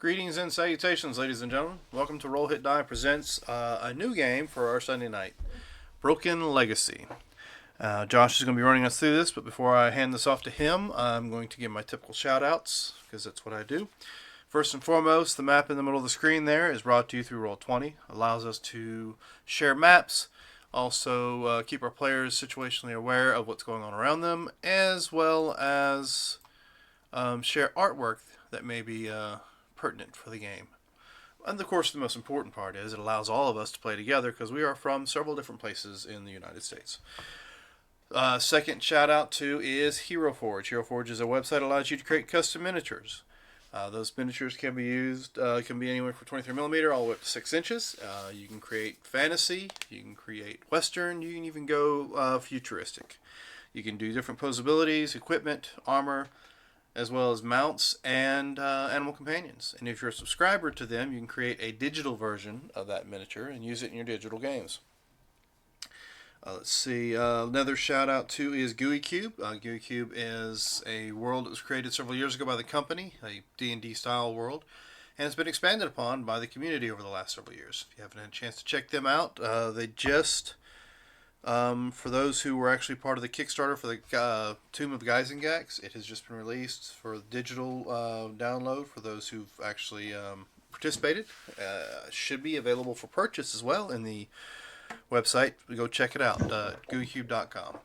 Greetings and salutations, ladies and gentlemen. Welcome to Roll Hit Die presents a new game for our Sunday night, Broken Legacy. Josh is going to be running us through this, but before I hand this off to him, I'm going to give my typical shout-outs, because that's what I do. First and foremost, the map in the middle of the screen there is brought to you through Roll20. Allows us to share maps, also keep our players situationally aware of what's going on around them, as well as share artwork that may be pertinent for the game. And of course, the most important part is it allows all of us to play together because we are from several different places in the United States. Second shout out to is Hero Forge. Hero Forge is a website that allows you to create custom miniatures. Those miniatures can be used, can be anywhere from 23 millimeter all the way up to 6 inches. You can create fantasy, you can create western, you can even go futuristic. You can do different posabilities, equipment, armor, as well as mounts and animal companions. And if you're a subscriber to them, you can create a digital version of that miniature and use it in your digital games. Let's see, another shout out to is GUI Cube. GUI Cube is a world that was created several years ago by the company, a D&D style world, and it's been expanded upon by the community over the last several years. If you haven't had a chance to check them out, they just... for those who were actually part of the Kickstarter for the Tomb of Gyzengax, it has just been released for digital download for those who've actually participated. Should be available for purchase as well in the website. Go check it out, GUICube.com.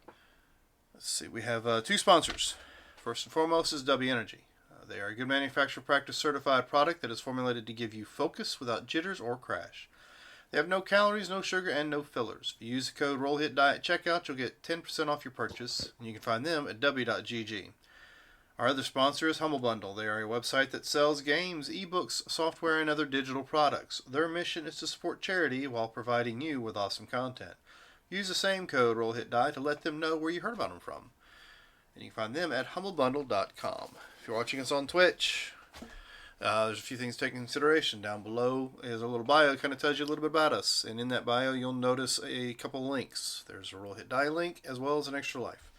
Let's see, we have two sponsors. First and foremost is W Energy. They are a good manufacturer practice certified product that is formulated to give you focus without jitters or crash. They have no calories, no sugar, and no fillers. If you use the code ROLLHITDIE at checkout, you'll get 10% off your purchase, and you can find them at w.gg. Our other sponsor is Humble Bundle. They are a website that sells games, ebooks, software, and other digital products. Their mission is to support charity while providing you with awesome content. Use the same code ROLLHITDIE to let them know where you heard about them from. And you can find them at humblebundle.com. If you're watching us on Twitch... there's a few things to take into consideration. Down below is a little bio that kind of tells you a little bit about us. And in that bio, you'll notice a couple links. There's a Roll Hit Die link as well as an Extra Life.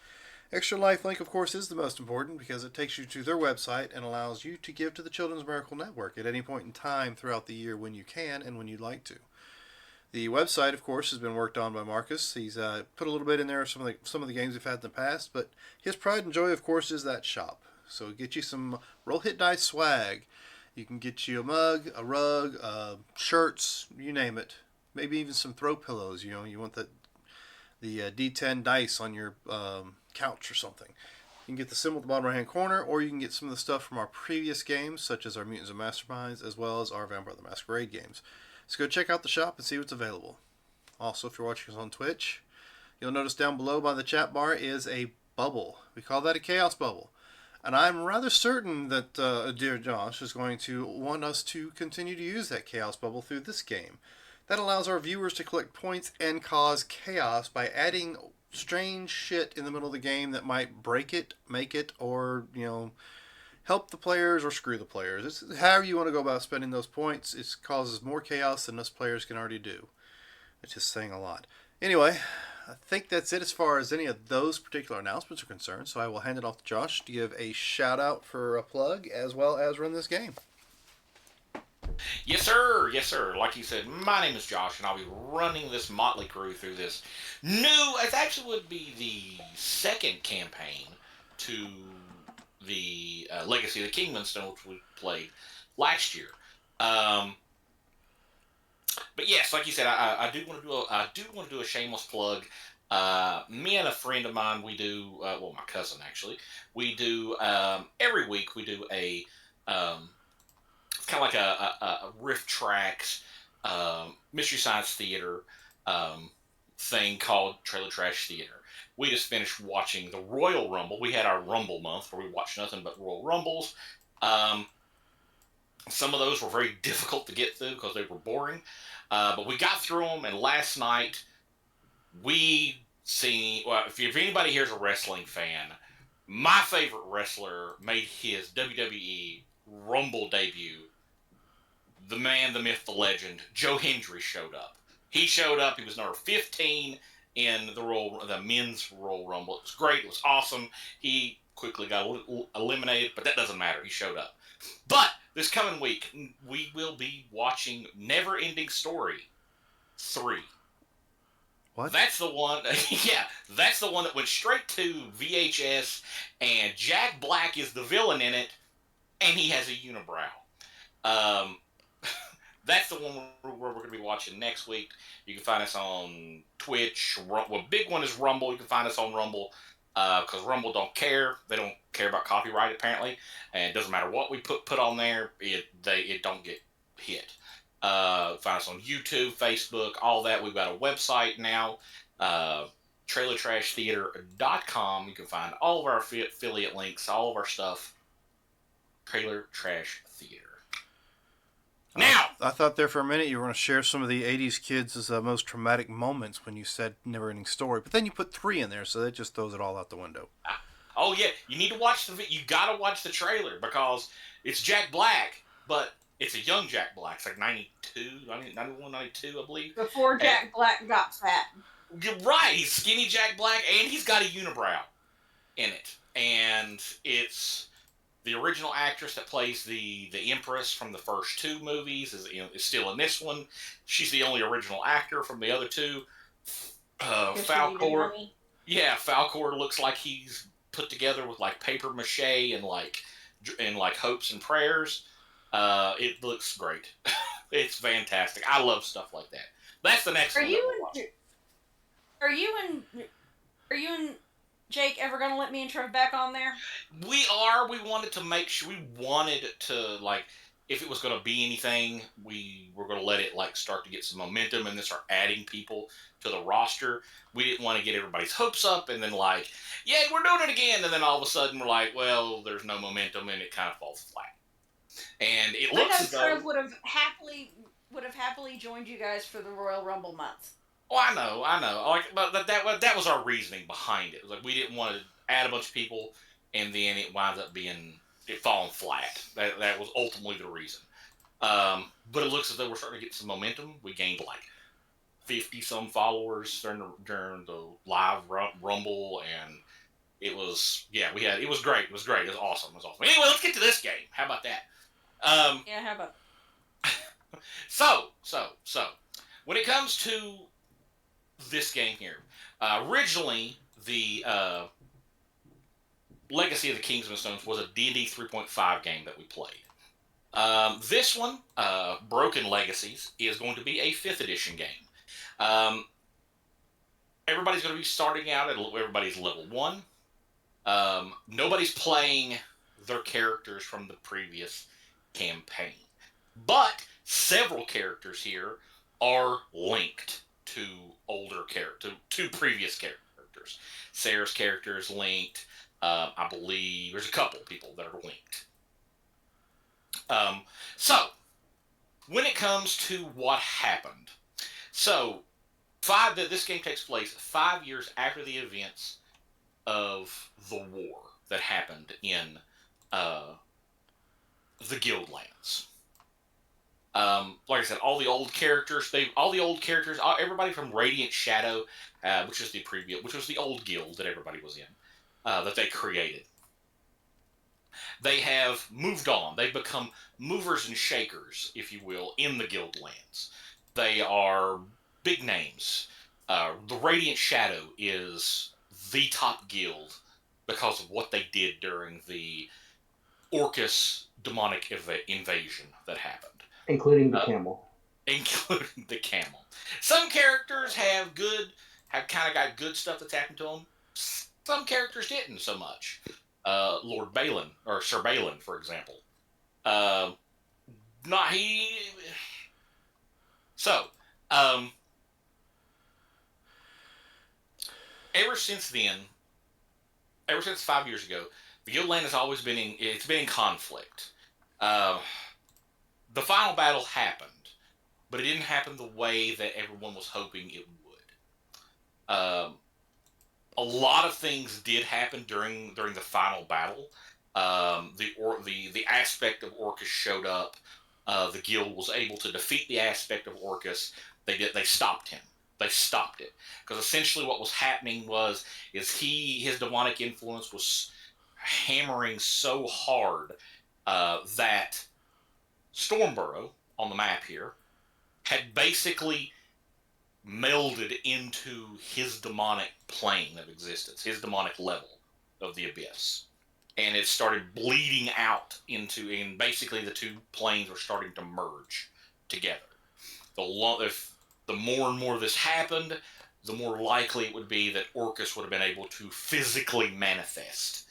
Extra Life link, of course, is the most important because it takes you to their website and allows you to give to the Children's Miracle Network at any point in time throughout the year when you can and when you'd like to. The website, of course, has been worked on by Marcus. He's put a little bit in there of some of the games we've had in the past, but his pride and joy, of course, is that shop. So get you some Roll Hit Die swag. You can get you a mug, a rug, shirts, you name it. Maybe even some throw pillows. You know, you want the D10 dice on your couch or something. You can get the symbol at the bottom right-hand corner, or you can get some of the stuff from our previous games, such as our Mutants and Masterminds, as well as our Vampire the Masquerade games. So go check out the shop and see what's available. Also, if you're watching us on Twitch, you'll notice down below by the chat bar is a bubble. We call that a chaos bubble. And I'm rather certain that dear Josh is going to want us to continue to use that chaos bubble through this game. That allows our viewers to collect points and cause chaos by adding strange shit in the middle of the game that might break it, make it, or, you know, help the players or screw the players. It's however you want to go about spending those points. It causes more chaos than us players can already do. It's just saying a lot. Anyway, I think that's it as far as any of those particular announcements are concerned. So I will hand it off to Josh to give a shout out for a plug as well as run this game. Yes, sir. Yes, sir. Like you said, my name is Josh, and I'll be running this motley crew through this new. It actually would be the second campaign to the Legacy of the Kingmanstone, which we played last year. But yes, like you said, I do want to do a shameless plug. Me and a friend of mine, we do well, my cousin actually, we do every week we do a it's kind of like a Riff Tracks Mystery Science Theater thing called Trailer Trash Theater. We just finished watching the Royal Rumble. We had our Rumble month where we watched nothing but Royal Rumbles. Some of those were very difficult to get through because they were boring. But we got through them, and last night well, if anybody here is a wrestling fan, my favorite wrestler made his WWE Rumble debut. The man, the myth, the legend, Joe Hendry showed up. He showed up. He was number 15 in the men's Royal Rumble. It was great. It was awesome. He quickly got eliminated, but that doesn't matter. He showed up. But this coming week, we will be watching Never Ending Story 3. What? That's the one. Yeah, that's the one that went straight to VHS, and Jack Black is the villain in it, and he has a unibrow. Um, that's the one where we're going to be watching next week. You can find us on Twitch. Well, big one is Rumble. You can find us on Rumble because Rumble don't care. They don't care about copyright apparently, and it doesn't matter what we put on there. It don't get hit. Find us on YouTube, Facebook, all that. We've got a website now, trailertrashtheater.com. You can find all of our affiliate links, all of our stuff. Trailer Trash Theater. Now, I thought there for a minute you were going to share some of the '80s kids' most traumatic moments when you said Never Ending Story, but then you put 3 in there, so that just throws it all out the window. oh yeah, you need to watch you gotta watch the trailer because it's Jack Black, but it's a young Jack Black. It's like 91, 92, I believe. Before Jack Black got fat. You're right. He's skinny Jack Black, and he's got a unibrow in it. And it's the original actress that plays the Empress from the first 2 movies is still in this one. She's the only original actor from the other 2. Falcor. Yeah, Falcor looks like he's put together with like paper mache and like hopes and prayers. It looks great. It's fantastic. I love stuff like that. That's the next one. Are you and Jake ever gonna let me and Trev back on there? We are. We wanted to make sure. We wanted to like, if it was going to be anything, we were going to let it like start to get some momentum and then start adding people to the roster. We didn't want to get everybody's hopes up and then like, yeah, we're doing it again, and then all of a sudden we're like, well, there's no momentum and it kind of falls flat. And it looks as though Trev would have happily joined you guys for the Royal Rumble month. Oh, I know. Like, but that was our reasoning behind it. Like, we didn't want to add a bunch of people, and then it winds up falling flat. That was ultimately the reason. But it looks as though we're starting to get some momentum. We gained like 50-some followers during the live Rumble, and it was great. It was great. It was awesome. Anyway, let's get to this game. How about that? Yeah, how about? So when it comes to this game here, originally the Legacy of the Kingsman Stones was a D&D 3.5 game that we played. This one, Broken Legacies, is going to be a 5th edition game. Everybody's going to be starting out at everybody's level 1. Nobody's playing their characters from the previous campaign, but several characters here are linked to to previous characters. Sarah's character is linked. I believe there's a couple people that are linked. So when it comes to what happened, this game takes place 5 years after the events of the war that happened in the Guildlands. Like I said, all the old characters, everybody from Radiant Shadow, which was the old guild that everybody was in, that they created. They have moved on. They've become movers and shakers, if you will, in the Guildlands. They are big names. The Radiant Shadow is the top guild because of what they did during the Orcus demonic invasion that happened. Including the camel. Including the camel. Some characters have kind of got good stuff that's happened to them. Some characters didn't so much. Lord Balin, or Sir Balin, for example. Ever since 5 years ago, the Guildland has always been in conflict. The final battle happened, but it didn't happen the way that everyone was hoping it would. A lot of things did happen during the final battle. The aspect of Orcus showed up. The guild was able to defeat the aspect of Orcus. They stopped him. They stopped it because essentially what was happening is his demonic influence was hammering so hard that Stormborough on the map here had basically melded into his demonic plane of existence, his demonic level of the abyss. And it started bleeding out and basically the two planes were starting to merge together. If the more and more this happened, the more likely it would be that Orcus would have been able to physically manifest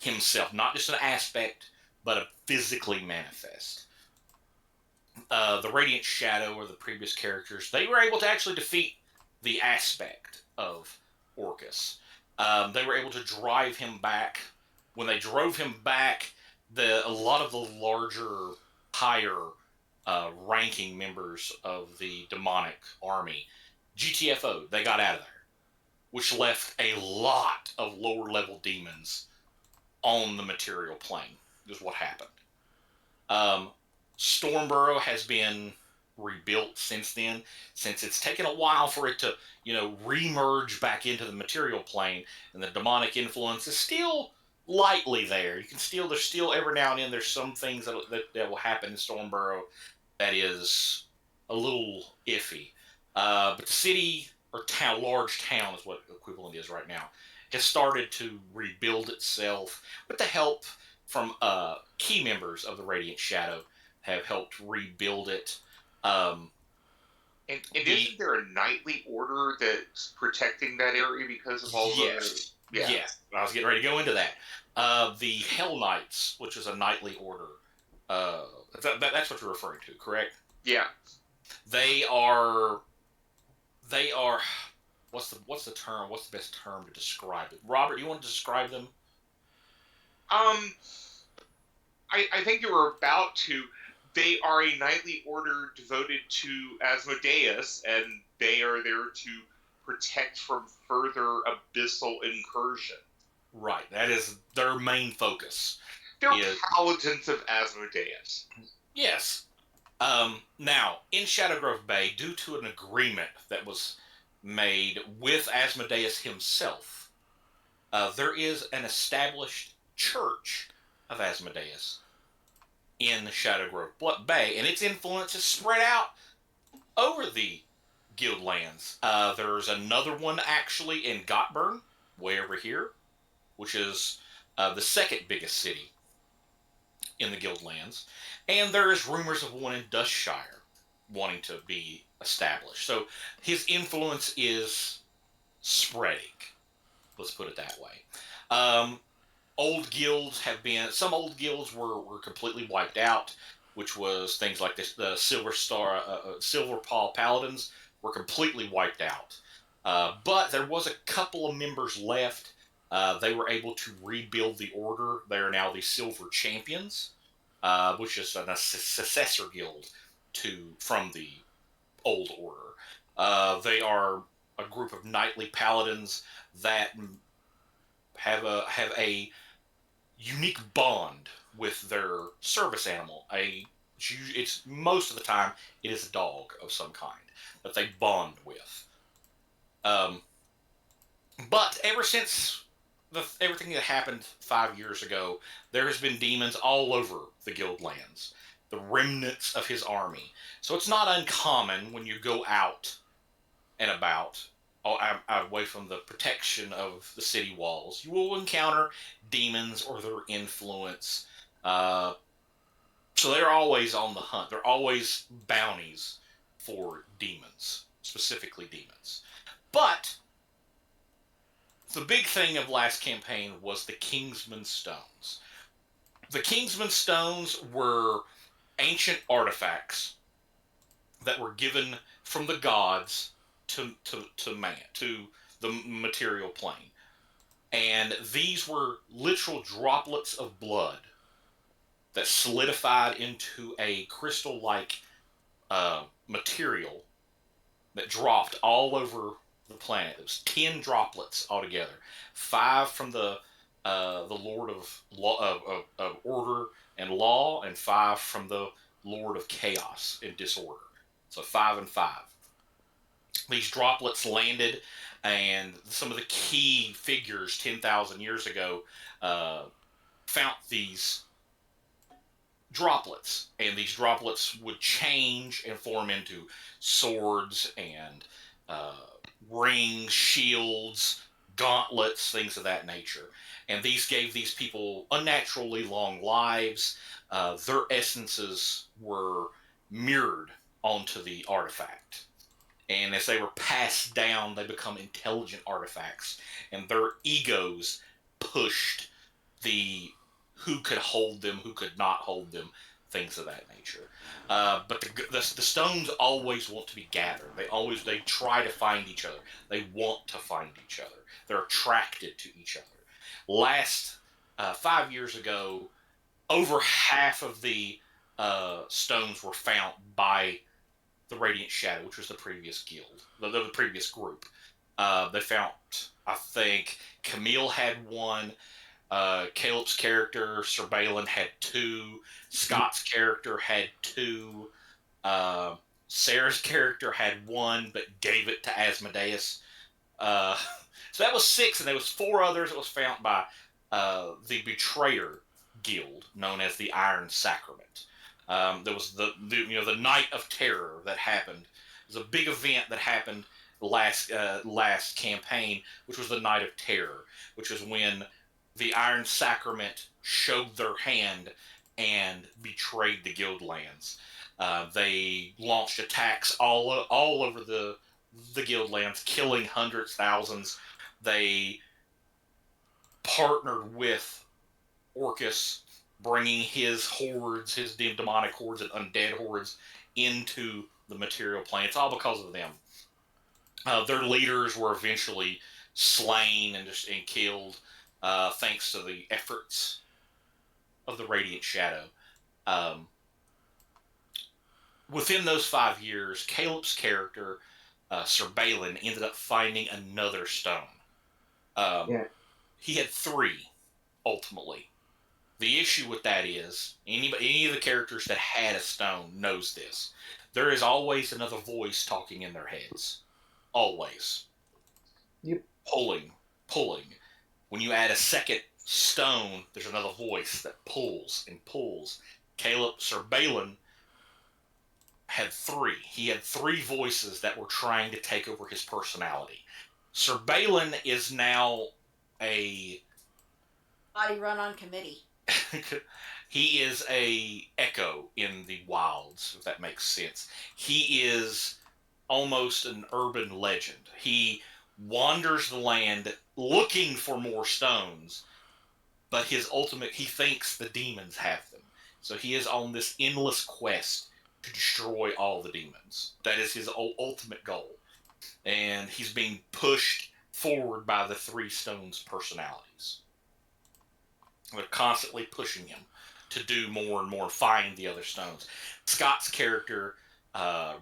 himself, not just an aspect, but a physically manifest. The Radiant Shadow, or the previous characters, they were able to actually defeat the aspect of Orcus. They were able to drive him back. When they drove him back, a lot of the larger, higher ranking members of the demonic army, GTFO, they got out of there, which left a lot of lower level demons on the material plane, is what happened. Stormborough has been rebuilt since then, since it's taken a while for it to, remerge back into the material plane, and the demonic influence is still lightly there. There's still every now and then there's some things that will happen in Stormborough that is a little iffy. But the city, or town, large town is what equivalent is right now, has started to rebuild itself with the help from key members of the Radiant Shadow, have helped rebuild it. And isn't there a knightly order that's protecting that area because of all yes, the... Yeah. Yes, I was getting ready to go into that. The Hell Knights, which is a knightly order, that's what you're referring to, correct? Yeah. They are. What's the term? What's the best term to describe it? Robert, you want to describe them? I think you were about to. They are a knightly order devoted to Asmodeus, and they are there to protect from further abyssal incursion. Right, that is their main focus. They're paladins of Asmodeus. Yes. Now, in Shadowgrove Bay, due to an agreement that was made with Asmodeus himself, there is an established church of Asmodeus in Shadowgrove Bay, and its influence is spread out over the Guildlands. There's another one actually in Gottburn, way over here, which is the second biggest city in the Guildlands. And there is rumors of one in Dustshire wanting to be established. So his influence is spreading. Let's put it that way. Some old guilds were completely wiped out, which was things like the Silver Paw Paladins were completely wiped out. But there was a couple of members left. They were able to rebuild the order. They are now the Silver Champions, which is a successor guild from the old order. They are a group of knightly paladins that have a unique bond with their service animal. It's most of the time it is a dog of some kind that they bond with. But ever since everything that happened 5 years ago, there has been demons all over the Guildlands, the remnants of his army. So it's not uncommon when you go out and about, away from the protection of the city walls, you will encounter demons or their influence. So they're always on the hunt. They're always bounties for demons, specifically demons. But the big thing of last campaign was the Kingsman Stones. The Kingsman Stones were ancient artifacts that were given from the gods to man, to the material plane. And these were literal droplets of blood that solidified into a crystal-like material that dropped all over the planet. It was 10 droplets altogether. 5 from the Lord of Order and Law, and 5 from the Lord of Chaos and Disorder. So 5 and 5. These droplets landed, and some of the key figures 10,000 years ago found these droplets, and these droplets would change and form into swords and rings, shields, gauntlets, things of that nature. And these gave these people unnaturally long lives. Their essences were mirrored onto the artifact. And as they were passed down, they become intelligent artifacts. And their egos pushed the who could hold them, who could not hold them, things of that nature. But the stones always want to be gathered. They try to find each other. They want to find each other. They're attracted to each other. Last 5 years ago, over half of the stones were found by the Radiant Shadow, which was the previous guild, the previous group. They found, I think, Camille had one. Caleb's character, Sir Balin, had 2. Scott's character had 2. Sarah's character had 1, but gave it to Asmodeus. So that was 6, and there was 4 others that was found by the Betrayer Guild, known as the Iron Sacrament. There was the Night of Terror that happened. It was a big event that happened last campaign, which was the Night of Terror, which was when the Iron Sacrament showed their hand and betrayed the guild lands. They launched attacks all over the guild lands, killing hundreds, thousands. They partnered with Orcus, bringing his hordes, his demonic hordes and undead hordes into the material plane. It's all because of them. Their leaders were eventually slain and killed. Thanks to the efforts of the Radiant Shadow. Within those 5 years, Caleb's character, Sir Balin, ended up finding another stone. He had 3, ultimately. The issue with that is, any of the characters that had a stone knows this. There is always another voice talking in their heads. Always. Yep. Pulling. When you add a second stone, there's another voice that pulls and pulls. Sir Balin had 3. He had 3 voices that were trying to take over his personality. Sir Balin is now a Body run on committee. he is a echo in the wilds, if that makes sense. He is almost an urban legend. He wanders the land looking for more stones, but he thinks the demons have them. So he is on this endless quest to destroy all the demons. That is his ultimate goal. And he's being pushed forward by the 3 stones' personalities. They're constantly pushing him to do more and more, find the other stones. Scott's character,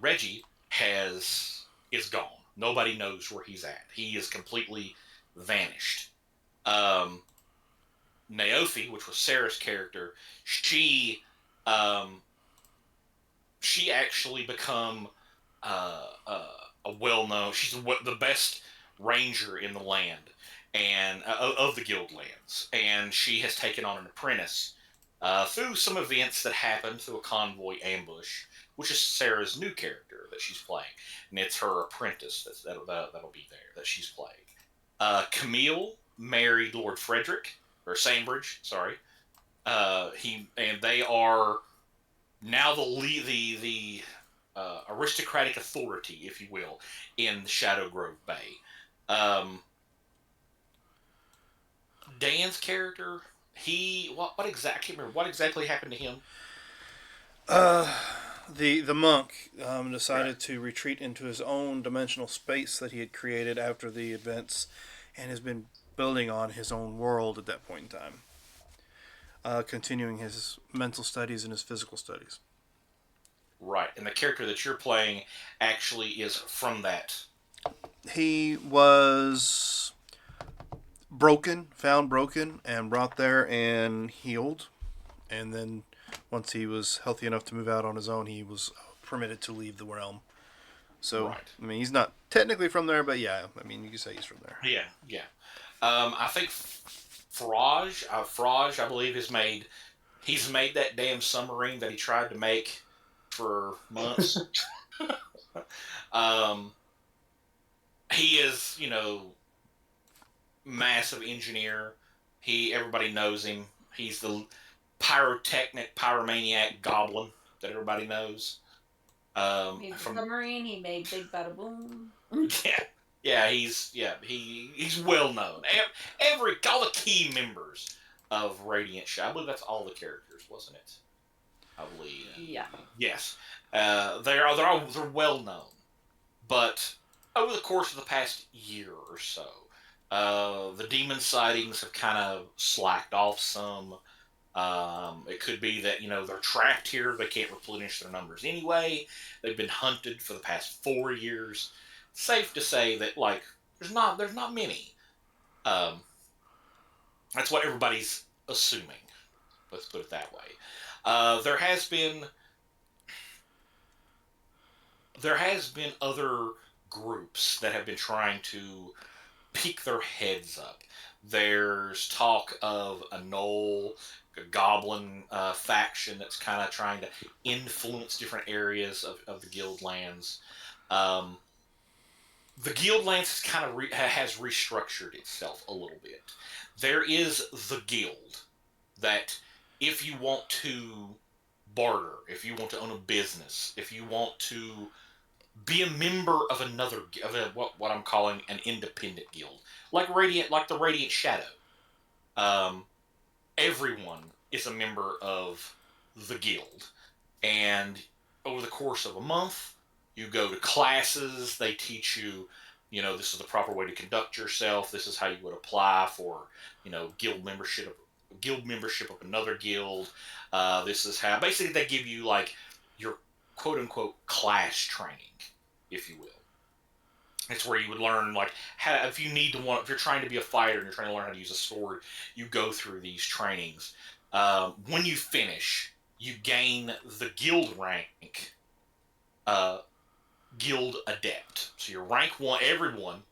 Reggie, is gone. Nobody knows where he's at. He is completely vanished. Naofi, which was Sarah's character, she actually become a well-known. She's the best ranger in the land and of the guild lands, and she has taken on an apprentice through some events that happened through a convoy ambush, which is Sarah's new character that she's playing, and it's her apprentice that'll be there that she's playing. Camille married Lord Frederick or Sambridge, sorry. They are now the aristocratic authority, if you will, in Shadow Grove Bay. Dan's character, what exactly happened to him? The monk decided to retreat into his own dimensional space that he had created after the events, and has been building on his own world at that point in time, continuing his mental studies and his physical studies. Right, and the character that you're playing actually is from that. He was found broken, and brought there and healed, and then once he was healthy enough to move out on his own, he was permitted to leave the realm. So, right. I mean, he's not technically from there, but yeah, I mean, you can say he's from there. Yeah. I think Faraj, I believe, has made He's made that damn submarine that he tried to make for months. um, he is, massive engineer. Everybody knows him. He's the pyromaniac goblin that everybody knows. He's a submarine. He made Big Bada Boom. He's well known. All the key members of Radiant Shadow. I believe that's all the characters, wasn't it? I believe. Yeah. Yes. They're well known, but over the course of the past year or so, the demon sightings have kind of slacked off some. It could be that they're trapped here; they can't replenish their numbers anyway. They've been hunted for the past 4 years. Safe to say that there's not many. That's what everybody's assuming. Let's put it that way. There has been other groups that have been trying to peek their heads up. There's talk of a Knoll, a Goblin faction that's kind of trying to influence different areas of the Guild lands. The Guild lands has restructured itself a little bit. There is the Guild that if you want to barter, if you want to own a business, if you want to be a member of what I'm calling an independent guild, like the Radiant Shadow. Everyone is a member of the guild, and over the course of a month, you go to classes. They teach you, this is the proper way to conduct yourself. This is how you would apply for, guild membership of another guild. This is how basically they give you your quote unquote class training, if you will. It's where you would learn how, if you're trying to be a fighter and you're trying to learn how to use a sword, you go through these trainings. When you finish, you gain the guild rank, Guild Adept. So you're rank 1. Everyone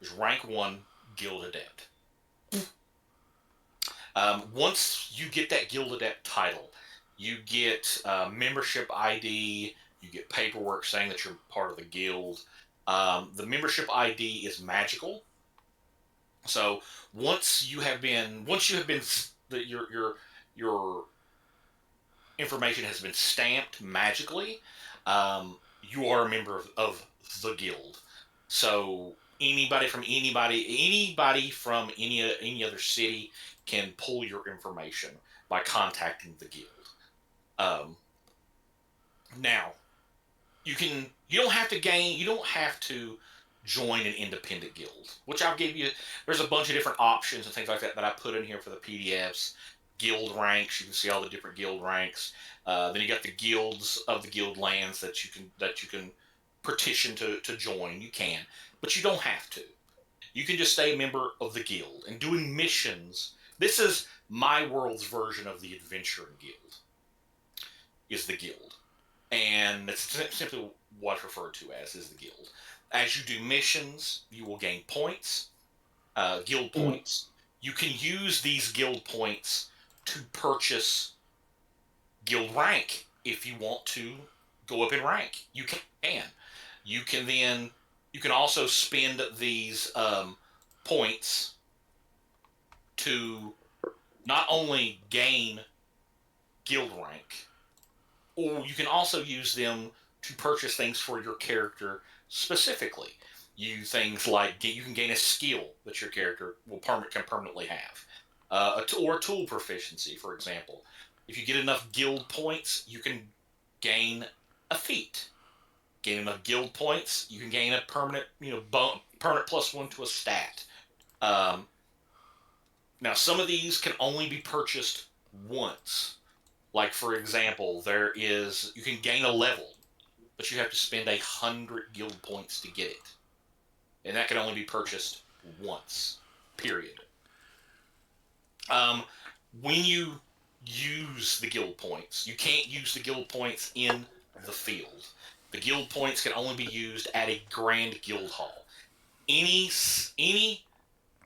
is rank 1 Guild Adept. Once you get that Guild Adept title, you get membership ID. You get paperwork saying that you're part of the guild. The membership ID is magical. So once your information has been stamped magically, you are a member of the guild. So anybody from any other city can pull your information by contacting the guild. Now, you don't have to join an independent guild, which I'll give you. There's a bunch of different options and things like that I put in here for the PDFs. Guild ranks, you can see all the different guild ranks. Then you got the guilds of the guild lands that you can petition to join. You can, but you don't have to. You can just stay a member of the guild and doing missions. This is my world's version of the Adventuring Guild. Is the guild. And that's simply what's referred to as is the guild. As you do missions, you will gain points, guild points. You can use these guild points to purchase guild rank if you want to go up in rank. You can. You can also spend these points to not only gain guild rank, or you can also use them to purchase things for your character specifically. Things like you can gain a skill that your character can permanently have, or tool proficiency, for example. If you get enough guild points, you can gain a feat. Gain enough guild points, you can gain a permanent, permanent +1 to a stat. Now, some of these can only be purchased once. Like, for example, you can gain a level, but you have to spend 100 guild points to get it. And that can only be purchased once, period. When you use the guild points, you can't use the guild points in the field. The guild points can only be used at a grand guild hall. Any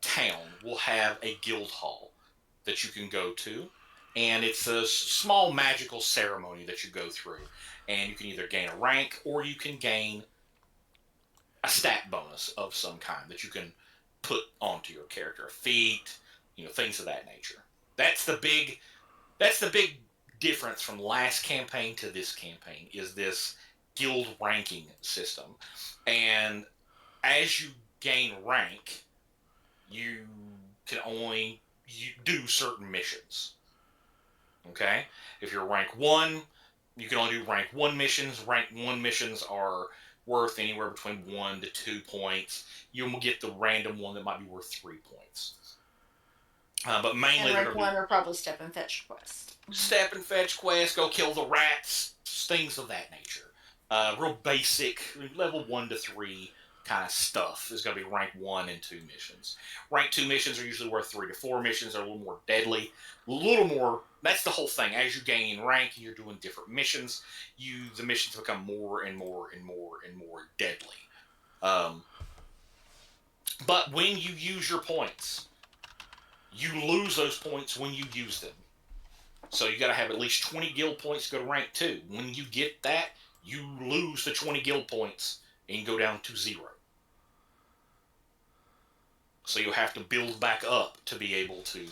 town will have a guild hall that you can go to, and it's a small magical ceremony that you go through, and you can either gain a rank or you can gain a stat bonus of some kind that you can put onto your character, a feat, things of that nature. That's the big difference from last campaign to this campaign, is this guild ranking system. And as you gain rank, you can only do certain missions. Okay? If you're rank 1, you can only do rank 1 missions. Rank 1 missions are worth anywhere between 1 to 2 points. You will get the random one that might be worth 3 points. But mainly, and rank 1 are probably step and fetch quests. Step and fetch quests, go kill the rats, things of that nature. Real basic, level 1 to 3 kind of stuff is going to be rank 1 and 2 missions. Rank 2 missions are usually worth 3 to 4 missions. They're a little more deadly. A little more, that's the whole thing. As you gain in rank and you're doing different missions, the missions become more and more and more and more deadly. But when you use your points, you lose those points when you use them. So you got to have at least 20 guild points to go to rank 2. When you get that, you lose the 20 guild points and you go down to 0. So you'll have to build back up to be able to...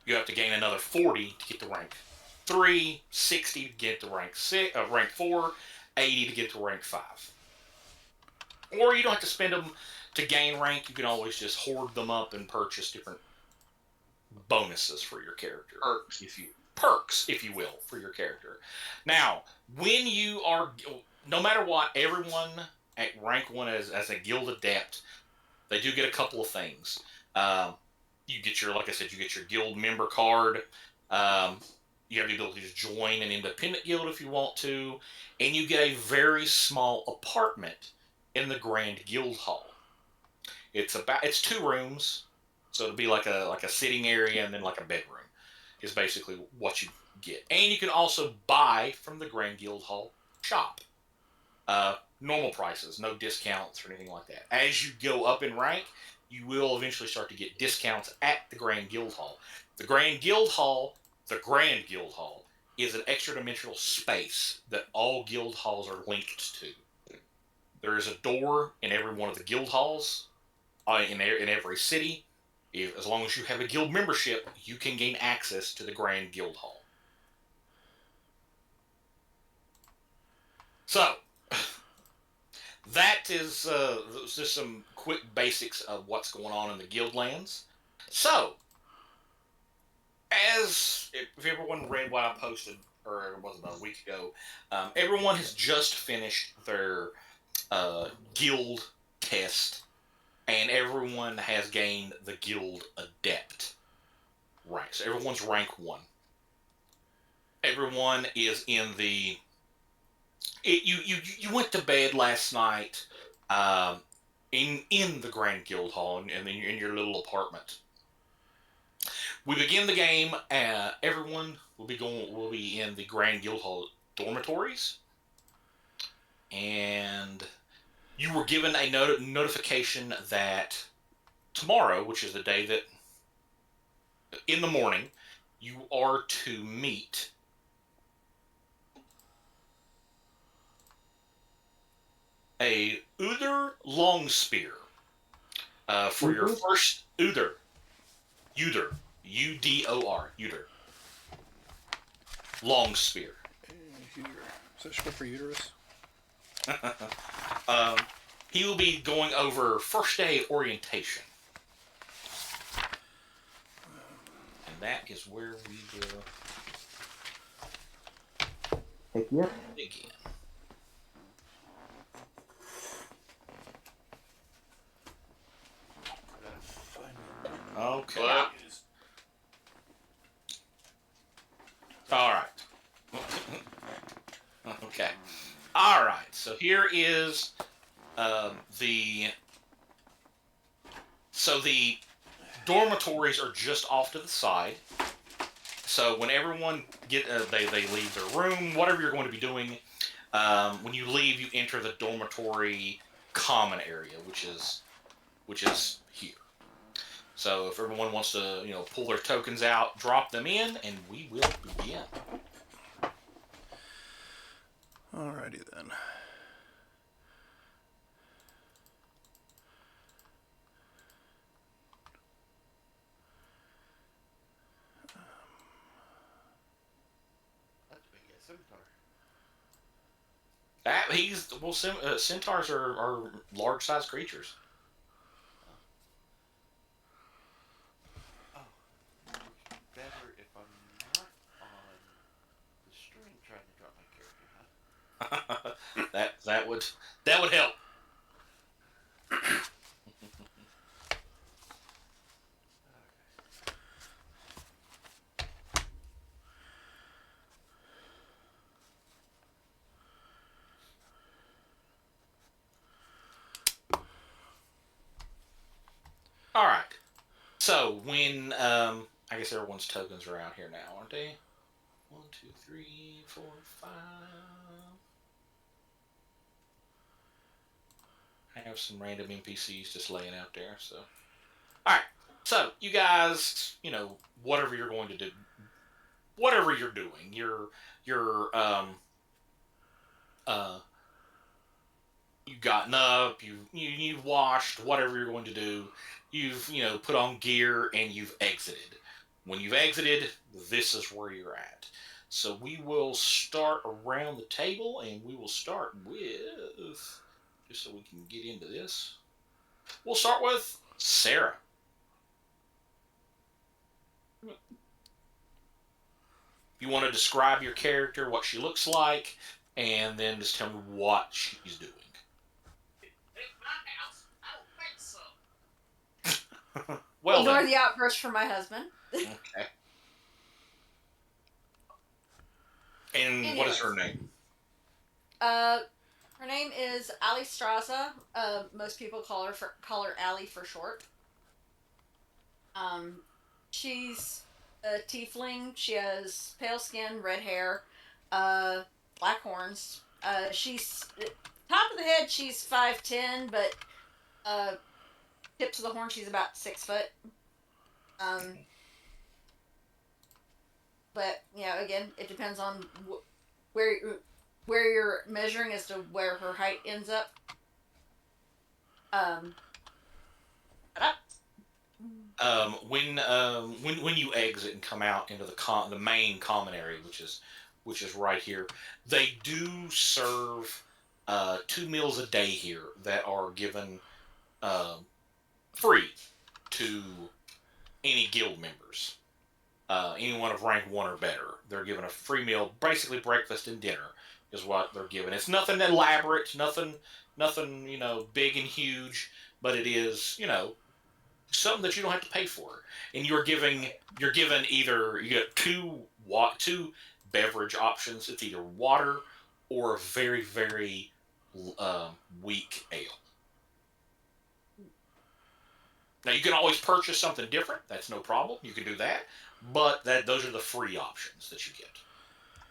You have to gain another 40 to get to rank 3, 60 to get to rank 4, 80 to get to rank 5. Or you don't have to spend them to gain rank. You can always just hoard them up and purchase different bonuses for your character. Perks, if you will, for your character. Now, when you are... No matter what, everyone at rank 1 as a guild adept, they do get a couple of things. You get your, like I said, you get your guild member card. You have the ability to join an independent guild if you want to. And you get a very small apartment in the Grand Guild Hall. It's 2 rooms, so it'll be like a sitting area and then like a bedroom is basically what you get. And you can also buy from the Grand Guild Hall shop. Normal prices, no discounts or anything like that. As you go up in rank, you will eventually start to get discounts at the Grand Guild Hall. The Grand Guild Hall is an extra dimensional space that all guild halls are linked to. There is a door in every one of the guild halls, in every city. As long as you have a guild membership, you can gain access to the Grand Guild Hall. So, that is just some quick basics of what's going on in the Guildlands. So, if everyone read what I posted, or it was about a week ago, everyone has just finished their guild test, and everyone has gained the Guild Adept rank. So everyone's rank 1. Everyone is in the... You went to bed last night in the Grand Guild Hall and in your little apartment. We begin the game. Everyone will be in the Grand Guild Hall dormitories, and you were given a notification that tomorrow, which is the day that in the morning, you are to meet a Uther Longspear for your first Uther, Udor, Udor, Longspear. Is that short for uterus? He will be going over first day orientation, and that is where we will begin. Okay. What? All right. Okay. All right. So here is the dormitories are just off to the side. So when everyone they leave their room, whatever you're going to be doing, when you leave, you enter the dormitory common area, which is here. So if everyone wants to, pull their tokens out, drop them in, and we will begin. Alrighty then. That's a big ass scimitar. Centaurs are large-sized creatures. Oh, better if I'm not on the string trying to drop my character, huh? that would help. All right. So when I guess everyone's tokens are out here now, aren't they? 1, 2, 3, 4, 5. I have some random NPCs just laying out there. So, all right. So you guys, whatever you're going to do, whatever you're doing, you've gotten up, you've washed, whatever you're going to do, you've put on gear and you've exited. When you've exited, this is where you're at. So we will start around the table, and we will start with, just so we can get into this, we'll start with Sarah. You want to describe your character, what she looks like, and then just tell me what she's doing. Well, Ignore then. the outburst from my husband. Okay. And what is her name? Her name is Ali Straza. Most people call her Ali for short. She's a tiefling. She has pale skin, red hair, black horns. She's top of the head. She's 5'10", but tips of the horn. She's about 6 foot. But again, it depends on where you're measuring as to where her height ends up. When you exit and come out into the main common area, which is right here, they do serve 2 meals a day here that are given free to any guild members. Anyone of rank 1 or better, they're given a free meal. Basically, breakfast and dinner is what they're given. It's nothing elaborate, nothing big and huge, but it is something that you don't have to pay for. And you're given either, you get two beverage options. It's either water or a very, very weak ale. Now you can always purchase something different. That's no problem. You can do that. But those are the free options that you get.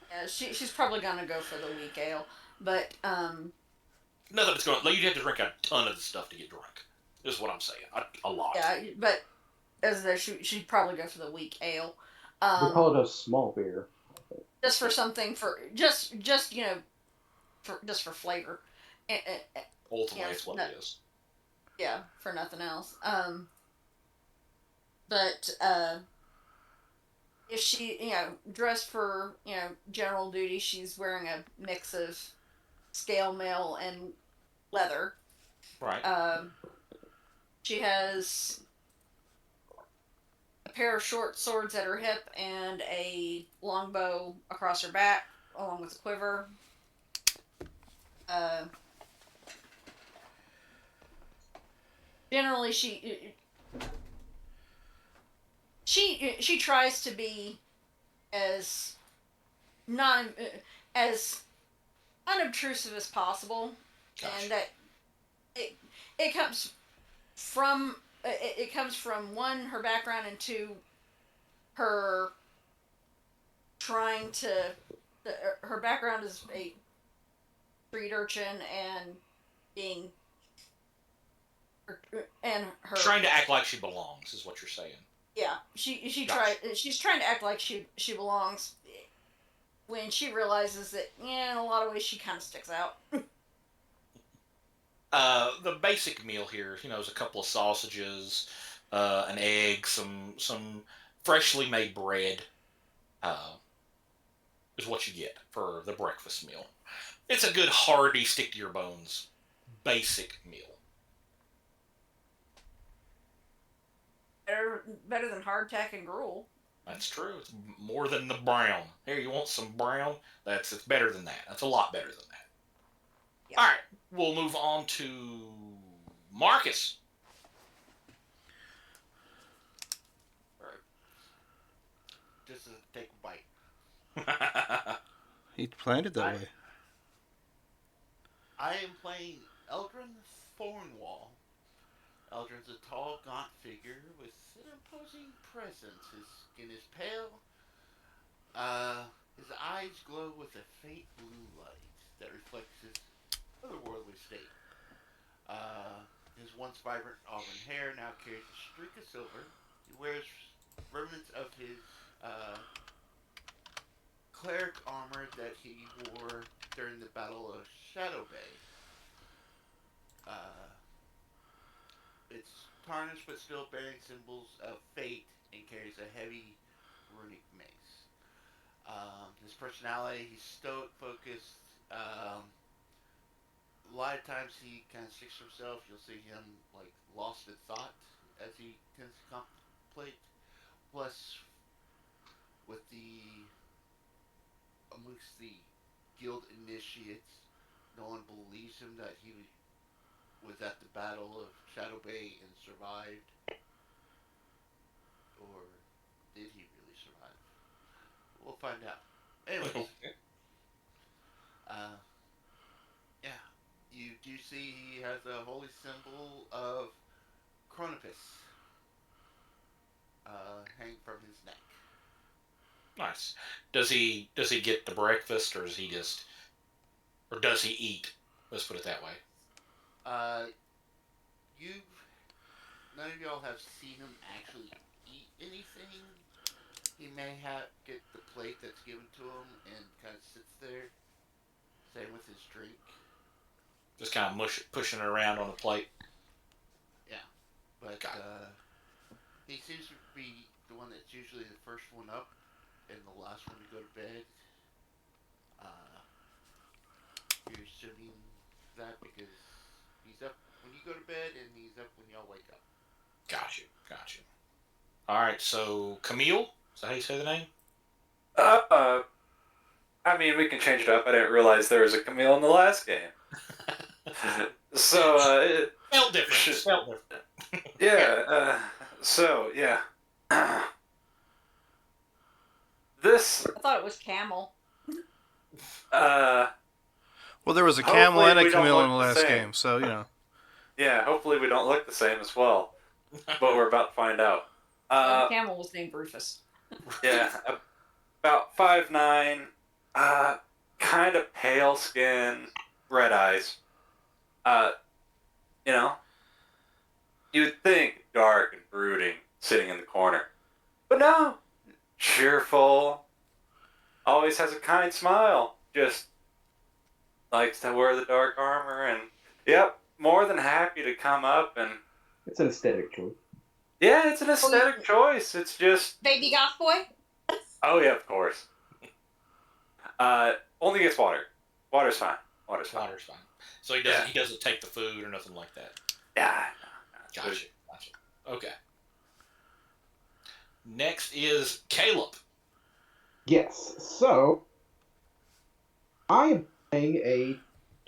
Yeah, she's probably gonna go for the weak ale, but nothing that's going. You'd have to drink a ton of the stuff to get drunk. Is what I'm saying. A lot. Yeah, but she'd probably go for the weak ale. We call it a small beer. Just for something for just for flavor. Ultimately, it's what it is. Yeah, for nothing else. But if she, dressed for, general duty, she's wearing a mix of scale mail and leather. Right. She has a pair of short swords at her hip and a longbow across her back, along with a quiver. Generally, she tries to be as as unobtrusive as possible, Gotcha. and that it comes from one, her background, and two, her trying to her background is a street urchin and being her. Trying to act like she belongs is what you're saying. Yeah, she Gotcha. she's trying to act like she belongs. When she realizes that, yeah, in a lot of ways she kind of sticks out. The basic meal here, is a couple of sausages, an egg, some freshly made bread. Is what you get for the breakfast meal. It's a good hearty, stick to your bones, basic meal. Better than hardtack and gruel. That's true. It's more than the brown. Here, you want some brown? It's better than that. That's a lot better than that. Yeah. All right, we'll move on to Marcus. All right. Just take a bite. He planned it that way. I am playing Eldrin Thornwall. Eldrin's a tall, gaunt figure with an imposing presence. His skin is pale. His eyes glow with a faint blue light that reflects his otherworldly state. His once vibrant auburn hair now carries a streak of silver. He wears remnants of his cleric armor that he wore during the Battle of Shadow Bay. It's tarnished but still bearing symbols of fate and carries a heavy runic mace. His personality, he's stoic, focused. A lot of times he kind of sticks to himself. You'll see him like lost in thought as he tends to contemplate. Plus, with amongst the guild initiates, no one believes him that he was at the Battle of Shadow Bay and survived. Or did he really survive? We'll find out. Anyways. Yeah. You do see he has a holy symbol of Chronopus hanging from his neck. Nice. Does he get the breakfast, or does he eat? Let's put it that way. None of y'all have seen him actually eat anything. He may get the plate that's given to him and kind of sits there. Same with his drink. Just kind of pushing it around on the plate. Yeah, but he seems to be the one that's usually the first one up and the last one to go to bed. You're assuming that because he's up when you go to bed and he's up when y'all wake up. Gotcha. All right, so Camille, is that how you say the name? I mean, we can change it up. I didn't realize there was a Camille in the last game. So, Felt different. yeah, this, I thought it was camel. Well, there was a camel Hopefully and a we don't Camille in the look the last same. game, so. yeah, hopefully we don't look the same as well. But we're about to find out. The camel was named Rufus. Yeah, about 5'9", kind of pale skin, red eyes. You'd think dark and brooding, sitting in the corner. But no, cheerful, always has a kind smile, just likes to wear the dark armor, and, yep, more than happy to come up and... It's an aesthetic choice. Yeah, it's an aesthetic choice. It's just... Baby goth boy? Oh, yeah, of course. Only gets water. Water's fine. Water's fine. So he doesn't take the food or nothing like that. Yeah. Gotcha. Okay. Next is Caleb. Yes. So, I am playing a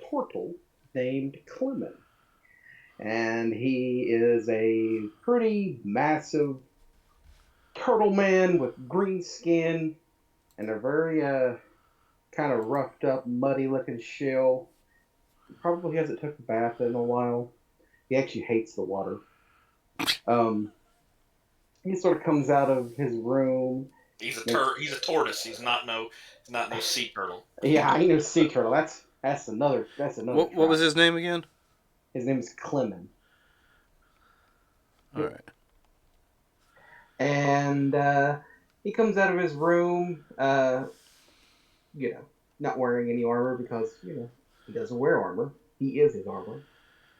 turtle named Clement. And he is a pretty massive turtle man with green skin and a very kind of roughed up, muddy looking shell. Probably hasn't took a bath in a while. He actually hates the water. He sort of comes out of his room. He's a tortoise. He's not no sea turtle. Yeah, I know sea turtle. That's another. What was his name again? His name is Clement. All right. And he comes out of his room, not wearing any armor because, he doesn't wear armor. He is his armor.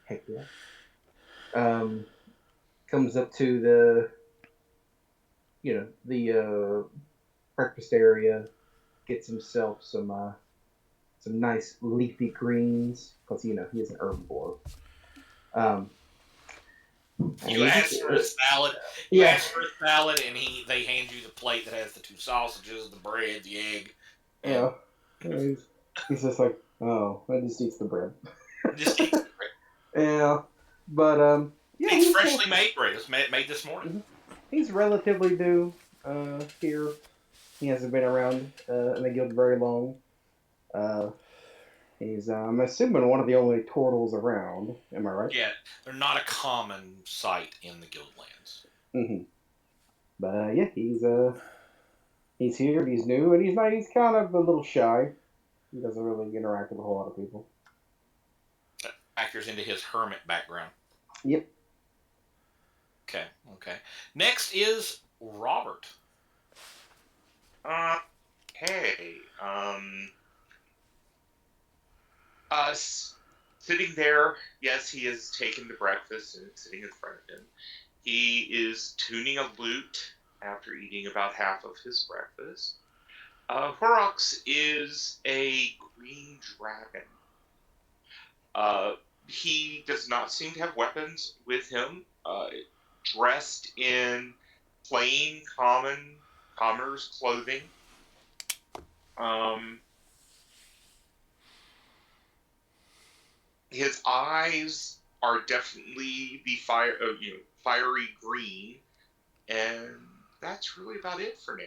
Heck yeah. Comes up to the breakfast area, gets himself some nice leafy greens because, he is an herbivore. You ask for a salad. You ask for a salad, and they hand you the plate that has the 2 sausages, the bread, the egg. Yeah. He's just like, oh, I just eats the bread. Just eats the bread. Yeah, but It's freshly made bread. It's made this morning. He's relatively new here. He hasn't been around in the guild very long. He's, I'm assuming, one of the only turtles around. Am I right? Yeah, they're not a common sight in the Guildlands. Mm-hmm. But yeah, he's here. He's new, and he's kind of a little shy. He doesn't really interact with a whole lot of people. Factors into his hermit background. Yep. Okay. Next is Robert. Hey. Sitting there, yes, he has taken the breakfast and it's sitting in front of him. He is tuning a lute after eating about half of his breakfast. Horrocks is a green dragon. He does not seem to have weapons with him. Dressed in plain, commoner's clothing. His eyes are definitely the fiery green, and that's really about it for now.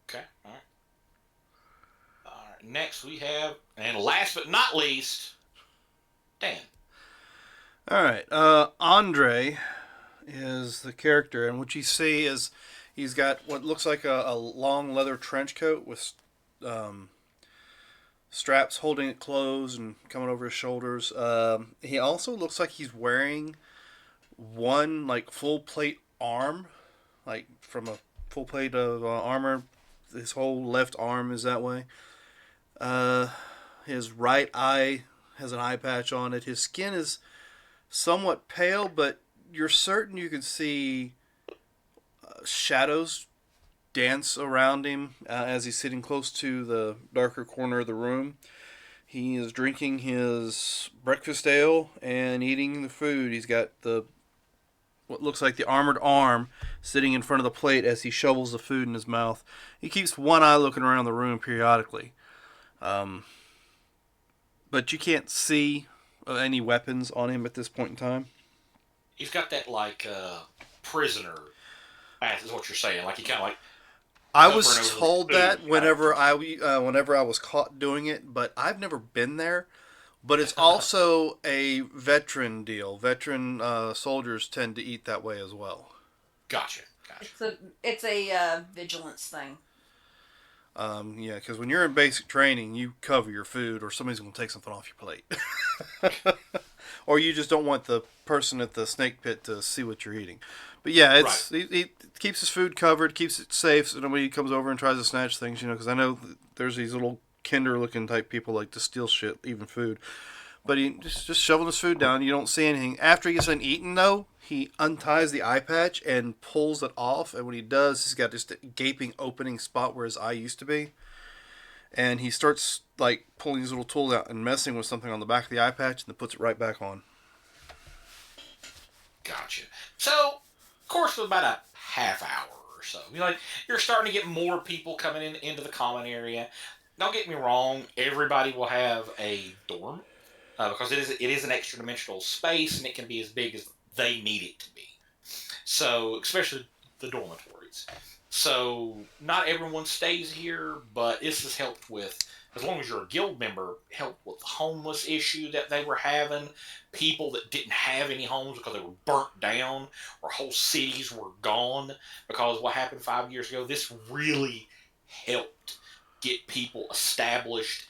Okay, all right. Next we have, and last but not least, Dan. All right. Andre is the character, and what you see is he's got what looks like a long leather trench coat with straps holding it closed and coming over his shoulders. He also looks like he's wearing one like full plate arm, like from a full plate of armor. His whole left arm is that way. His right eye has an eye patch on it. His skin is somewhat pale, but you're certain you can see shadows dance around him as he's sitting close to the darker corner of the room. He is drinking his breakfast ale and eating the food. He's got what looks like the armored arm sitting in front of the plate as he shovels the food in his mouth. He keeps one eye looking around the room periodically. But you can't see any weapons on him at this point in time. He's got that like prisoner. Is what you're saying. Like he kind of like. I was told that whenever I was caught doing it, but I've never been there. But it's also a veteran deal. Veteran soldiers tend to eat that way as well. Gotcha. It's a vigilance thing. Yeah, because when you're in basic training, you cover your food, or somebody's going to take something off your plate, or you just don't want the person at the snake pit to see what you're eating. But yeah, he keeps his food covered, keeps it safe, so nobody comes over and tries to snatch things. Because I know there's these little Kinder-looking type people like to steal shit, even food. But he just shoveling his food down. You don't see anything. After he gets done eating, though, he unties the eye patch and pulls it off. And when he does, he's got just a gaping opening spot where his eye used to be. And he starts like pulling his little tool out and messing with something on the back of the eye patch, and then puts it right back on. Gotcha. So, of course, for about a half hour or so, you're starting to get more people coming into the common area. Don't get me wrong; everybody will have a dorm because it is an extra dimensional space, and it can be as big as they need it to be. So, especially the dormitories. So, not everyone stays here, but this has helped with, as long as you're a guild member, helped with the homeless issue that they were having. People that didn't have any homes because they were burnt down, or whole cities were gone because what happened 5 years ago. This really helped get people established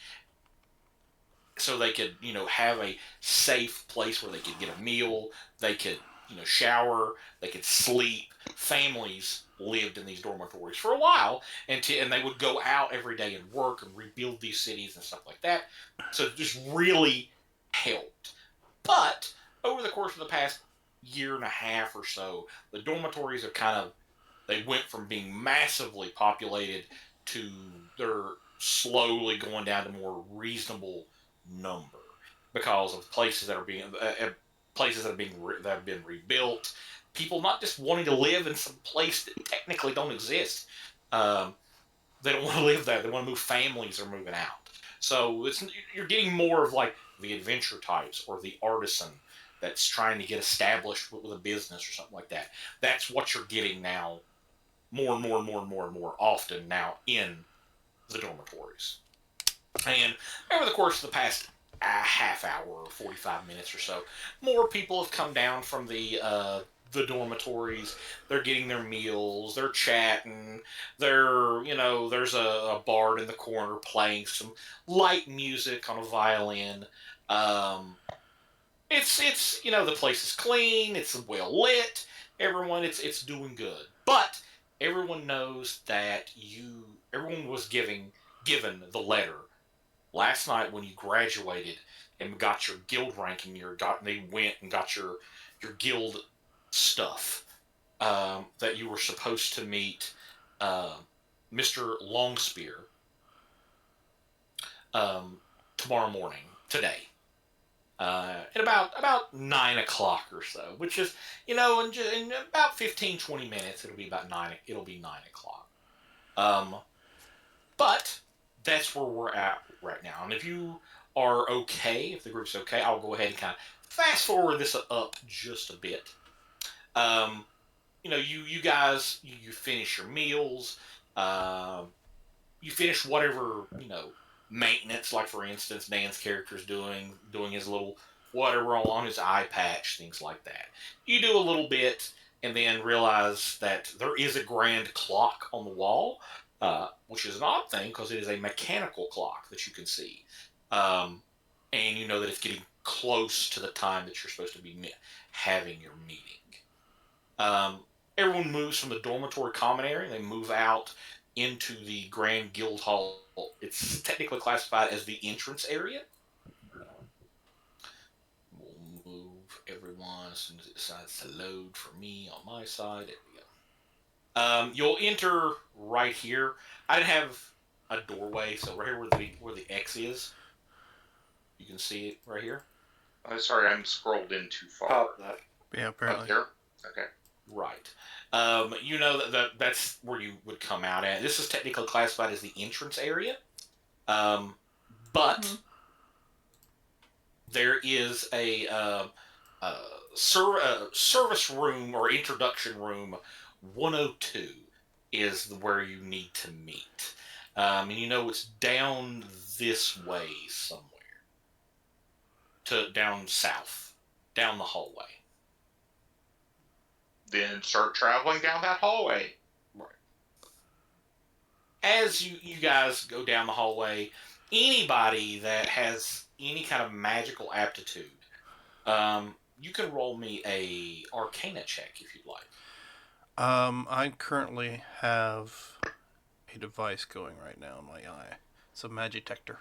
so they could, have a safe place where they could get a meal. They could shower, they could sleep. Families lived in these dormitories for a while, and they would go out every day and work and rebuild these cities and stuff like that. So it just really helped. But over the course of the past year and a half or so, the dormitories have they went from being massively populated to they're slowly going down to more reasonable number because of places that have been rebuilt. People not just wanting to live in some place that technically don't exist. They don't want to live there. They want to move. Families are moving out. So you're getting more of like the adventure types or the artisan that's trying to get established with a business or something like that. That's what you're getting now, more and more and more and more and more often now in the dormitories. And over the course of the past half hour or 45 minutes or so, more people have come down from the dormitories. They're getting their meals, they're chatting, there's a bard in the corner playing some light music on a violin. It's the place is clean, it's well lit, it's doing good. But everyone knows that everyone was given the letter last night when you graduated and got your guild ranking. They went and got your guild stuff, that you were supposed to meet Mr. Longspear tomorrow morning, today, at about 9 o'clock or so, which is, in about 15-20 minutes, it'll be 9 o'clock. But that's where we're at right now. And if you are okay, if the group's okay, I'll go ahead and kind of fast forward this up just a bit. You guys, you finish your meals, you finish whatever, maintenance, like for instance, Dan's character's doing his little whatever on his eye patch, things like that. You do a little bit and then realize that there is a grand clock on the wall, which is an odd thing because it is a mechanical clock that you can see. And you know that it's getting close to the time that you're supposed to be having your meeting. Everyone moves from the dormitory common area. They move out into the Grand Guild Hall. It's technically classified as the entrance area. We'll move everyone as soon as it decides to load for me on my side. There we go. You'll enter right here. I didn't have a doorway, so right here where the X is, you can see it right here. Sorry, I'm scrolled in too far. Pop that. Yeah, Up apparently. there? Okay. Right. That's where you would come out at. This is technically classified as the entrance area. But there is a service room or introduction room 102 is where you need to meet. And it's down this way somewhere. Down south. Down the hallway. Then start traveling down that hallway. Right. As you guys go down the hallway, anybody that has any kind of magical aptitude, you can roll me a Arcana check if you'd like. I currently have a device going right now in my eye. It's a magic detector.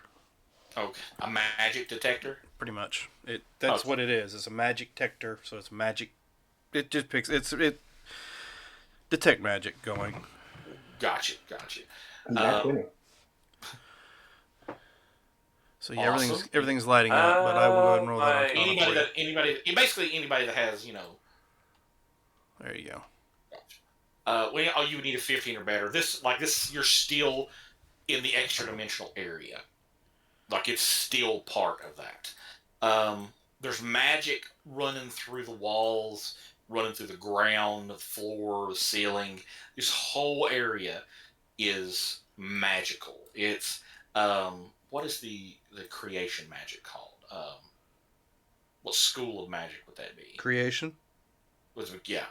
Okay, a magic detector. Pretty much. That's what it is. It's a magic detector, so it's magic. It just picks. It detect magic going. Gotcha. So yeah, Awesome. everything's lighting up, but I will go ahead and roll that. Anybody that has There you go. you would need a 15 or better. This you're still in the extra dimensional area. Like it's still part of that. There's magic running through the walls, running through the ground, the floor, the ceiling. This whole area is magical. It's what is the creation magic called? What school of magic would that be? Creation. Yeah.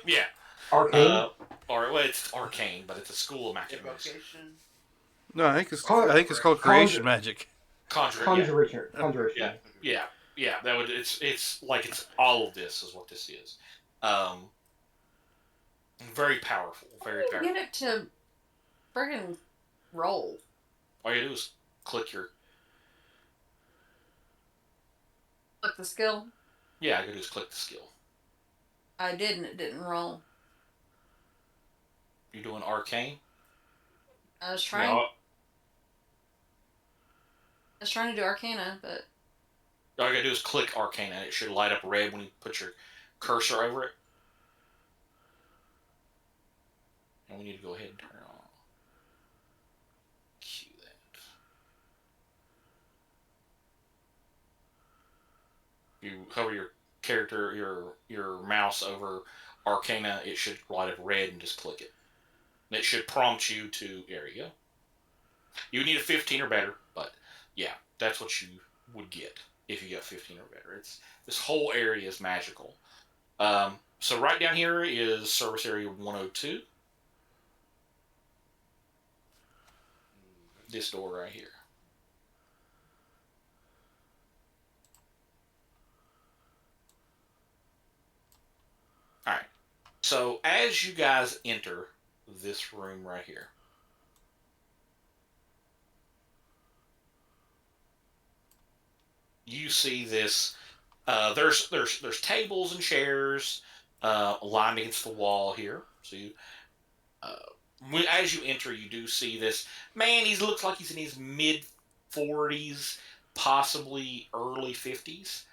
Yeah. Arcane? It's arcane, but it's a school of magic. Invocation. No, I think it's called creation magic. Conjuration. Conjuration. Yeah. Yeah, that would. It's like it's all of this is what this is. Very powerful. Very How do powerful. you get it to friggin' roll? All you do is click your. Click the skill. Yeah, all you do is click the skill. I did, and it didn't roll. You're doing arcane. I was trying. No, I was trying to do Arcana, but all you gotta do is click arcane, and it should light up red when you put your cursor over it. And we need to go ahead and turn it on. Cue that. You hover your character, your mouse over Arcana, it should light up red, and just click it. And it should prompt you to. There you go. You need a 15 or better, but yeah, that's what you would get if you got 15 or better. This whole area is magical. So right down here is service area 102. This door right here. All right. So as you guys enter this room right here, you see this. There's tables and chairs lined against the wall here. So you, as you enter, you do see this man. He looks like he's in his mid 40s, possibly early 50s.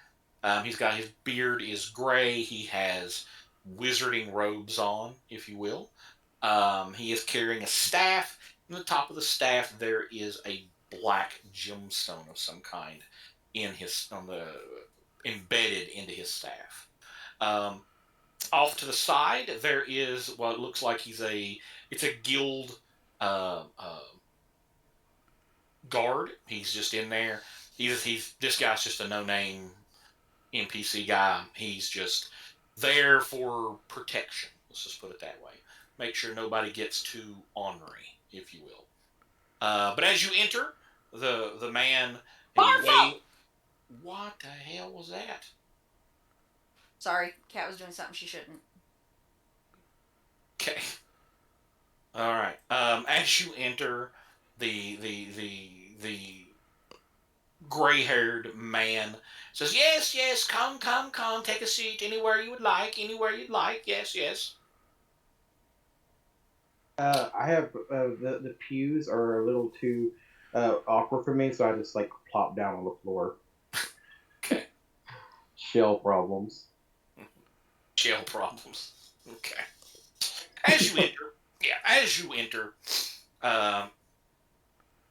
He's got his beard is gray. He has wizarding robes on, if you will. He is carrying a staff. On the top of the staff, there is a black gemstone of some kind embedded into his staff. Off to the side, there is what looks like it's a guild guard. He's just in there. This guy's just a no-name NPC guy. He's just there for protection. Let's just put it that way. Make sure nobody gets too ornery, if you will. But as you enter, the man. What the hell was that? sorry, Cat was doing something she shouldn't. Okay. All right. As you enter, the gray-haired man says, "Yes, yes, come, take a seat anywhere you'd like. Yes, yes." I have the pews are a little too awkward for me, so I just like plop down on the floor. Okay. Shell problems. Jail problems. Okay. As you enter,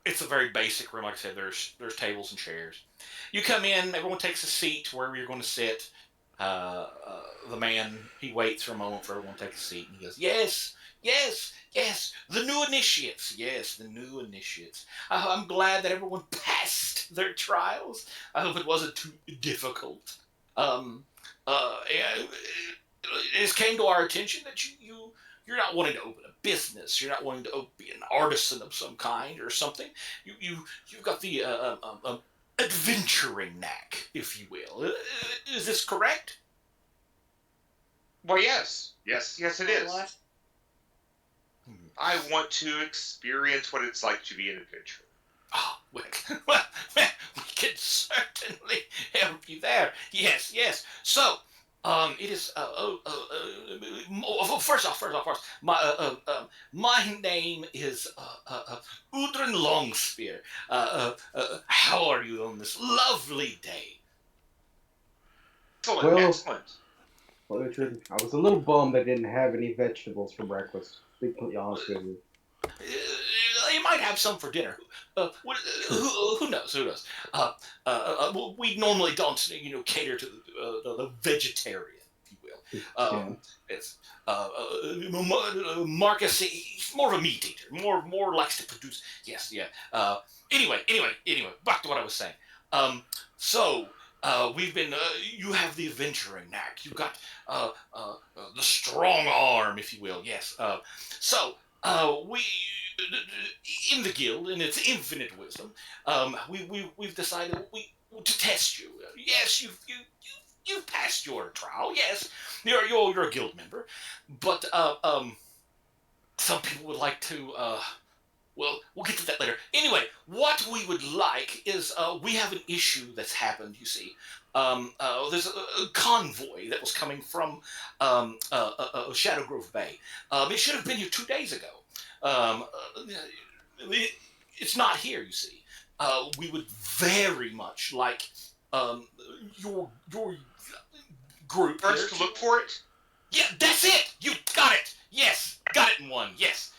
it's a very basic room. Like I said, there's tables and chairs. You come in, everyone takes a seat wherever you're going to sit. The man, he waits for a moment for everyone to take a seat, and he goes, "Yes, the new initiates. Yes, the new initiates. I'm glad that everyone passed their trials. I hope it wasn't too difficult. It came to our attention that you're not wanting to open a business. You're not wanting to be an artisan of some kind or something. You've got the adventuring knack, if you will. Is this correct?" Well, yes, it is. What? I want to experience what it's like to be an adventurer. Oh, well, we can certainly help you there. Yes. So, it is. First off, my name is Udrin Longspear. How are you on this lovely day? Excellent. Well, Richard, I was a little bummed I didn't have any vegetables for breakfast. To be completely honest with you. You might have some for dinner. Who knows? We normally don't, cater to the vegetarian, if you will. It's Marcus. He's more of a meat eater. More likes to produce. Yes, yeah. Anyway. Back to what I was saying. We've been. You have the adventuring knack. You've got the strong arm, if you will. Yes. We in the guild, in its infinite wisdom, we've decided we to test you. Yes, you've passed your trial. Yes, you're a guild member, but some people would like to. Well, we'll get to that later. Anyway, what we would like is we have an issue that's happened. You see, there's a convoy that was coming from Shadow Grove Bay. It should have been here 2 days ago. It's not here. You see, we would very much like your group First here to look for it. Yeah, that's it. You got it. Yes, got it in one. Yes.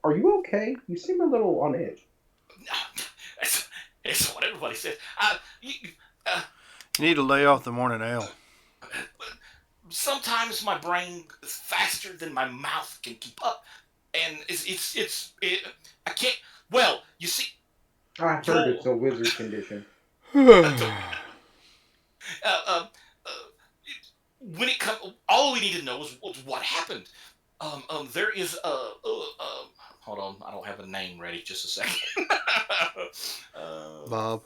Are you okay? You seem a little on edge. It's what everybody says. You need to lay off the morning ale. Sometimes my brain is faster than my mouth can keep up, and I can't. Well, you see, I heard it's a wizard condition. When it comes, all we need to know is what happened. There is hold on, I don't have a name ready. Just a second. Bob.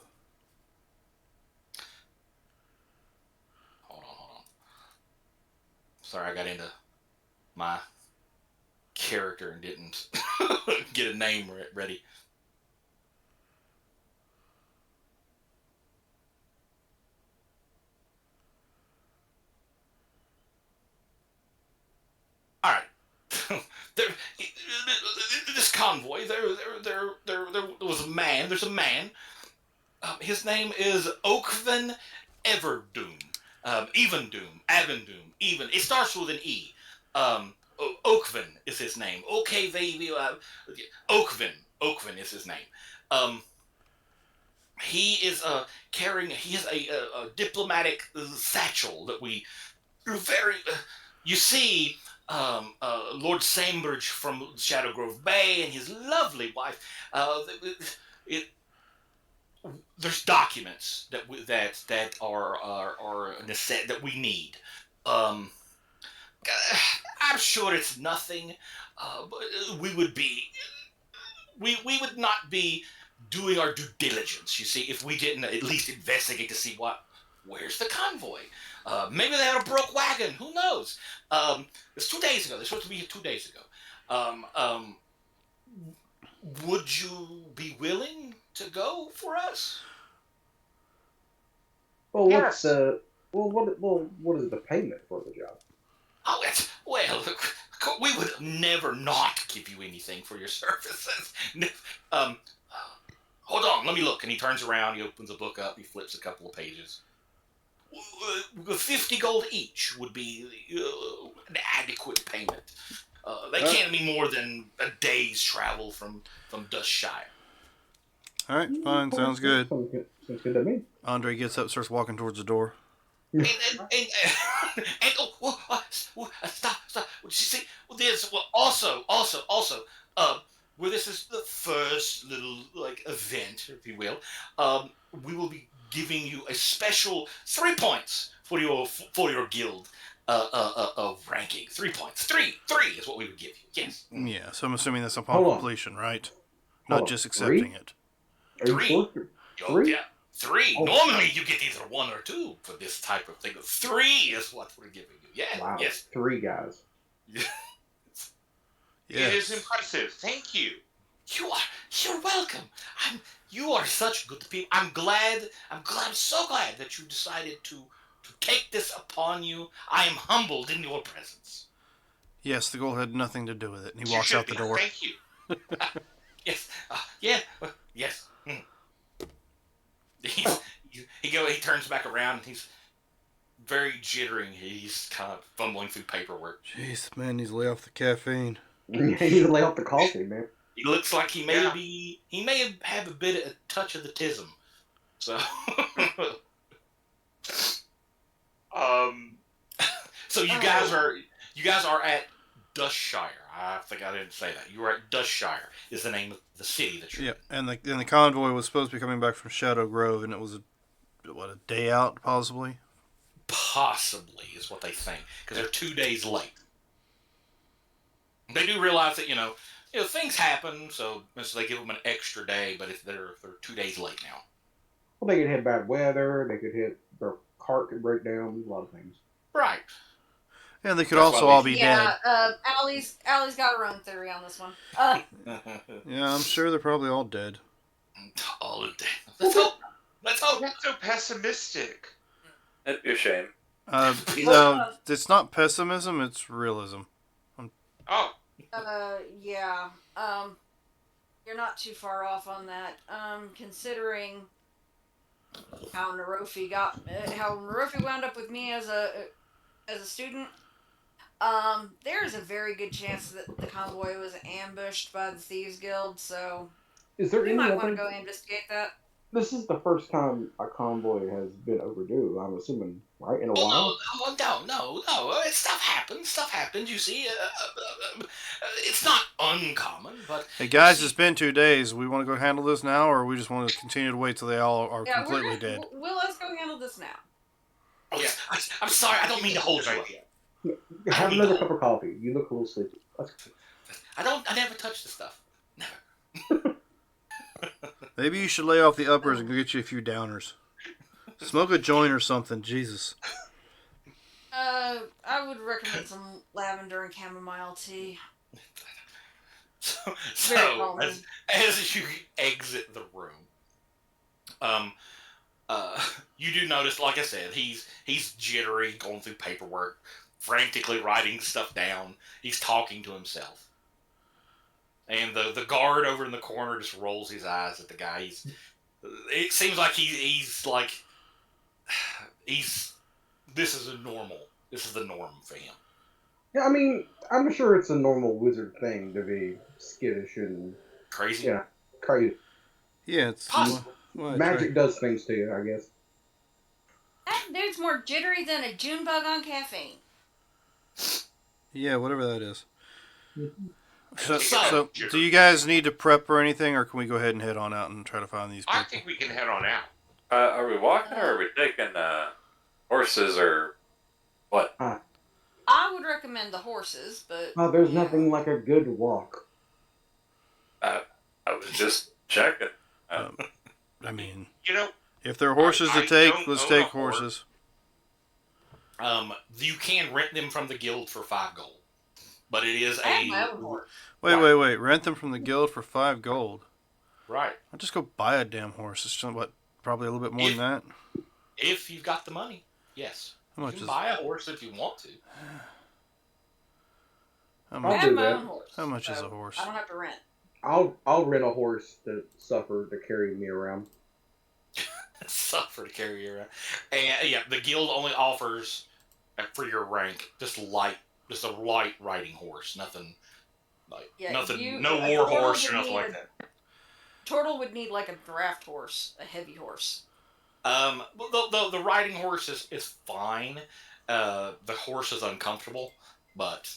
Hold on. Sorry, I got into my character and didn't get a name ready. All right. This convoy. There was a man. There's a man. His name is Oakvin Everdoom. Evendoom. Avendoom. Even. It starts with an E. Oakvin is his name. Oakvin. Oakvin is his name. He is carrying. He has a diplomatic satchel that we very. You see. Lord Sambridge from Shadow Grove Bay and his lovely wife. There's documents that that we need. I'm sure it's nothing. But we would not be doing our due diligence. You see, if we didn't at least investigate to see where's the convoy. Maybe they had a broke wagon. Who knows? It's 2 days ago. They're supposed to be here 2 days ago. Would you be willing to go for us? Well, Yes. what is the payment for the job? Oh, we would never not give you anything for your services. Hold on, let me look. And he turns around. He opens the book up. He flips a couple of pages. 50 gold each would be an adequate payment. They can't be more than a day's travel from Dustshire. All right, fine. Sounds good. Sounds good to me. Andre gets up, starts walking towards the door. Stop. See, there's also, where this is the first little event, if you will, we will be giving you a special 3 points for your guild ranking. 3 points. Three is what we would give you. Yes. Yeah, so I'm assuming that's upon completion, right? Not just accepting it. Are you 3? sure? 3? Yeah, 3. Oh. Normally you get either 1 or 2 for this type of thing. 3 is what we're giving you. Yeah. Wow. Yes. 3 guys. It is impressive. Thank you. You're welcome. You are such good people. I'm so glad that you decided to take this upon you. I am humbled in your presence. Yes, the goal had nothing to do with it. And he You walks should out the be. door. Thank you. Yes. Yes. He turns back around and he's very jittering. He's kind of fumbling through paperwork. Jeez, man needs to lay off the caffeine. You need to lay off the coffee, man. He looks like he may have a bit of a touch of the tism. So so you guys are at Dustshire. I think I didn't say that. You are at Dustshire is the name of the city that you're Yeah, and the convoy was supposed to be coming back from Shadow Grove, and it was a day out, possibly? Possibly is what they think, because they're 2 days late. They do realize that things happen, so they give them an extra day, but they're 2 days late now. Well, they could hit bad weather. They could hit their cart could break down. A lot of things. Right. And they could That's also why we- all be Yeah, dead. Allie's got her own theory on this one. Yeah, I'm sure they're probably all dead. All of them. Let's hope. Let's hope. That's so pessimistic. That'd be a shame. No, it's not pessimism, it's realism. Oh, Yeah. You're not too far off on that. Considering how Narofi wound up with me as a student. There's a very good chance that the convoy was ambushed by the Thieves Guild, so Is there we any might want other? to go investigate that. This is the first time a convoy has been overdue. I'm assuming, right? In a Oh, while. no. Stuff happens. You see, it's not uncommon, but Hey guys, it's been 2 days. We want to go handle this now, or we just want to continue to wait till they all are Yeah, completely dead? Let's go handle this now. yeah. I'm sorry. I don't mean to hold you up. Have another cup of coffee. You look a little sleepy. I never touch the stuff. Never. Maybe you should lay off the uppers and go get you a few downers. Smoke a joint or something, Jesus. I would recommend some lavender and chamomile tea. So Very calming. as you exit the room, you do notice, like I said, he's jittery, going through paperwork, frantically writing stuff down. He's talking to himself. And the guard over in the corner just rolls his eyes at the guy. It seems like he's like, this is the norm for him. Yeah, I mean, I'm sure it's a normal wizard thing to be skittish and Crazy. Yeah. crazy. Yeah, it's... Possible. Well, Magic does things to you, I guess. That dude's more jittery than a June bug on caffeine. Yeah, whatever that is. So, So- do you guys need to prep or anything, or can we go ahead and head on out and try to find these people? I think we can head on out. Are we walking or are we taking horses or what? I would recommend the horses, but Oh, there's nothing like a good walk. I was just checking. I mean, You know, if there are horses I to take, don't let's own take a horse. horses. You can rent them from the guild for 5 gold, but it is I have my own horse. Wait. Rent them from the guild for 5 gold. right. I'll just go buy a damn horse. It's just, what, probably a little bit more than that? If you've got the money, yes. How You much can is buy a horse if you want to. how I much, have do my that. own horse. how much is so a horse? I don't have to rent. I'll rent a horse to suffer to carry me around. Suffer to carry you around. And yeah, the guild only offers for your rank just a light riding horse. Nothing like Yeah, nothing. you- No a war turtle horse or would nothing need like a- that. Turtle would need like a draft horse, a heavy horse. But the riding horse is fine. The horse is uncomfortable, but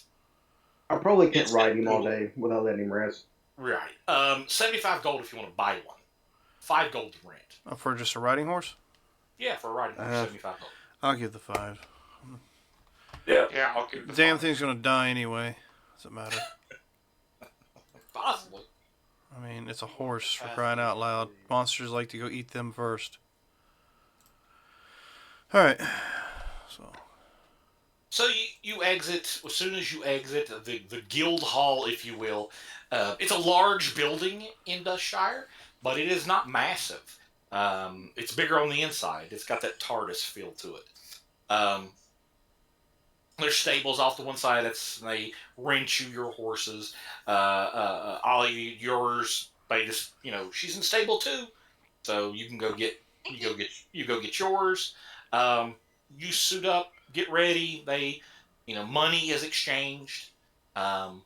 I probably can't It's ride that him all poodle. day without letting him rest. right. 75 gold if you want to buy one. 5 gold to rent. For just a riding horse? Yeah, for a riding horse, 75 gold. I'll give the 5. Yeah. yeah, I'll give The the damn five. thing's gonna die anyway. Doesn't matter. Possibly. I mean, it's a horse, for crying out loud. Monsters like to go eat them first. Alright. So you exit, as soon as you exit the guild hall, if you will. It's a large building in Dustshire, but it is not massive. It's bigger on the inside. It's got that TARDIS feel to it. There's stables off to one side. They rent you your horses. Ollie, yours. They just she's in stable too, so you can go get yours. You suit up, get ready. They, money is exchanged, and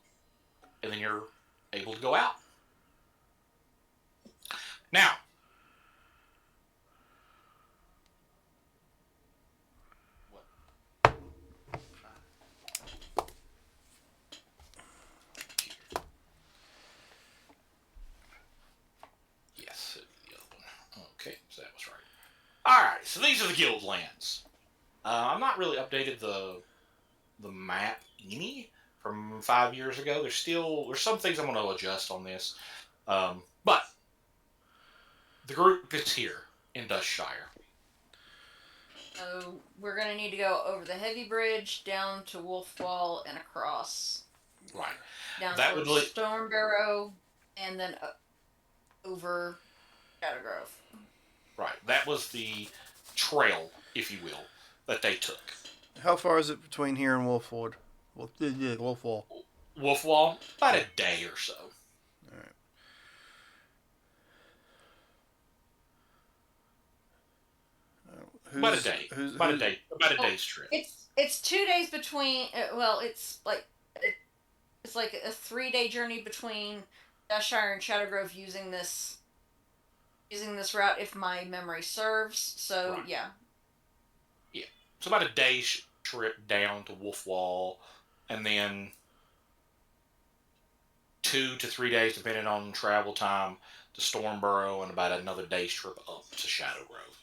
then you're able to go out. Now, yes, the other one. Okay, so that was right. All right, so these are the guild lands. I'm not really updated the map any from 5 years ago. There's some things I'm going to adjust on this, but the group is here. in Dustshire. So we're gonna need to go over the heavy bridge, down to Wolfwall, and across. Right. Down That towards would Stormbarrow, and then over Shadowgrove. Right. That was the trail, if you will, that they took. How far is it between here and Wolfwood? Wolfwall. Wolfwall, about a day or so. All right. About a day. About a day's trip. It's 2 days between. It's like it's like a 3-day journey between Dustshire and Shadowgrove using this route, if my memory serves. So Right. yeah. It's about a day's trip down to Wolfwall, and then 2 to 3 days, depending on travel time, to Stormbarrow, and about another day's trip up to Shadowgrove.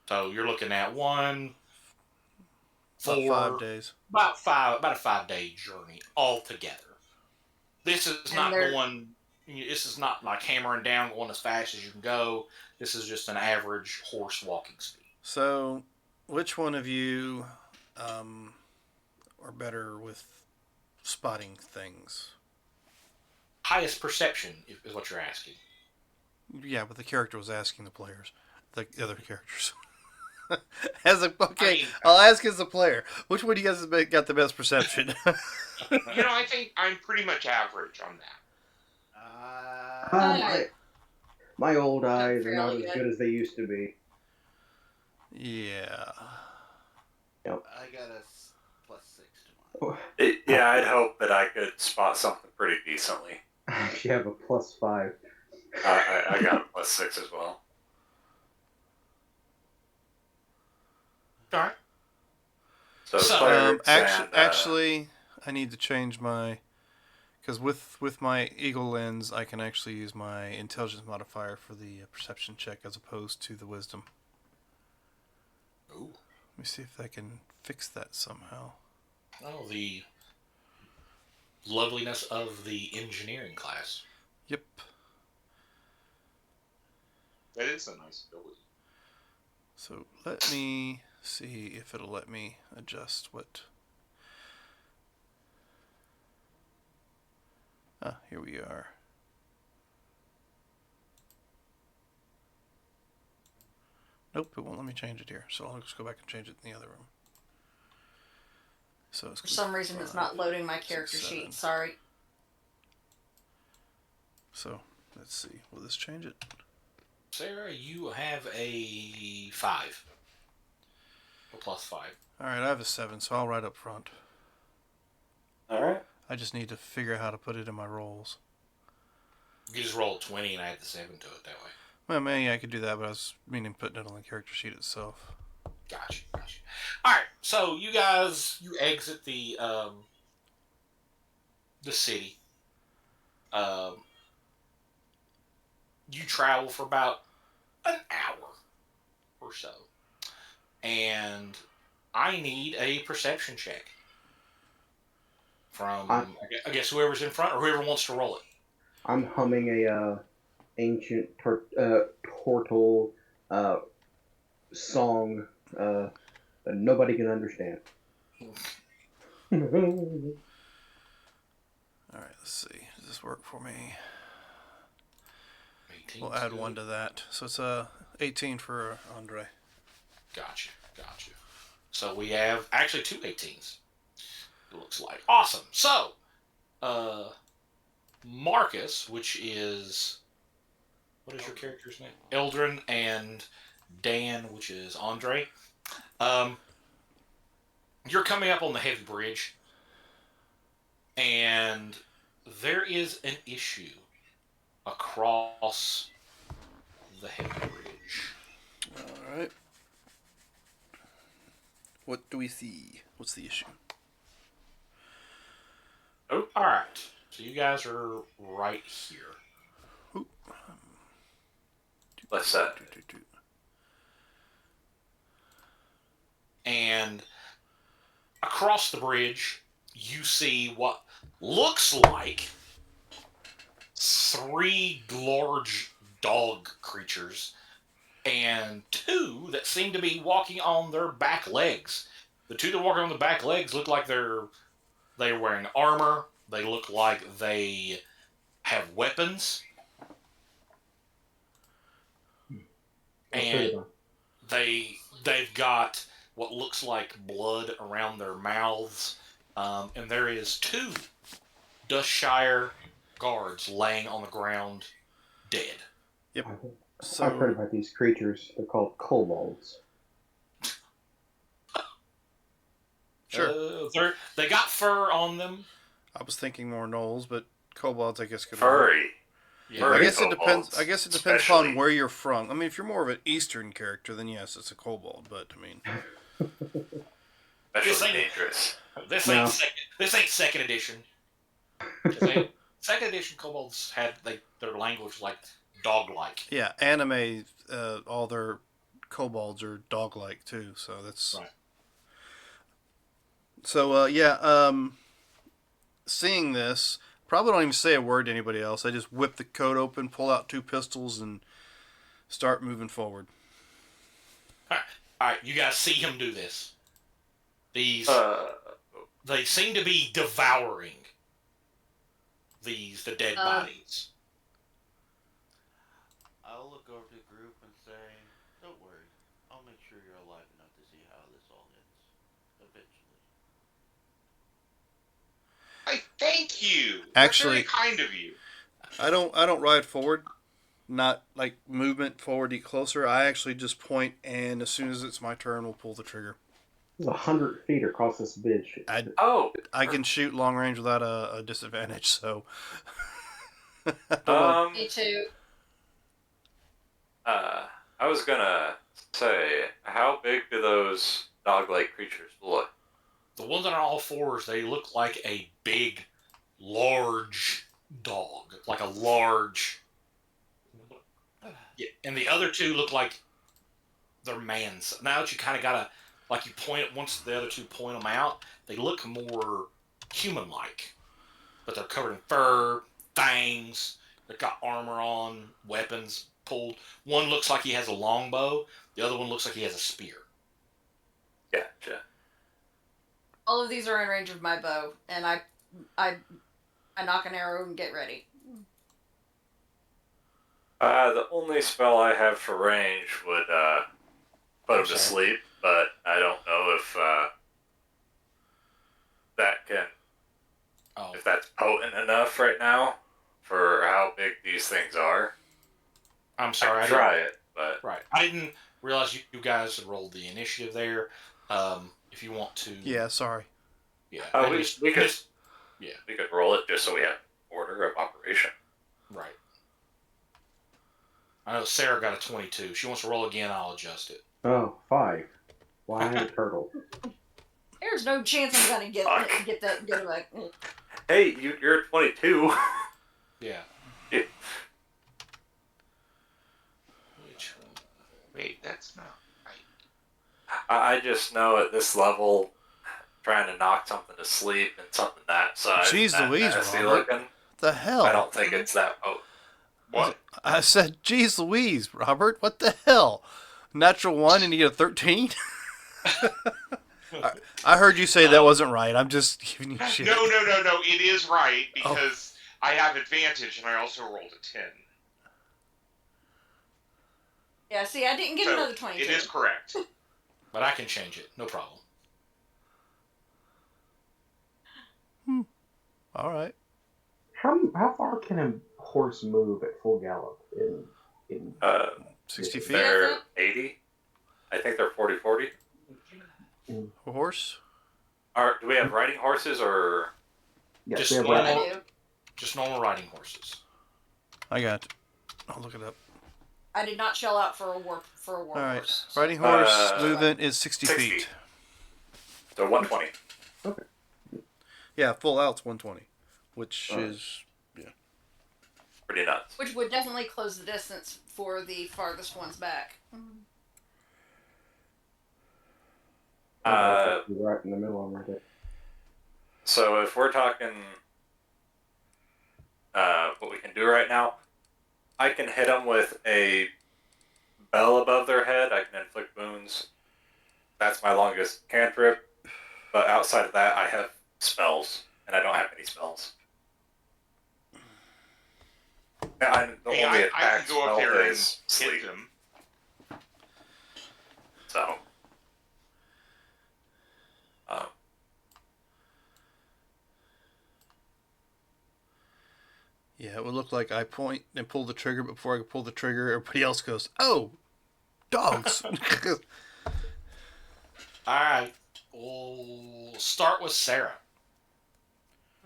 So you're looking at About 5 days. about a 5-day journey altogether. This is And not they're- going. This is not like hammering down, going as fast as you can go. This is just an average horse walking speed. So, which one of you are better with spotting things? Highest perception is what you're asking. Yeah, but the character was asking the players, the other characters. As a okay, I'll ask as a player. Which one do you guys have got the best perception? I think I'm pretty much average on that. My old eyes are not fairly as good. good as they used to be. Yeah. I got a +6 to mine. Yeah, I'd hope that I could spot something pretty decently. You have a +5. I got a +6 as well. All right. So, So, clerics Actually, I need to change my, because with my eagle lens, I can actually use my intelligence modifier for the perception check as opposed to the wisdom. Ooh. Let me see if I can fix that somehow. Oh, the loveliness of the engineering class. Yep. That is a nice ability. So let me see if it'll let me adjust what. Ah, here we are. Nope, it won't let me change it here. So I'll just go back and change it in the other room. So it's For some reason, it's not loading my character 6, 7. sheet. Sorry. So let's see. Will this change it? Sarah, you have a 5. A +5. All right, I have a 7, so I'll write up front. All right. I just need to figure out how to put it in my rolls. You just roll 20 and add the 7 to it that way. Well, maybe I could do that, but I was meaning putting it on the character sheet itself. Gotcha. All right, so you guys, you exit the city. You travel for about an hour or so, and I need a perception check from I guess whoever's in front or whoever wants to roll it. I'm humming a ancient Tortle song that nobody can understand. All right, let's see. Does this work for me? 18 We'll add to- 1 to that. So it's 18 for Andre. Gotcha. So we have actually 2 18s. It looks like awesome. So, Marcus, which is what is your character's name? Eldrin, and Dan, which is Andre. You're coming up on the heavy bridge, and there is an issue across the heavy bridge. All right. What do we see? What's the issue? Oh, all right. So you guys are right here. Oop. Let's And across the bridge, you see what looks like 3 large dog creatures and 2 that seem to be walking on their back legs. The 2 that walk on the back legs look like they're wearing armor. They look like they have weapons. And they've got what looks like blood around their mouths. And there is 2 Dustshire guards laying on the ground dead. So I've heard about these creatures. They're called kobolds. sure. They got fur on them. I was thinking more gnolls, but kobolds, I guess, could Furry. Yeah. I Furry guess it depends. kobolds, I guess it depends especially. upon where you're from. I mean, if you're more of an Eastern character, then yes, it's a kobold. But I mean, This Especially ain't- dangerous. This No. ain't second edition. Second edition kobolds had their language like dog-like. yeah, anime, all their kobolds are dog-like too. So that's Right. So seeing this, probably don't even say a word to anybody else. I just whip the coat open, pull out 2 pistols, and start moving forward. All right, you guys see him do this. These they seem to be devouring the dead bodies. I'll look over to the group and say, "Don't worry. I'll make sure you're alive enough to see how this all ends. Eventually." I thank you. Actually- That's very kind of you. I don't ride forward, not like movement forward to get closer. I actually just point, and as soon as it's my turn, we'll pull the trigger. It's 100 feet across this bridge. Oh, I can shoot long range without a disadvantage, so. I don't know. Me too. I was gonna say, how big do those dog-like creatures look? The ones on all fours, they look like a big, large dog, like a large. Yeah, and the other 2 look like they're mans. Now that you kind of gotta, like, you point it once the other 2 point them out, they look more human-like, but they're covered in fur, fangs. They've got armor on, weapons pulled. One looks like he has a longbow. The other one looks like he has a spear. Gotcha. All of these are in range of my bow, and I knock an arrow and get ready. The only spell I have for range would put him to sleep, but I don't know if Oh, if that's potent enough right now for how big these things are. I'm I sorry. can try it, but Right. I didn't realize you guys had rolled the initiative there. If you want to. Yeah, sorry. Yeah. Oh, I we just- could just- we could roll it just so we have order of operation. Right. I know Sarah got a 22. She wants to roll again. I'll adjust it. Oh, 5. Why a turtle? There's no chance I'm gonna get Fuck. get that get like. Hey, you're 22. Yeah. Yeah. Which one? Wait, that's not right. I just know at this level, trying to knock something to sleep and something that size, Jeez that Louise, nasty Robert. looking, The hell? I don't think it's that. Oh, What? I said, geez Louise, Robert, what the hell? Natural 1 and you get a 13? I heard you say that wasn't right. I'm just giving you shit. No. It is right because I have advantage and I also rolled a 10. Yeah, see, I didn't get So, another 22. It is correct. But I can change it. No problem. All right. How far can a horse move at full gallop? In 60 feet. they're 80. I think they're 40. A horse? Do we have riding horses or? yes, Just we have normal- riding- I do. Just normal riding horses. I got it. I'll look it up. I did not shell out for a war All right. horse. Riding horse Uh, movement is 60 60 feet. So 120. Yeah, full out's 120, which All right. is Pretty nuts. Which would definitely close the distance for the farthest ones back. right in the middle of them right there. So if we're talking what we can do right now, I can hit them with a bell above their head, I can inflict wounds. That's my longest cantrip. But outside of that, I have spells, and I don't have any spells. The Hey, only I attack can go up spell there and is hit sleep. them. So, Yeah, it would look like I point and pull the trigger, but before I can pull the trigger, everybody else goes, "Oh, dogs!" All right. We'll start with Sarah.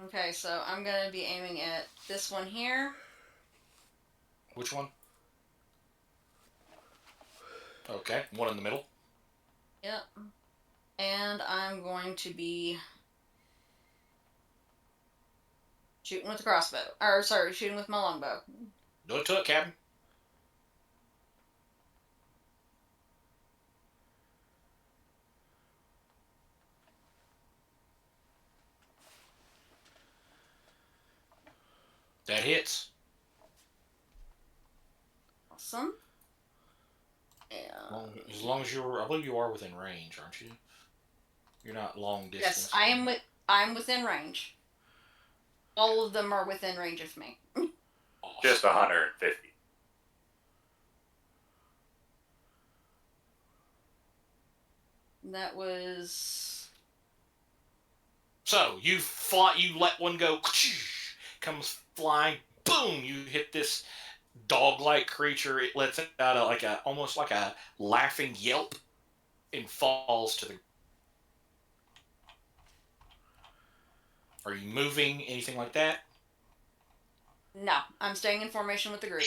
Okay, so I'm gonna be aiming at this one here. Which one? Okay, one in the middle. Yep. And I'm going to be shooting with the crossbow. Or, sorry, shooting with my longbow. Do it to it, Captain. That hits. Awesome. Yeah. As long as you're, I believe you are within range, aren't you? You're not long distance. Yes, I'm within range. All of them are within range of me. Awesome. just 150. That was So you fly. You let one go. Comes flying. Boom! You hit this dog-like creature. It lets out almost like a laughing yelp, and falls to the. Are you moving? Anything like that? no. I'm staying in formation with the group.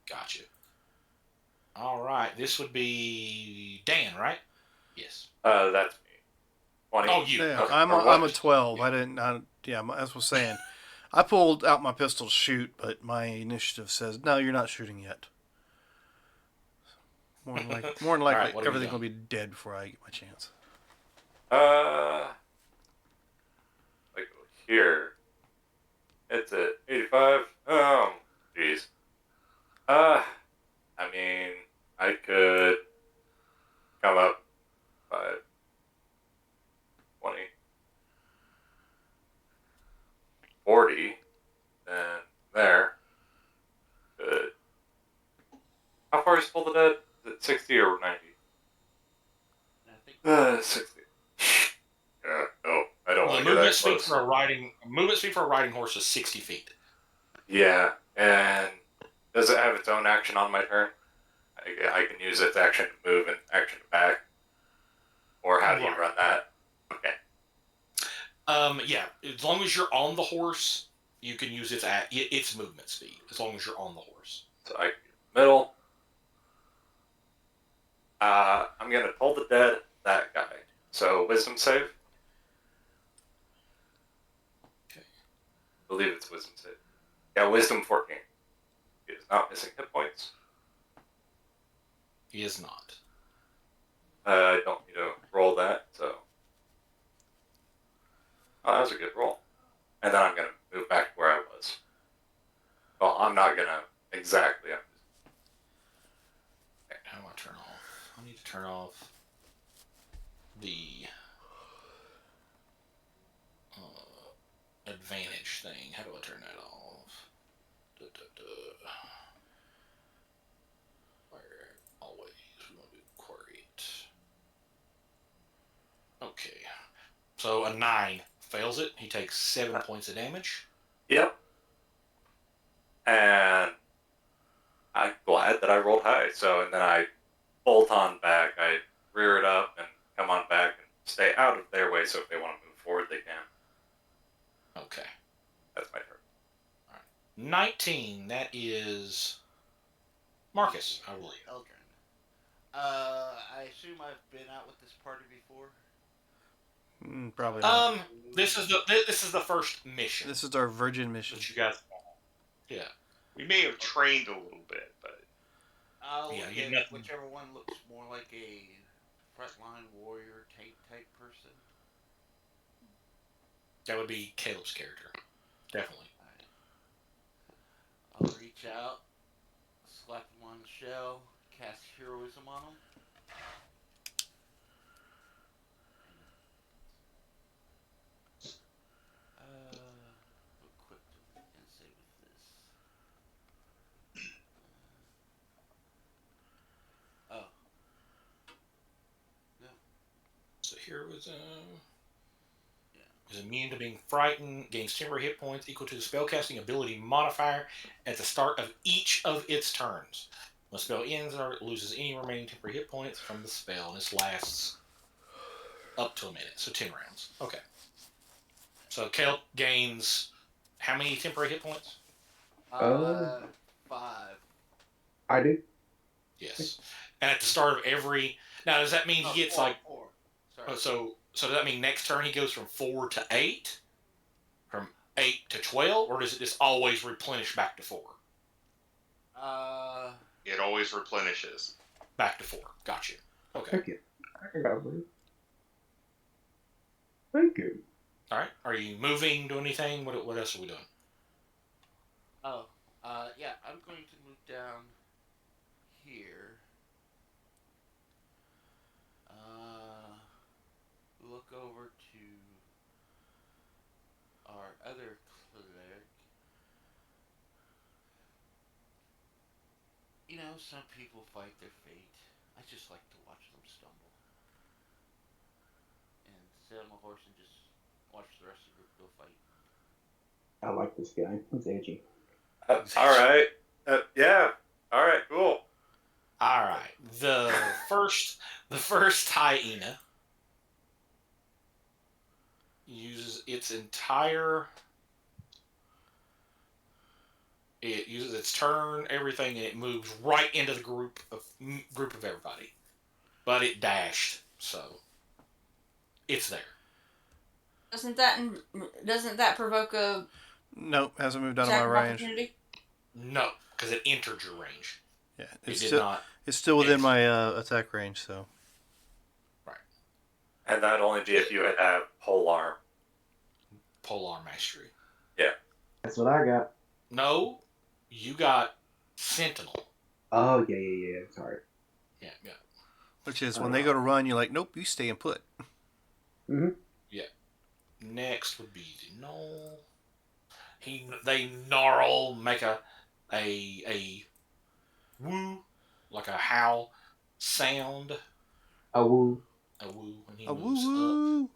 Gotcha. All right. This would be Dan, right? Yes. That's me. 20. Oh, you. Yeah, Okay. I'm Or a what? 12. I didn't. Yeah, as I was saying, I pulled out my pistol to shoot, but my initiative says no. You're not shooting yet. More than likely, Alright, what are you everything will doing? be dead before I get my chance. Like here. It's at 85. Oh, jeez. I mean, I could come up by 20, 40, then there. Good. How far is Pull the Dead? Is it 60 or 90? And I think 60. Yeah, no, I don't Well, want the to get movement that speed close. for a riding horse is 60 feet. Yeah, and does it have its own action on my turn? I can use its action to move and action to back. Or how do you Right. run that? Okay. Yeah. As long as you're on the horse, you can use its movement speed. As long as you're on the horse. So I can do middle. I'm gonna Toll the Dead that guy. So wisdom save. Okay. I believe it's wisdom save. Yeah, wisdom 14. He is not missing hit points. He is not. I don't need to roll that, so. Oh, that was a good roll. And then I'm gonna move back to where I was. Well, I'm not gonna exactly. I'm just, How do I turn off? I need to turn off the advantage thing. How do I turn that off? Where always we want to do query. Okay. So a 9 fails it. He takes 7 points of damage. Yep. And I'm glad that I rolled high. So, and then I bolt on back. I rear it up and come on back and stay out of their way. So if they want to move forward, they can. Okay. That's my turn. 19. That is Marcus, I believe. Eldrin. I assume I've been out with this party before. Probably not. This is the first mission This is our virgin mission. that you guys. Yeah. We may have trained a little bit, but I'll Yeah, look you at nothing. whichever one looks more like a frontline warrior tank type person. That would be Caleb's character. Definitely. I'll reach out, slap him on the shell. cast heroism on him. What quick do we can say with this? Oh. No. So heroism Yeah. is immune to being frightened, gains temporary hit points equal to the spellcasting ability modifier at the start of each of its turns. When the spell ends, it loses any remaining temporary hit points from the spell, and this lasts up to a minute, so 10 rounds. Okay. So Kelt gains how many temporary hit points? 5. I do. Yes. And at the start of every... Now, does that mean he gets 4. Sorry. So does that mean next turn he goes from 4 to 8? From 8 to 12? Or does it just always replenish back to 4? It always replenishes. Back to 4. Got you. Okay. Thank you. I got it. Thank you. All right. Are you moving, doing anything? What else are we doing? Yeah, I'm going to move down here. Look over to our other cleric. You know, some people fight their fate. I just like to watch them stumble. And sit on my horse and just watch the rest of the group go fight. I like this guy. He's edgy. All right. Yeah. All right. Cool. All right. The first hyena uses its entire... It uses its turn, everything, and it moves right into the group of everybody. But it dashed, so it's there. Doesn't that provoke a Nope, hasn't moved out of attack my of range. opportunity? No, because it entered your range. Yeah, It it's did still not. it's still within my attack range. So And that'd only be if you had have pole arm. Polearm Mastery. That's what I got. No, you got Sentinel. Oh, yeah. Sorry. Yeah. which is when they go to run, you're like, nope, you stay and put. Mm-hmm. Yeah. Next would be the Knoll. They gnarl, make a woo, like a howl sound. A woo. A woo when he A moves up. woo.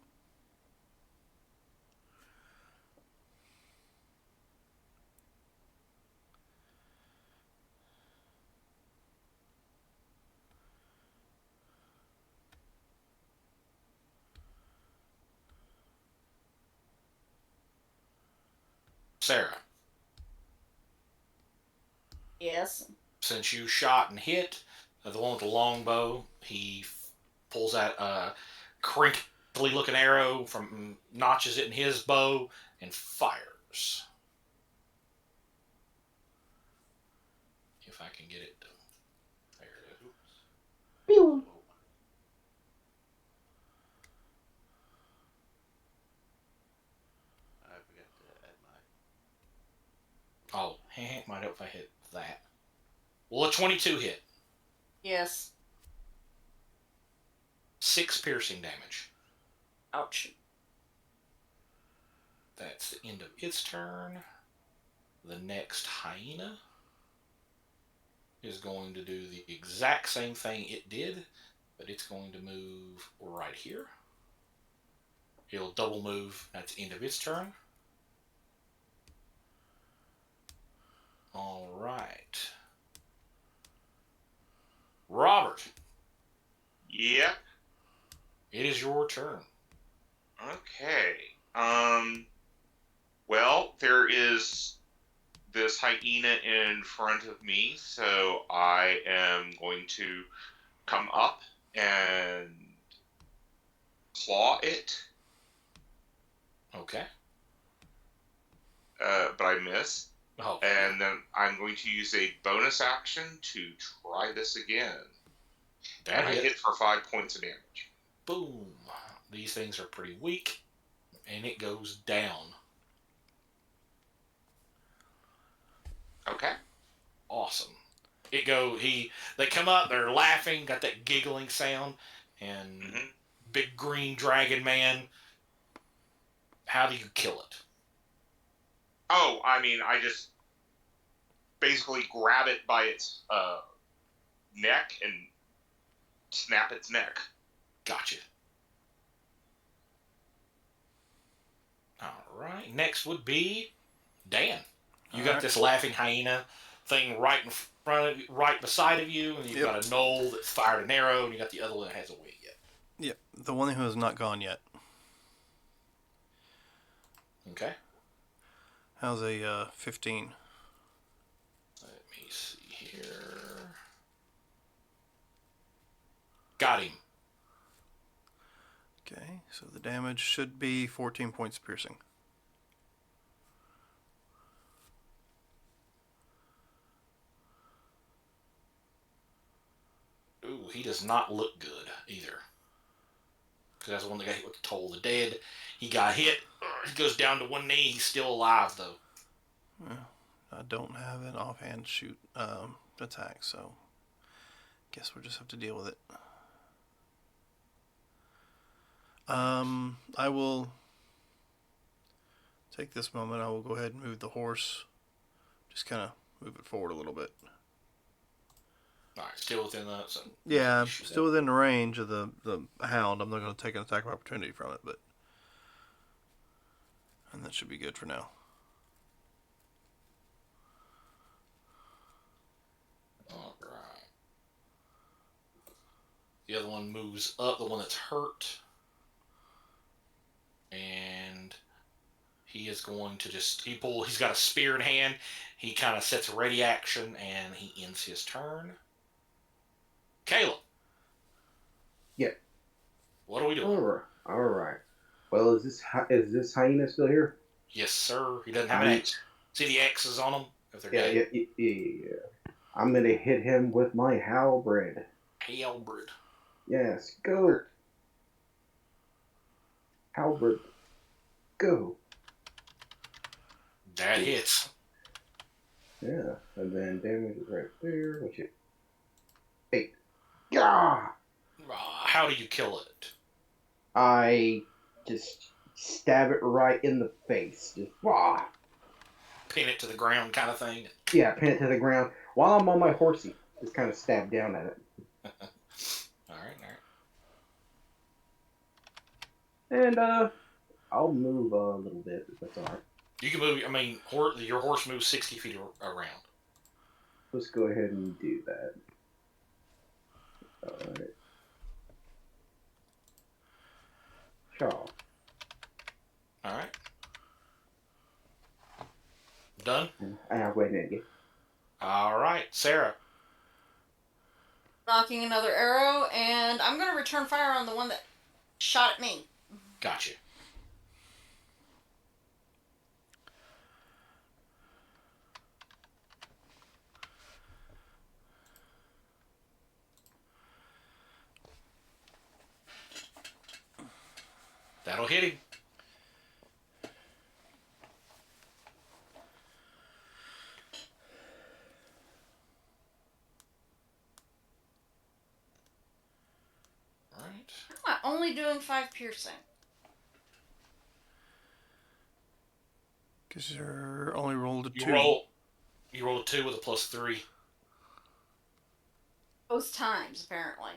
Sarah, Yes. since you shot and hit the one with the long bow, he pulls out a crinkly looking arrow from notches it in his bow and fires. If I can get it to... There it is. Pew. I forgot to add my. Oh, might help if I hit that. Well, a 22 hit. Yes. 6 piercing damage. Ouch. That's the end of its turn. The next hyena is going to do the exact same thing it did, but it's going to move right here. It'll double move. That's the end of its turn. All right. Robert, Yep. it is your turn. Okay. Well, there is this hyena in front of me, so I am going to come up and claw it, Okay. but I miss. Oh, And then I'm going to use a bonus action to try this again. that And I hit. hit for 5 points of damage. Boom. These things are pretty weak, and it goes down. Okay. Awesome. They come up, they're laughing, got that giggling sound, and big green dragon man. How do you kill it? Oh, I mean, I just basically grab it by its neck and snap its neck. Gotcha. All right. Next would be Dan. You got this laughing hyena thing right in front of you, right beside of you, and you've got a knoll that's fired an arrow, and you got the other one that has a wing yet. Yep, the one who has not gone yet. Okay. How's a 15? Let me see here. Got him. Okay, so the damage should be 14 points piercing. Ooh, he does not look good either. Because that's the one that got hit with the Toll of the Dead. He got hit. He goes down to one knee. He's still alive, though. I don't have an offhand shoot attack, so guess we'll just have to deal with it. I will take this moment. I will go ahead and move the horse. Just kind of move it forward a little bit. All right, still within the... So Yeah, still within the range of the hound. I'm not going to take an attack of opportunity from it, but... And that should be good for now. All right. The other one moves up, the one that's hurt. And he is going to just... He's got a spear in hand. He kind of sets a ready action, and he ends his turn. Caleb. Yeah. What are we doing? All right. Well, is this hyena still here? Yes, sir. He doesn't have an X. See the X's on him? If they're dead? Yeah. I'm gonna hit him with my halberd. Halberd. Yes, go. Halberd, go. That hits. Yeah, and then damage is right there. What's it? 8. Yeah. How do you kill it? I just stab it right in the face. Just Pin it to the ground kind of thing? Yeah, pin it to the ground. While I'm on my horsey, just kind of stab down at it. All right. And, I'll move a little bit, if that's alright. You can move, your horse moves 60 feet around. Let's go ahead and do that. Alright. Shaw. Alright. Done? Wait a minute. Alright, Sarah. Knocking another arrow, and I'm going to return fire on the one that shot at me. Gotcha. That'll hit him. Right. I'm only doing 5 piercing. Because you're only rolled a 2. You roll a 2 with a +3. Both times, apparently.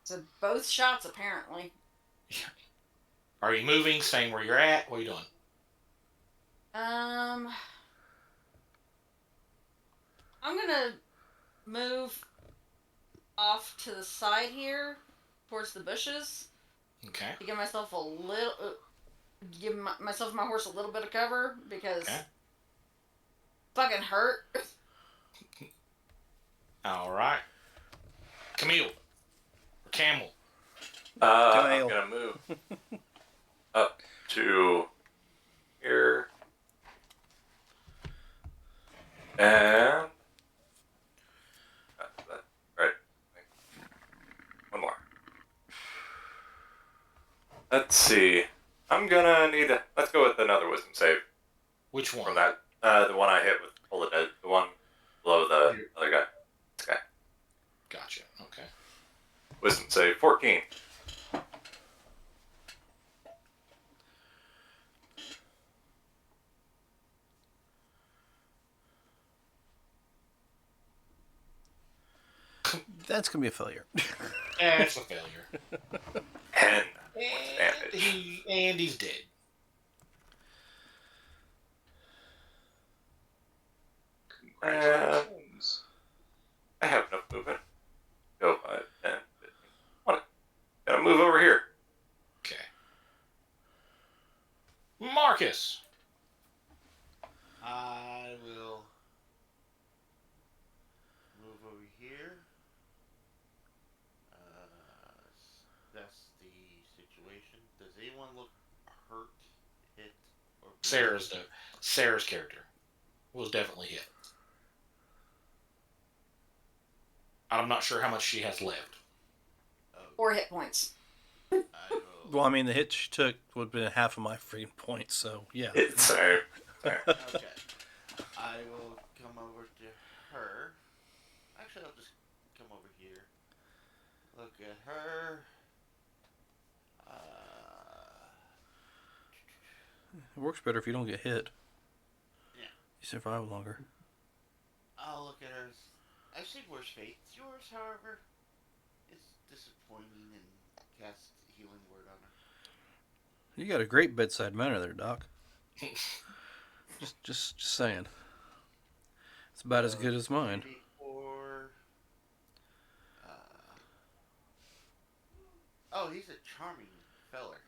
So both shots, apparently. Are you moving, staying where you're at? What are you doing? I'm gonna move off to the side here, towards the bushes, Okay. to give myself a little, myself and my horse a little bit of cover, because fucking hurt. All right. Camille. Or Camel. I'm gonna move up to here, and right. One more. Let's see. I'm gonna need. Let's go with another wisdom save Which one? from that. The one I hit with bullet, the one below the other guy. This guy. Gotcha. Okay. Wisdom save 14. That's gonna be a failure. That's a failure. 10 And, damage. he's dead. Congratulations. I have enough movement. Go 5, 10, 15. What? Gotta move over here. Okay. Marcus. I will move over here. That's the situation. Does anyone look hurt, hit, or bleeding? Sarah's character was definitely hit. I'm not sure how much she has left. Oh, 4 hit points. I will. Well, I mean, the hit she took would have been half of my freaking points, so yeah. It's alright. Okay. I will come over to her. Actually, I'll just come over here. Look at her. It works better if you don't get hit. Yeah. You survive longer. I'll look at her. I've seen worse fates. Yours, however, is disappointing and cast healing word on her. You got a great bedside manner there, Doc. just saying. It's about as good as mine. Before, oh, he's a charming feller,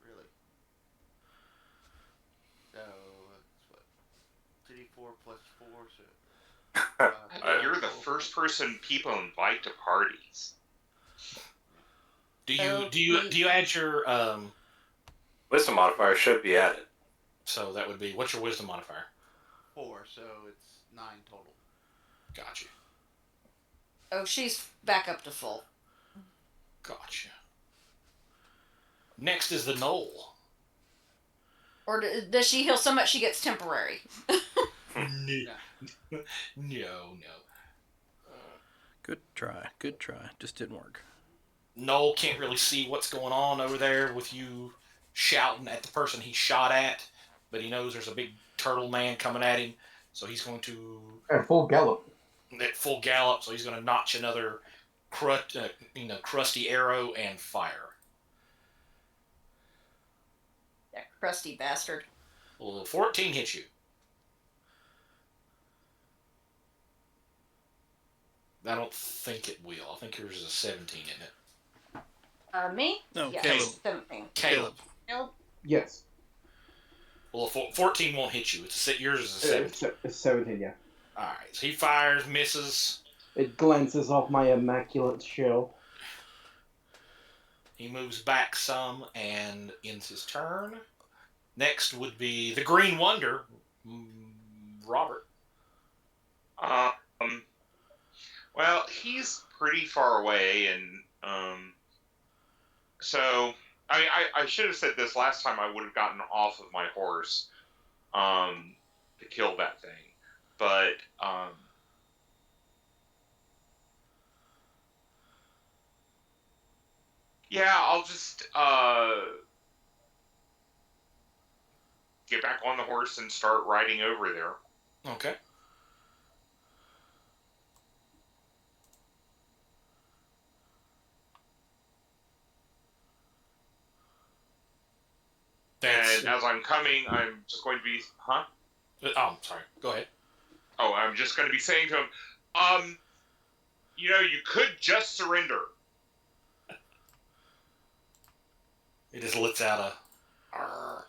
really. So that's what 2d4 plus 4, so. You're the first person people invite to parties. Do you add your Wisdom modifier should be added. So that would be, what's your wisdom modifier? 4, so it's 9 total. Gotcha. Oh, she's back up to full. Gotcha. Next is the Knoll. Or does she heal so much she gets temporary? No. Good try. Just didn't work. Noel can't really see what's going on over there with you shouting at the person he shot at, but he knows there's a big turtle man coming at him, so he's going to At full gallop. at full gallop. So he's going to notch another crusty arrow and fire. That crusty bastard. Well, 14 hits you. I don't think it will. I think yours is a 17, isn't it? Me? No, Yeah, Caleb. 17. Caleb. Caleb? Yes. Well, 14 won't hit you. Yours is a 17. It's 17, yeah. All right. So he fires, misses. It glances off my immaculate shell. He moves back some and ends his turn. Next would be the Green Wonder, Robert. Well, he's pretty far away, and so I should have said this last time. I would have gotten off of my horse to kill that thing, but yeah, I'll just get back on the horse and start riding over there. Okay. And as I'm coming, I'm just going to be, Oh, I'm sorry. Go ahead. Oh, I'm just going to be saying to him, you could just surrender. He just lets out a "Arr"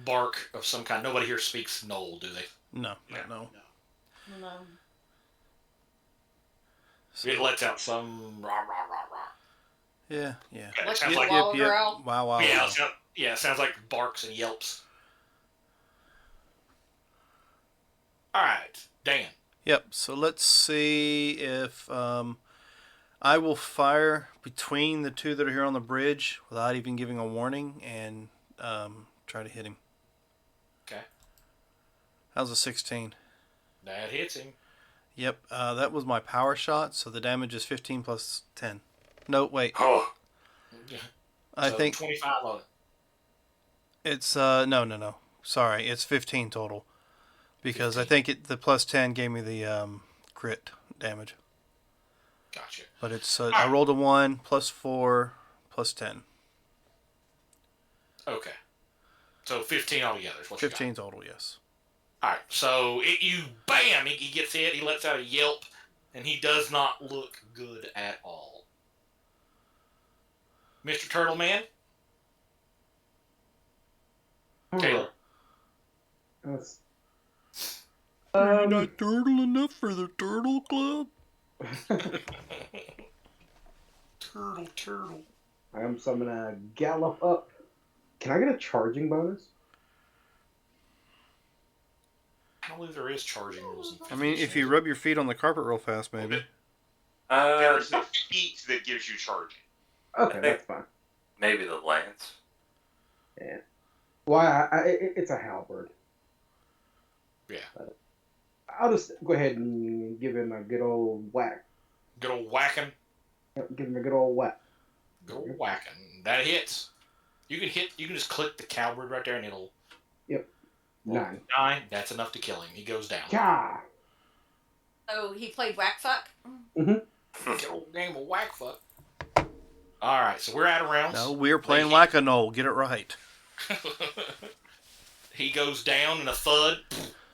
bark of some kind. Nobody here speaks Knoll, do they? No. No. It lets out some rah, rah, rah, rah. Yeah. It sounds your like, wall growl? Wow. it sounds like barks and yelps. All right, Dan. Yep. So let's see if I will fire between the two that are here on the bridge without even giving a warning and try to hit him. Okay. That was a 16. That hits him. Yep, that was my power shot, so the damage is 15 plus 10. No, wait. Oh, I So think 25 on it. it's, no. Sorry, it's 15 total. Because 15. I think the plus 10 gave me the crit damage. Gotcha. But it's, I rolled a 1, plus 4, plus 10. Okay. So 15 altogether is what you got. 15 total, yes. All right. So bam! He gets hit. He lets out a yelp, and he does not look good at all. Mr. Turtle Man. Caleb. That's- Are you not turtle enough for the Turtle Club? Turtle. So I'm gonna gallop up. Can I get a charging bonus? I believe there is charging rules. I mean, if you rub your feet on the carpet real fast, maybe. There's the feat that gives you charging. Okay, that's fine. maybe the lance. Yeah. Well, it's a halberd. Yeah. I'll just go ahead and give him a good old whack. Good old whacking. Give him a good old whack. Good old whacking. That hits. You can just click the cowbird right there and it'll... 9. 9. That's enough to kill him. He goes down. Yeah. So he played whack fuck. Good old game of whack fuck. Alright, so we're out of rounds. No, we're playing Whack-A-Knoll. Get it right. He goes down in a thud.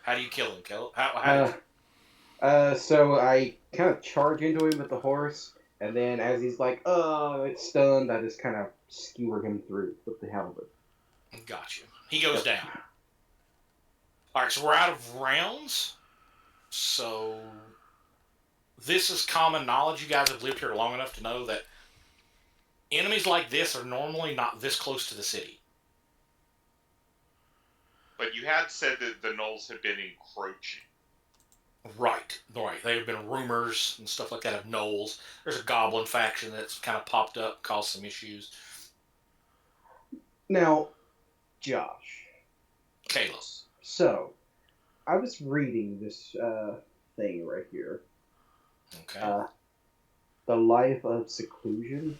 How do you kill him, Caleb? So I kind of charge into him with the horse, and then as he's like, it's stunned, I just kind of skewer him through with the halberd. Gotcha. He goes down. Alright, so we're out of rounds. So this is common knowledge. You guys have lived here long enough to know that enemies like this are normally not this close to the city. But you had said that the Knolls had been encroaching. Right. There have been rumors and stuff like that of gnolls. There's a goblin faction that's kind of popped up, caused some issues. Now, Josh. Caleb. So, I was reading this thing right here. Okay. The Life of Seclusion.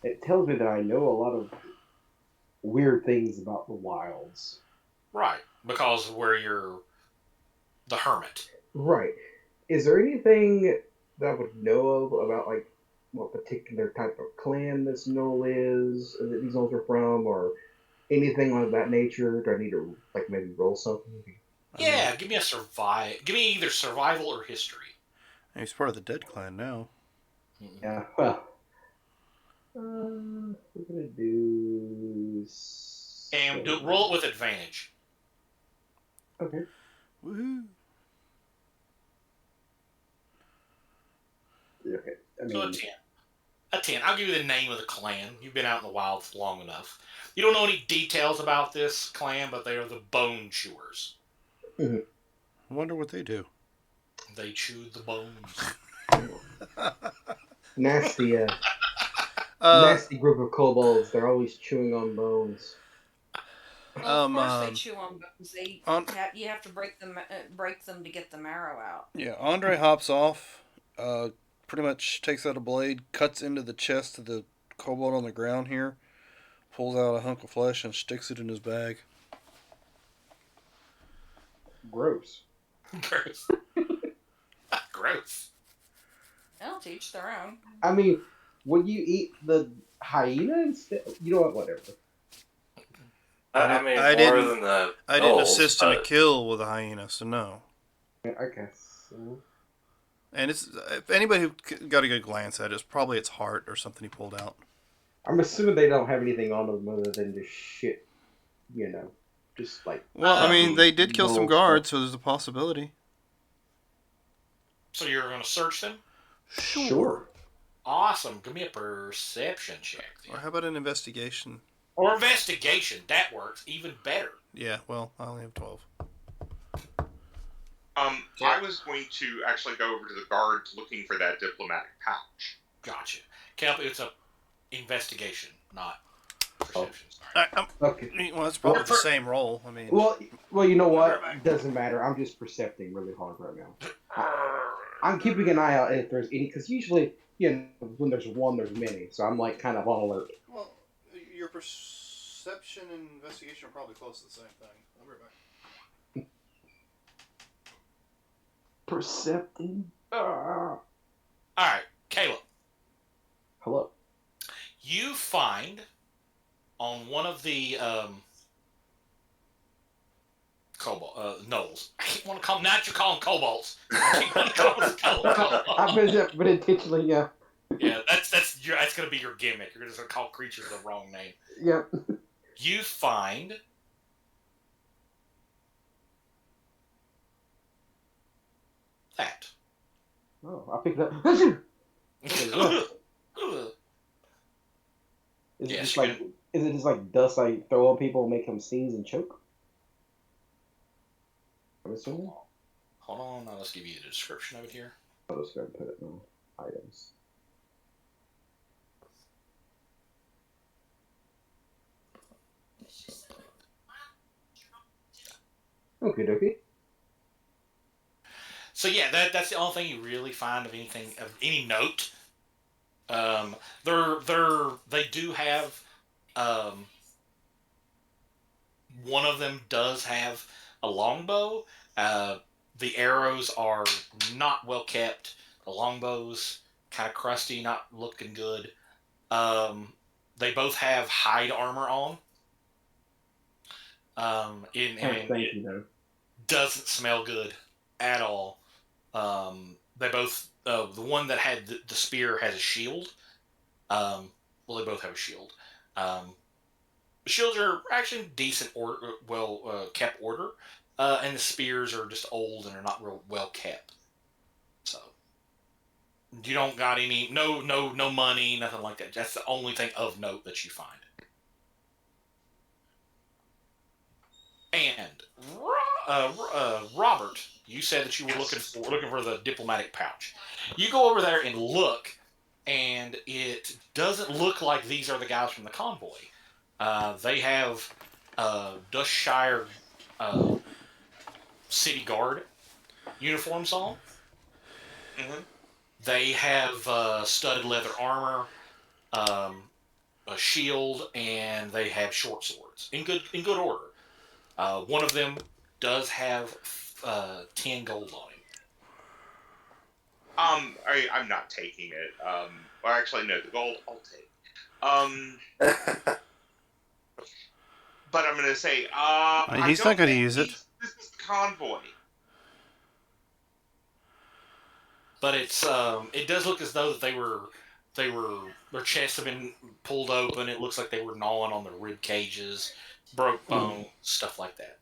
It tells me that I know a lot of weird things about the wilds. Right. Because of where you're the hermit. Right. Is there anything that I would know of about, like, what particular type of clan this Knoll is, that these Knolls are from, or anything of that nature? Do I need to, like, maybe roll something? Yeah, give me a Give me either survival or history. He's part of the Dead Clan now. Yeah, well. We're gonna do... And roll it with advantage. Okay. Woohoo! Okay. So a 10. A 10. I'll give you the name of the clan. You've been out in the wild long enough. You don't know any details about this clan, but they are the Bone Chewers. I wonder what they do. They chew the bones. Nasty, nasty group of kobolds. They're always chewing on bones. Well, of course they chew on bones. You have to break them to get the marrow out. Yeah, Andre hops off, pretty much takes out a blade, cuts into the chest of the kobold on the ground here, pulls out a hunk of flesh and sticks it in his bag. Gross. Gross. Gross. They'll teach their own. I mean, would you eat the hyena instead? You know what? Whatever. I mean, I more didn't- than the I didn't gnolls, assist in a but kill with a hyena, so no. Yeah, I guess. So. And it's if anybody who got a good glance at it, it's probably its heart or something he pulled out. I'm assuming they don't have anything on them other than just shit. You know, just like. Well, I mean, they did kill some no guards, so there's a possibility. So you're going to search them? Sure. Awesome. Give me a perception check. Or how about an investigation? Or investigation. That works even better. Yeah, well, I only have 12. I was going to actually go over to the guards looking for that diplomatic pouch. Gotcha. Kelp, it's a investigation, not Perception. Okay. Well, that's probably the same roll. I mean, Well, you know what? It doesn't matter. I'm just percepting really hard right now. I'm keeping an eye out if there's any, because usually, when there's one, there's many. So I'm like kind of on alert. well, your perception and investigation are probably close to the same thing. I'll be right back. Percepting. All right, Caleb. Hello. You find on one of the gnolls. I keep want to call them, not you call them kobolds. I keep want to call them kobolds. I've been intentionally, yeah. Yeah, that's gonna be your gimmick. You're just gonna call creatures the wrong name. Yep. You find that. Oh, I picked it up. Is it Yes, just you like is it just like dust I throw on people and make them sneeze and choke? I'm assuming. Hold on, now let's give you the description of it here. I'll just go and put it in items. Okay, dokie. So yeah, that's the only thing you really find of anything of any note. They do have one of them does have a longbow. The arrows are not well kept. The longbow's kind of crusty, not looking good. They both have hide armor on. And Thank you, though. doesn't smell good at all. They both, the one that had the spear has a shield. Well, they both have a shield. The shields are actually in decent order, kept order, and the spears are just old and are not real well kept. So you don't got any no money, nothing like that. That's the only thing of note that you find. And Robert, you said that you were looking for the diplomatic pouch. You go over there and look, and it doesn't look like these are the guys from the convoy. They have Dustshire city guard uniforms on. Mm-hmm. They have studded leather armor, a shield, and they have short swords in good order. One of them does have 10 gold on him. I'm not taking it. Or actually, no, the gold I'll take. But I'm gonna say, He's not gonna use it. This is the convoy. But it's it does look as though that their chests have been pulled open. It looks like they were gnawing on their rib cages, broke bone, stuff like that.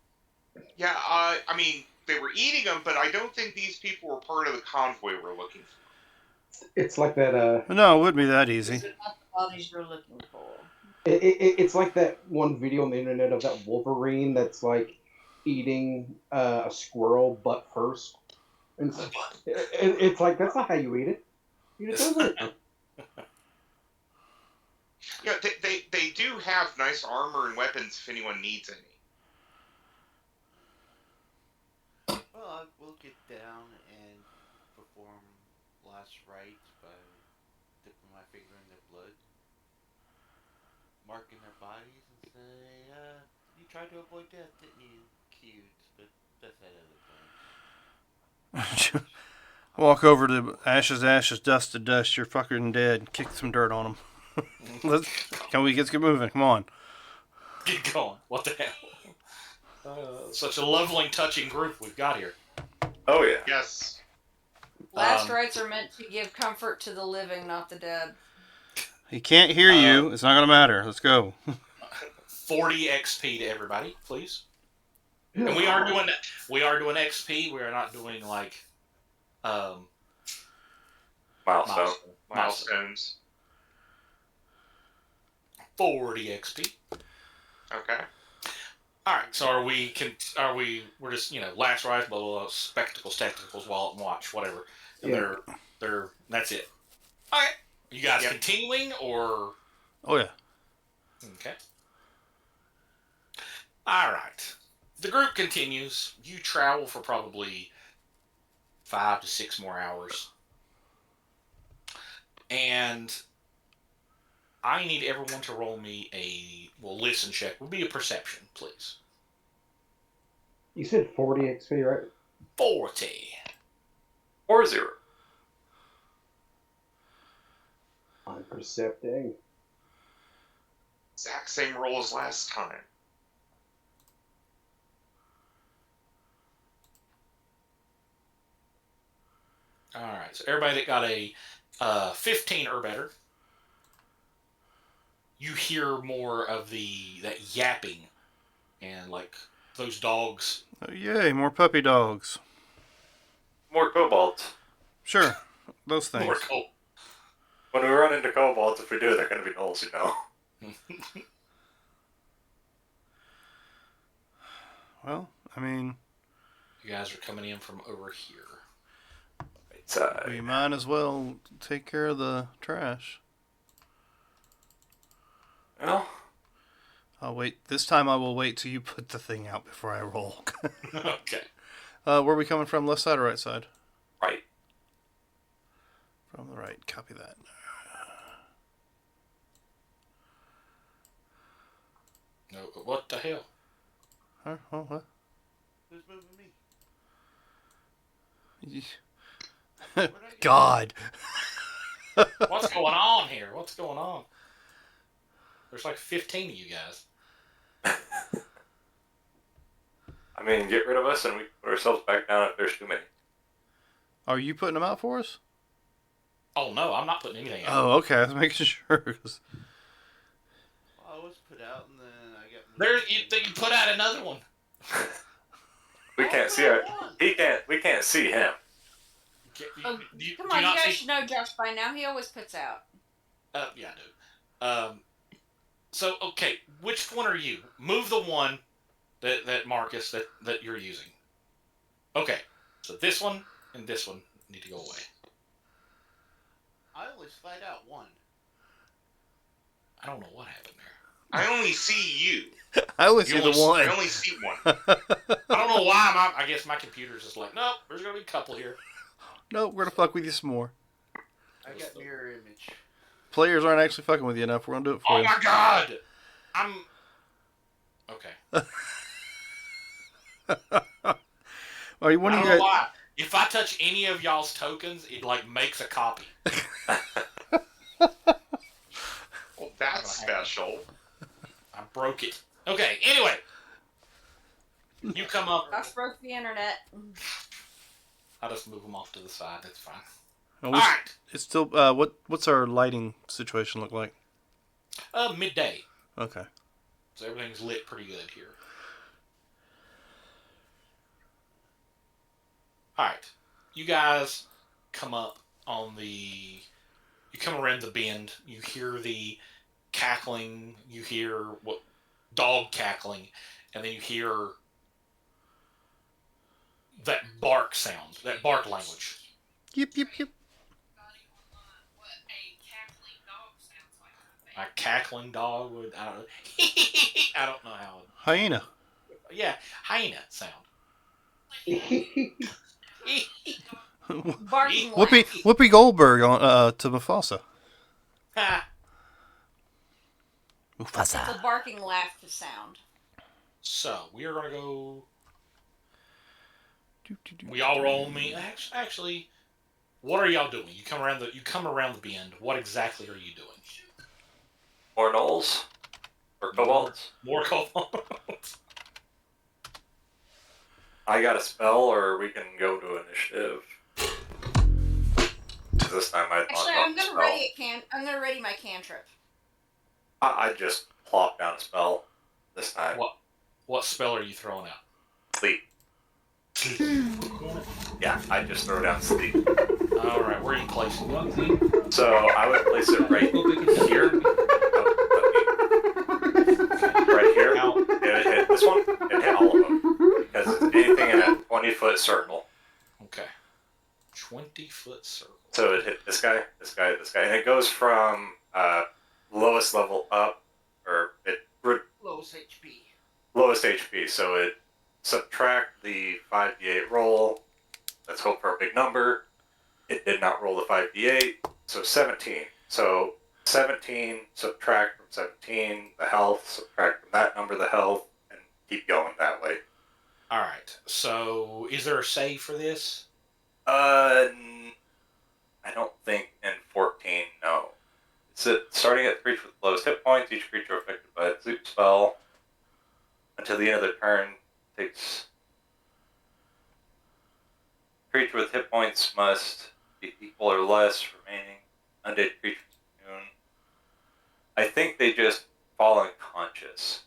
Yeah, I mean, they were eating them, but I don't think these people were part of the convoy we're looking for. It's like that. No, it wouldn't be that easy. These are not the bodies you're looking for. It's like that one video on the internet of that Wolverine that's like eating a squirrel butt first. And it's like, that's not how you eat it. You just does it. Yeah, they do have nice armor and weapons if anyone needs any. Well, I will get down and perform last rites by dipping my finger in their blood, marking their bodies, and say, you tried to avoid death, didn't you, cute? But that's that other thing. Walk over to ashes, dust to dust. You're fucking dead. Kick some dirt on them. Let's get moving. Come on. Get going. What the hell? Such a leveling, touching group we've got here. Oh yeah. Yes. Last rites are meant to give comfort to the living, not the dead. He can't hear you. It's not gonna matter. Let's go. 40 XP to everybody, please. And we are doing XP. We are not doing like Milestone. Milestones. 40 XP. Okay. All right. So we're just last rise, blah blah, blah, spectacles, tacticals, wallet, and watch, whatever. And Yeah. they're that's it. All right. You guys Yeah. continuing or? Oh yeah. Okay. All right. The group continues. You travel for probably 5 to 6 more hours. And I need everyone to roll me listen check. Would be a perception, please. You said 40 XP, right? 40. 4-0. I'm percepting. Exact same roll as last time. All right. So everybody that got a 15 or better, you hear more of that yapping and like those dogs. Oh, yay, more puppy dogs. More kobolds. Sure, those things. More cool. When we run into kobolds, if we do, they're going to be gnolls, you know. Well, I mean, You guys are coming in from over here. It's, we might as well take care of the trash. well, I'll wait. This time I will wait till you put the thing out before I roll. Okay. Where are we coming from? Left side or right side? right. From the right. Copy that. No, what the hell? Huh? Oh, what? Who's moving me? Ye- Where'd I get? God. What's going on here? What's going on? There's like 15 of you guys. I mean, get rid of us and we put ourselves back down if there's too many. Are you putting them out for us? Oh no, I'm not putting anything out. Oh, okay. I was making sure. 'Cause- I was put out and then I got. There, moved. you put out another one. We I can't put see out our. one. We can't see him. Oh, Do come you on, you not guys see? should know Josh by now. He always puts out. Yeah, I do. So okay, which one are you? Move the one that Marcus that you're using. Okay, so this one and this one need to go away. I only slide out one. I don't know what happened there. I only see you. I only You see the only- one. I only see one. I don't know why. I guess my computer's just like, nope. There's gonna be a couple here. Nope, we're gonna fuck with you some more. I got mirror image. Players aren't actually fucking with you enough. We're gonna do it for Oh you. my god! I'm okay. Are you one I of don't you know guys? why. If I touch any of y'all's tokens, it like makes a copy. Well, that's special. I broke it. Okay. Anyway, you come up. Josh broke the internet. I'll just move them off to the side. That's fine. Oh, All it's, right. it's still. What's our lighting situation look like? Midday. Okay. So everything's lit pretty good here. Alright. You guys come up on the... You come around the bend. You hear the cackling. You hear dog cackling. And then you hear that bark sound. That bark language. Yip yip yip. A cackling dog would... I don't know. I don't know how... Hyena. Yeah, hyena sound. Barking Whoopi Goldberg on to Mufasa. Ha. It's a barking laughter sound. So, we are going to go... Do, do, do, We all do. roll me. Actually, what are y'all doing? You come around the bend. What exactly are you doing? More gnolls? Or kobolds? More kobolds. I got a spell, or we can go to initiative. 'Cause this time I thought Actually, about I'm the gonna spell. I'm gonna ready my cantrip. I just plopped down a spell this time. What spell are you throwing out? Sleep. Yeah, I just throw down sleep. All right, where are you placing it? So I would place it right here. Right here. Now, It would hit this one. It hit all of them. Because it's anything in a 20-foot circle. okay. 20-foot circle. So it hit this guy, this guy, this guy. And it goes from lowest level up, or lowest HP, so it subtract the 5d8 roll. Let's hope for a big number. It did not roll the 5d8, so 17. So 17, subtract from 17 the health, subtract from that number the health, and keep going that way. All right. So, is there a save for this? I don't think in 14, no. It's starting at the creature with the lowest hit points. Each creature affected by a sleep spell until the end of their turn takes. Creature with hit points must be equal or less remaining undead creatures immune. I think they just fall unconscious.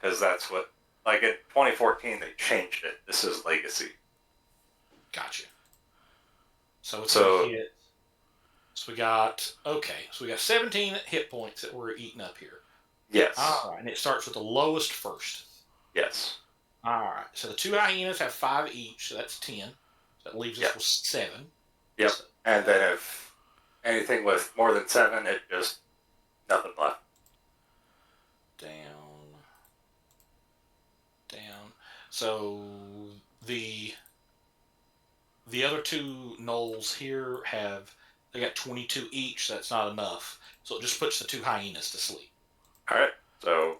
Because that's what, like in 2014, they changed it. This is Legacy. Gotcha. So it's So- a hit. So we got 17 hit points that we're eating up here. Yes. All right, and it starts with the lowest first. Yes. All right. So the 2 hyenas have 5 each, so that's 10. So that leaves us Yep. with 7. Yep. So, And then if anything with more than 7, it just nothing left. down. So the other 2 gnolls here they got 22 each, so that's not enough. So it just puts the 2 hyenas to sleep. Alright, so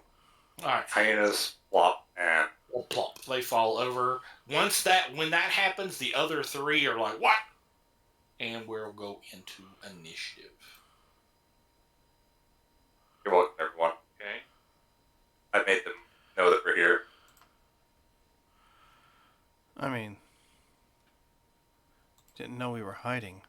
All right. hyenas flop and Well, plop. They fall over. When that happens, the other 3 are like, what? And we'll go into initiative. you're welcome, everyone. Okay. I made them know that we're here. I mean, didn't know we were hiding.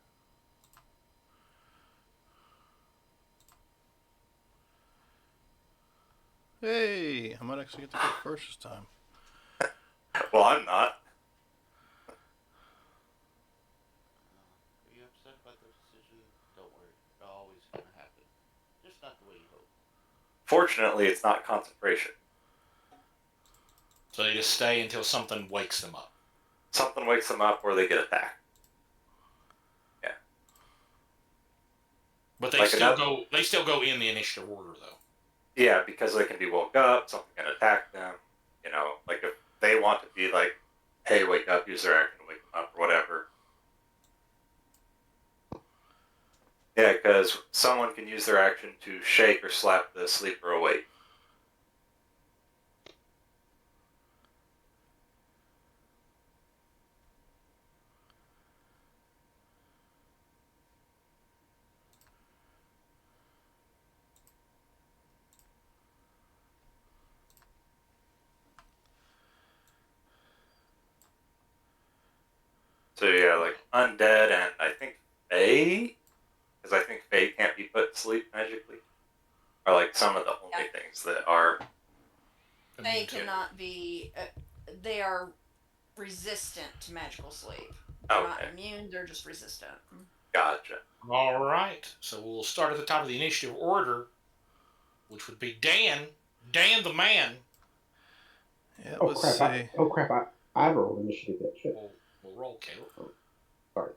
Hey, I might actually get to go first this time. Well, I'm not. Are you upset about the decision? Don't worry. It's always going to happen. Just not the way you hope. Fortunately, it's not concentration. So they just stay until something wakes them up. Something wakes them up or they get attacked. But they Like still another- go. They still go in the initiative order, though. Yeah, because they can be woke up, something can attack them. You know, like if they want to be like, hey, wake up, use their action to wake them up or whatever. Yeah, because someone can use their action to shake or slap the sleeper awake. So yeah, like undead and I think Fae, because I think Fae can't be put to sleep magically, are like some of the only things that are. They Immune to it. cannot be. They are resistant to magical sleep. They're not Okay, immune. They're just resistant. gotcha. All right. So we'll start at the top of the initiative order, which would be Dan. Dan the man. Yeah, Oh let's crap! see. I rolled initiative. That shit. We'll roll, Caleb. Sorry.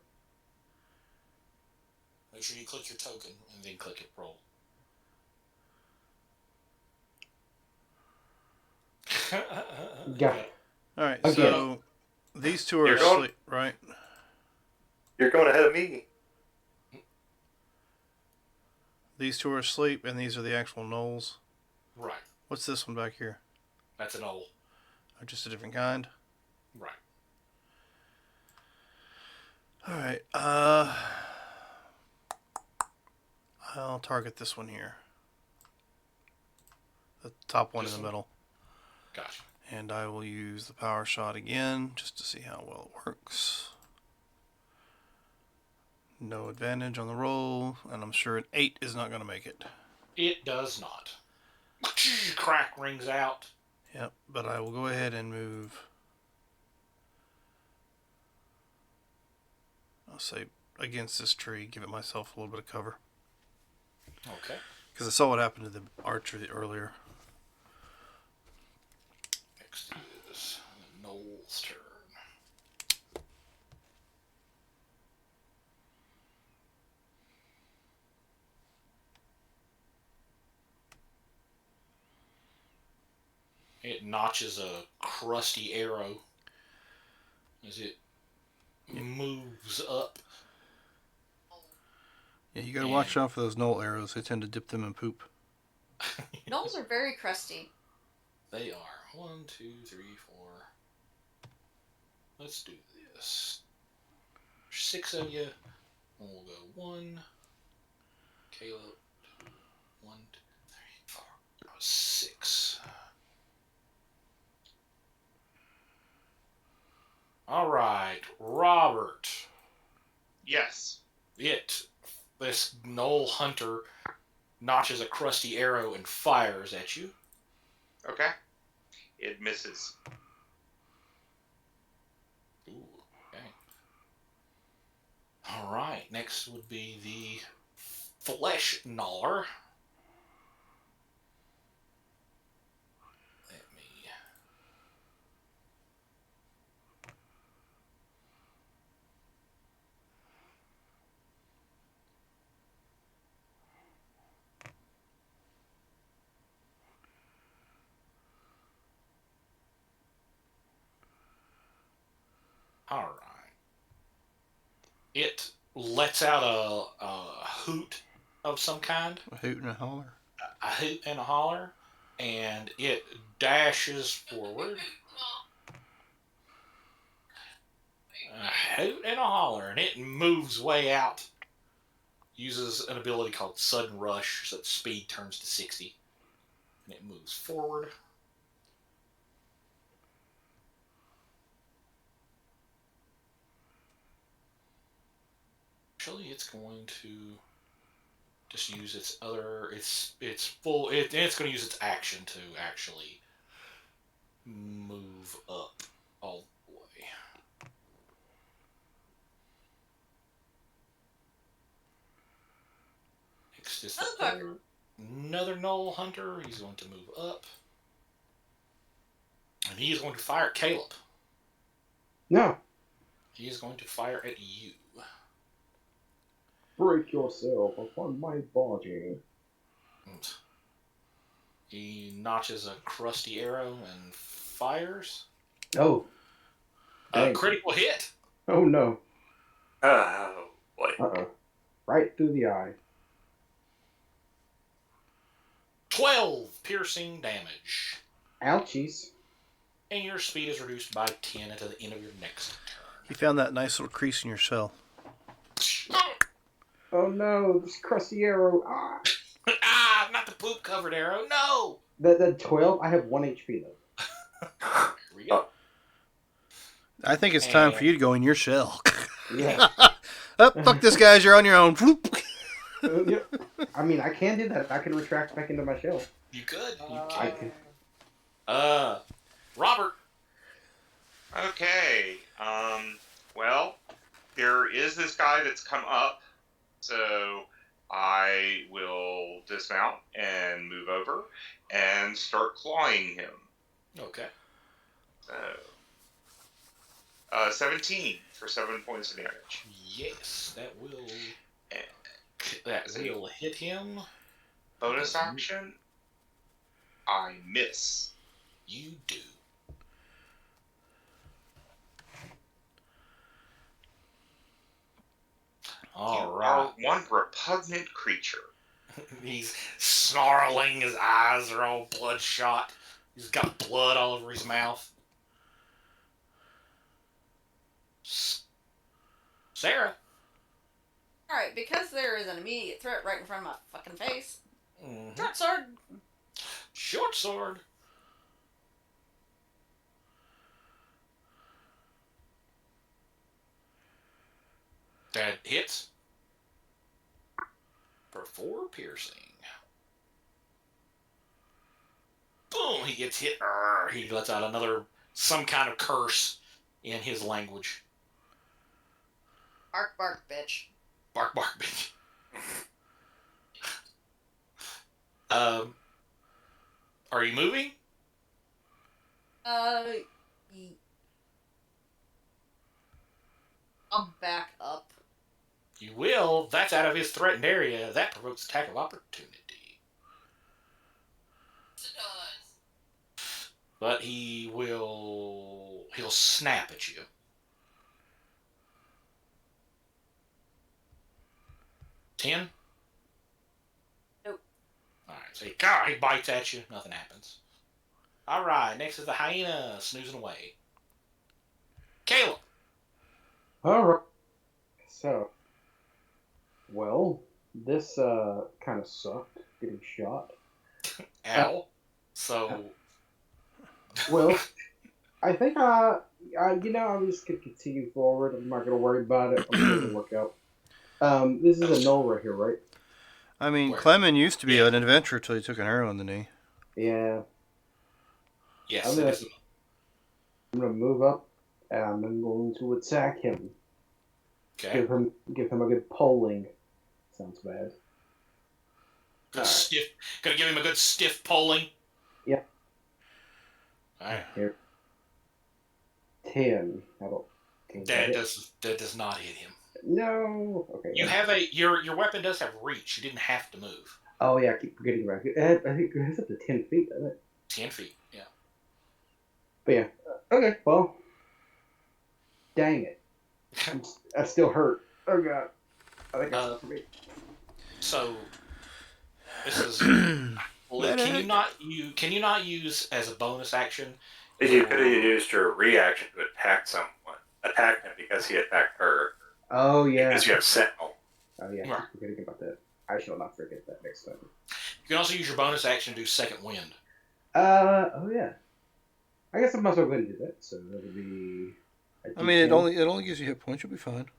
Make sure you click your token and then click it roll. Got it. All right, Okay. so these 2 are You're going- asleep, right? You're going ahead of me. These 2 are asleep, and these are the actual gnolls. Right. What's this one back here? That's an old. Oh, just a different kind. Right. All right. I'll target this one here. The top one This in the one? middle. Gotcha. And I will use the power shot again just to see how well it works. No advantage on the roll, and I'm sure an 8 is not going to make it. It does not. Crack rings out. Yep, but I will go ahead and move. I'll say against this tree, give it myself a little bit of cover. Okay. Because I saw what happened to the archer earlier. Next is Noel's turn. It notches a crusty arrow as it moves up. Yeah, you gotta watch out for those knoll arrows. They tend to dip them in poop. Knolls are very crusty. They are. 1, 2, 3, 4. Let's do this. 6 of you. And we'll go 1. Caleb. 1, 2, 3, 4. 6. All right, Robert. Yes. This knoll hunter notches a crusty arrow and fires at you. Okay. It misses. Ooh, okay. All right, next would be the flesh gnawer. Let me. All right. It lets out a hoot of some kind, A hoot and a holler. a hoot and a holler, and it dashes forward. A hoot and a holler, and it moves way out. Uses an ability called Sudden Rush, so its speed turns to 60. And it moves forward. Actually, it's going to just use its other. It's full. It's going to use its action to actually move up all the way. Next is another Knoll Hunter. He's going to move up, and he is going to fire at Caleb. No. He is going to fire at you. Break yourself upon my body. He notches a crusty arrow and fires. Oh. A Dang. critical hit. Oh no. Oh, boy. Uh-oh. Right through the eye. 12 piercing damage. Ouchies. And your speed is reduced by 10 until the end of your next You found that nice little crease in your shell. turn. Oh no, this crusty arrow. Ah. Ah, not the poop covered arrow. No. The 12, I have 1 HP though. Here we go. I think it's time for you to go in your shell. Yeah. Oh, fuck this, guys. You're on your own. Floop. Yep. I mean, I can do that. I can retract back into my shell. You could. You I can. can. Robert. Okay. Well, there is this guy that's come up, so I will dismount and move over and start clawing him. Okay. So, 17 for 7 points of damage. Yes, that will hit him. Bonus action, I miss. You do. All You right. are one repugnant creature. He's snarling. His eyes are all bloodshot. He's got blood all over his mouth. Sarah. Alright, because there is an immediate threat right in front of my fucking face. Mhm. Short sword. Short sword. That hits for 4 piercing. Boom! He gets hit. He lets out some kind of curse in his language. Bark, bark, bitch. Bark, bark, bitch. Are you moving? I'll back up. You will. That's out of his threatened area. That provokes attack of opportunity. but he'll snap at you. Ten. Nope. All right. So he bites at you. Nothing happens. All right. Next is the hyena snoozing away. Caleb. All right. So, well, this kind of sucked getting shot. Ow. So. Well, I think I'm just gonna continue forward. I'm not gonna worry about it. I'm gonna work out. This is a null right here, right? I mean, Where? Clement used to be Yeah. an adventurer till he took an arrow in the knee. Yeah. Yes. I'm gonna move up, and I'm going to attack him. Okay. Give him a good polling. Sounds bad. Gonna give him a good stiff polling. Yeah. All right. Here. 10. How about 10? That does not hit him. No. Okay. You have your weapon does have reach. You didn't have to move. Oh yeah, I keep forgetting about it. I think it has up to 10 feet, doesn't it? 10 feet. Yeah. But yeah. Okay. Well. Dang it. I still hurt. Oh god. I think that's for me. So this is. Can you not use as a bonus action? You could have used your reaction to attack him because he attacked her. Oh yeah. Because you have Sentinel. Oh yeah. I Right. keep forgetting about that. I shall not forget that next time. You can also use your bonus action to do second wind. Oh yeah. I guess I must well go ahead and do that. So that would be. I mean, it only gives you hit points. You'll be fine.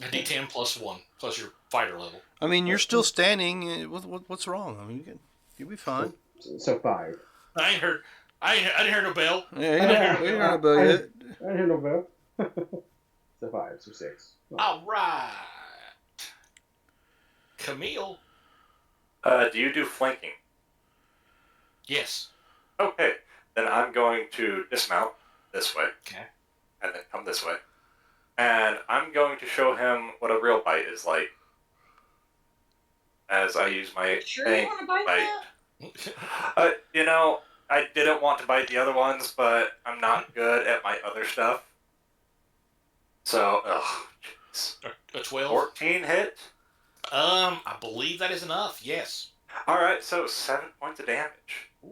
A D10 plus 1 plus your fighter level. I mean, you're still standing. What's wrong? I mean, you'll be fine. So 5. I didn't hear no bell. Yeah, you don't know about it. I didn't hear no bell. So 5, so 6. All right. Camille. Do you do flanking? Yes. Okay, then I'm going to dismount this way. Okay. And then come this way. And I'm going to show him what a real bite is like. As I use my Sure you want to bite that? I didn't want to bite the other ones, but I'm not good at my other stuff. So, jeez. A 12. 14 hit. I believe that is enough. Yes. All right, so 7 points of damage. Ooh.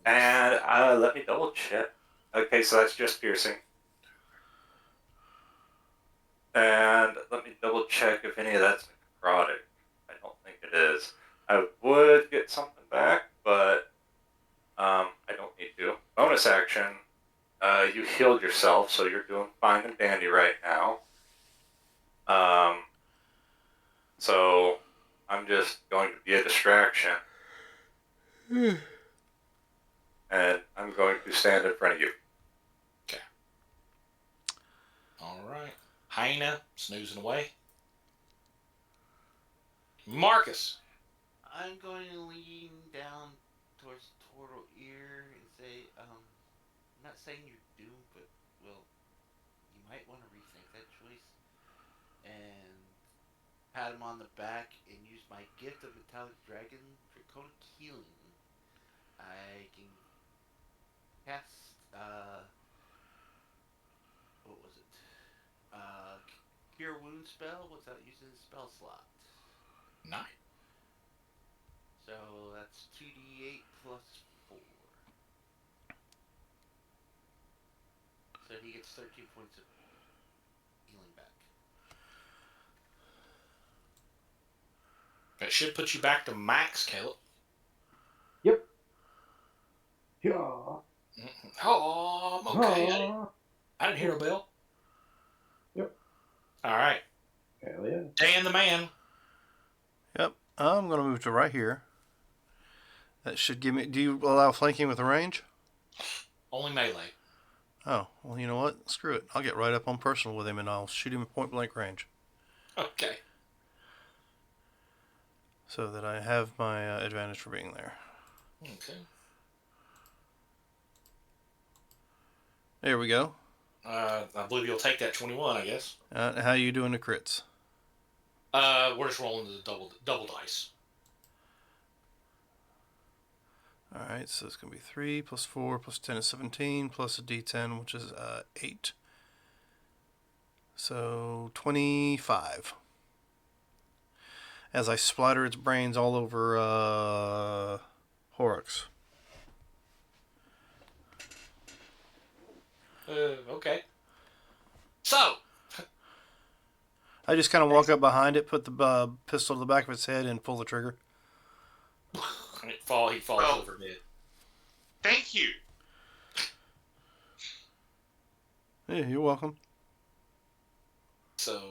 And let me double check. Okay, so that's just piercing. And let me double check if any of that's necrotic. I don't think it is. I would get something back, but I don't need to. Bonus action. You healed yourself, so you're doing fine and dandy right now. So I'm just going to be a distraction. And I'm going to stand in front of you. All right. Hyena snoozing away. Marcus. I'm going to lean down towards Turtle Ear and say, I'm not saying you're doomed, but, well, you might want to rethink that choice. And pat him on the back and use my gift of Metallic Dragon Draconic Healing. I can cast, what was it? Cure Wound spell without using the spell slot. Nice. So that's 2d8 plus 4. So he gets 13 points of healing back. That should put you back to max, Caleb. Yep. Yeah. Oh, I'm okay. I didn't hear a bell. Yep. All right. Hell yeah. Dan the man. Yep. I'm going to move to right here. That should give me... Do you allow flanking with a range? Only melee. Oh, well, you know what? Screw it. I'll get right up on personal with him, and I'll shoot him at point-blank range. Okay. So that I have my advantage for being there. Okay. There we go. I believe you'll take that 21, I guess. How you doing the crits? We're just rolling the double dice. Alright, so it's going to be 3 plus 4 plus 10 is 17, plus a d10, which is 8. So 25. As I splatter its brains all over Horrocks. Okay. So, I just kind of walk up behind it, put the pistol to the back of its head, and pull the trigger. he falls Well- over dead. Thank you. Yeah, you're welcome. So,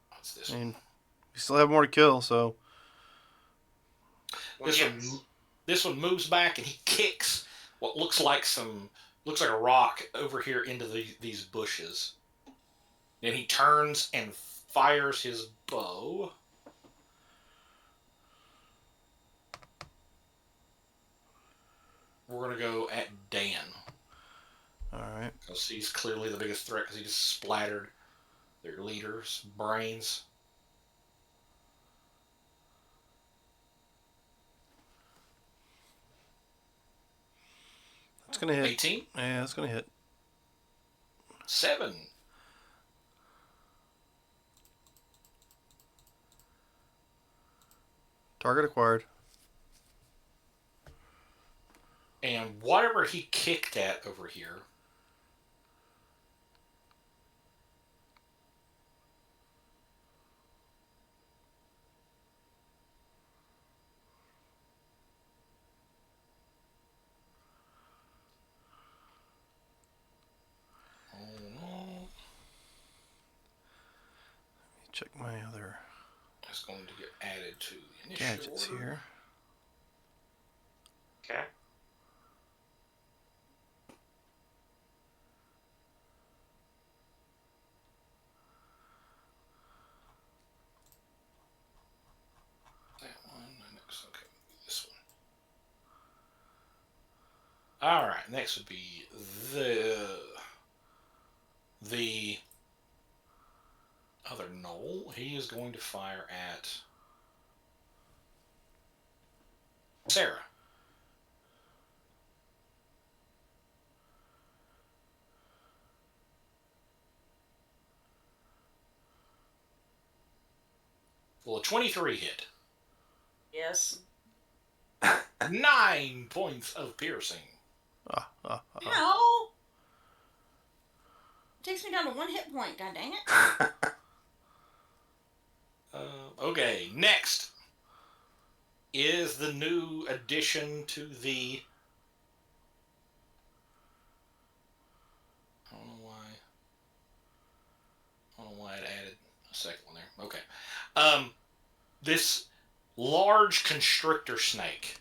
what's this I one? mean, we still have more to kill, so Well, This yes. one, this one moves back and he kicks what looks like a rock over here into these bushes. Then he turns and fires his bow. We're gonna go at Dan alright. because he's clearly the biggest threat because he just splattered their leader's brains. It's going to hit. 18, Yeah, it's going to hit. 7. Target acquired. And whatever he kicked at over here. Oh no. Check my other It's going to get added to the initial gadgets order. here. Okay. That one, the next, okay, this one. All right, next would be the other knoll. He is going to fire at Sarah. Well, a 23 hit. Yes. 9 points of piercing. Ow! Takes me down to 1 hit point, god dang it. Okay, next is the new addition to the. I don't know why it added a second one there. Okay. This large constrictor snake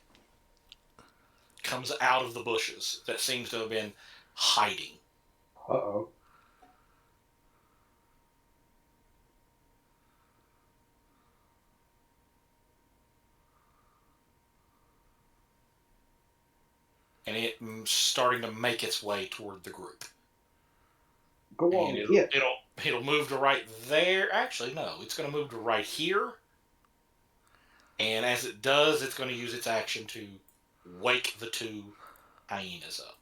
comes out of the bushes that seems to have been hiding. Uh-oh. And it's starting to make its way toward the group. Go on, And hit. it'll move to right there. Actually, no, it's going to move to right here. And as it does, it's going to use its action to wake the 2 hyenas up.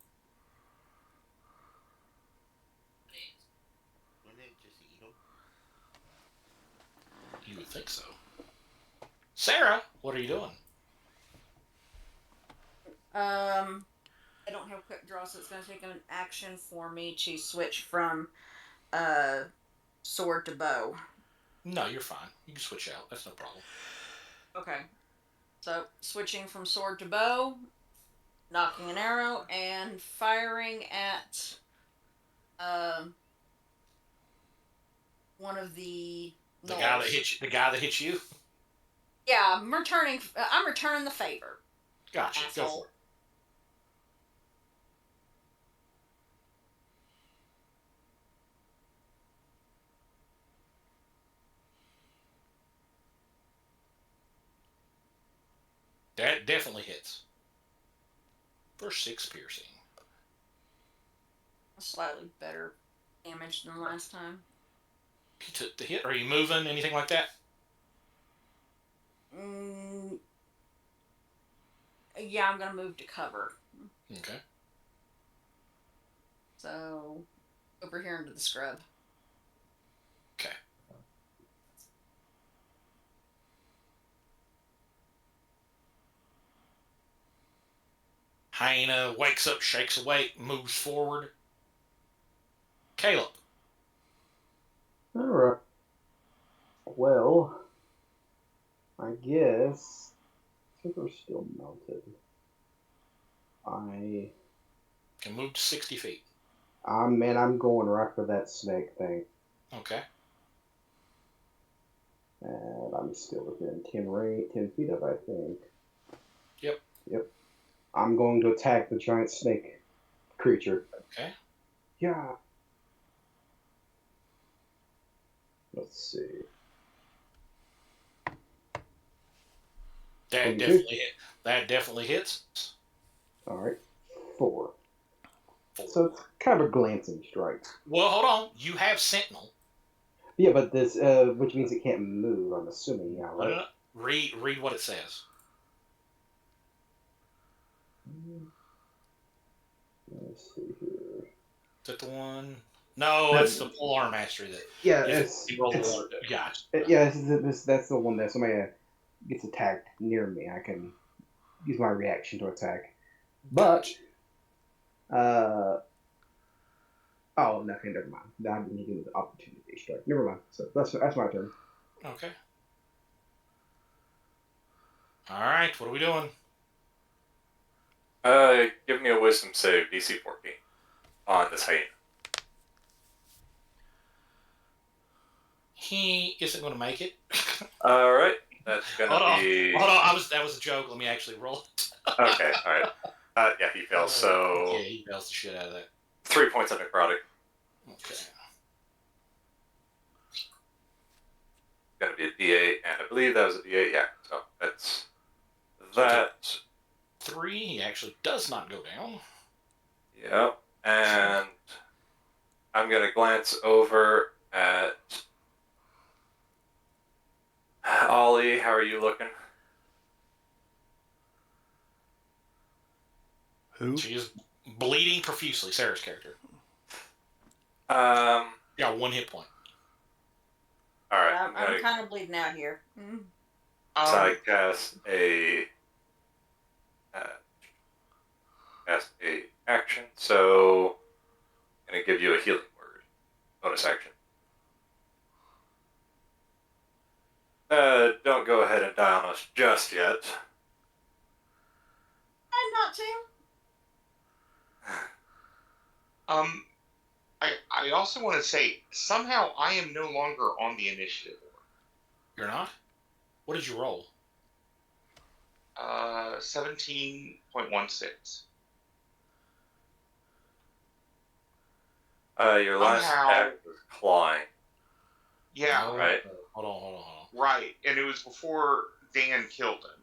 Wouldn't it just eat them? You would think so. Sarah, what are you doing? I don't have quick draw, so it's going to take an action for me to switch from sword to bow. No, you're fine. You can switch out. That's no problem. Okay. So, switching from sword to bow, knocking an arrow, and firing at one of the The guy that gnolls. hit you. The guy that hit you. Yeah, I'm returning the favor. Gotcha. Go Asshole. for it. That definitely hits. For 6 piercing. Slightly better damage than last time. He took the hit. Are you moving? Anything like that? yeah, I'm gonna move to cover. Okay. So over here into the scrub. Okay. Hyena wakes up, shakes awake, moves forward. Caleb. Alright. Well, I guess Tigger's still melted. Can move to 60 feet. I'm going right for that snake thing. Okay. And I'm still within 10 feet of it, I think. Yep. Yep. I'm going to attack the giant snake creature. Okay. Yeah. Let's see. That 22? definitely hit. That definitely hits. Alright. 4. 4. So it's kind of a glancing strike. Well, hold on. You have Sentinel. Yeah, but this, which means it can't move, I'm assuming now, right? Read what it says. Let's see here. Is that the one? No, that's the Polar Mastery. That Yeah, Gotcha. Yeah, that's the one that somebody gets attacked near me. I can use my reaction to attack. But, oh, nothing, never mind. I didn't give the opportunity strike. Never mind. So that's my turn. Okay. All right. What are we doing? Give me a wisdom save, DC 14, on this hyena. He isn't going to make it. All right, that's gonna be. Hold on. That was a joke. Let me actually roll it. Okay, all right. Yeah, he fails. So Yeah, he fails the shit out of that. 3 points of necrotic. Okay. Gonna be a D8, and I believe that was a D8. Yeah, so that's that. 3. He actually does not go down. Yep, and I'm gonna glance over at Ollie. How are you looking? Who? She is bleeding profusely. Sarah's character. Got 1 hit point. All right. I'm kind of bleeding out here. So I cast a action. So I'm gonna give you a healing word. Bonus action. Don't go ahead and die on us just yet. I'm not to. I also want to say somehow I am no longer on the initiative. You're not? What did you roll? 17.16. Your last Somehow- act was clawing. Yeah, Oh, right. Hold on. right. And it was before Dan killed him.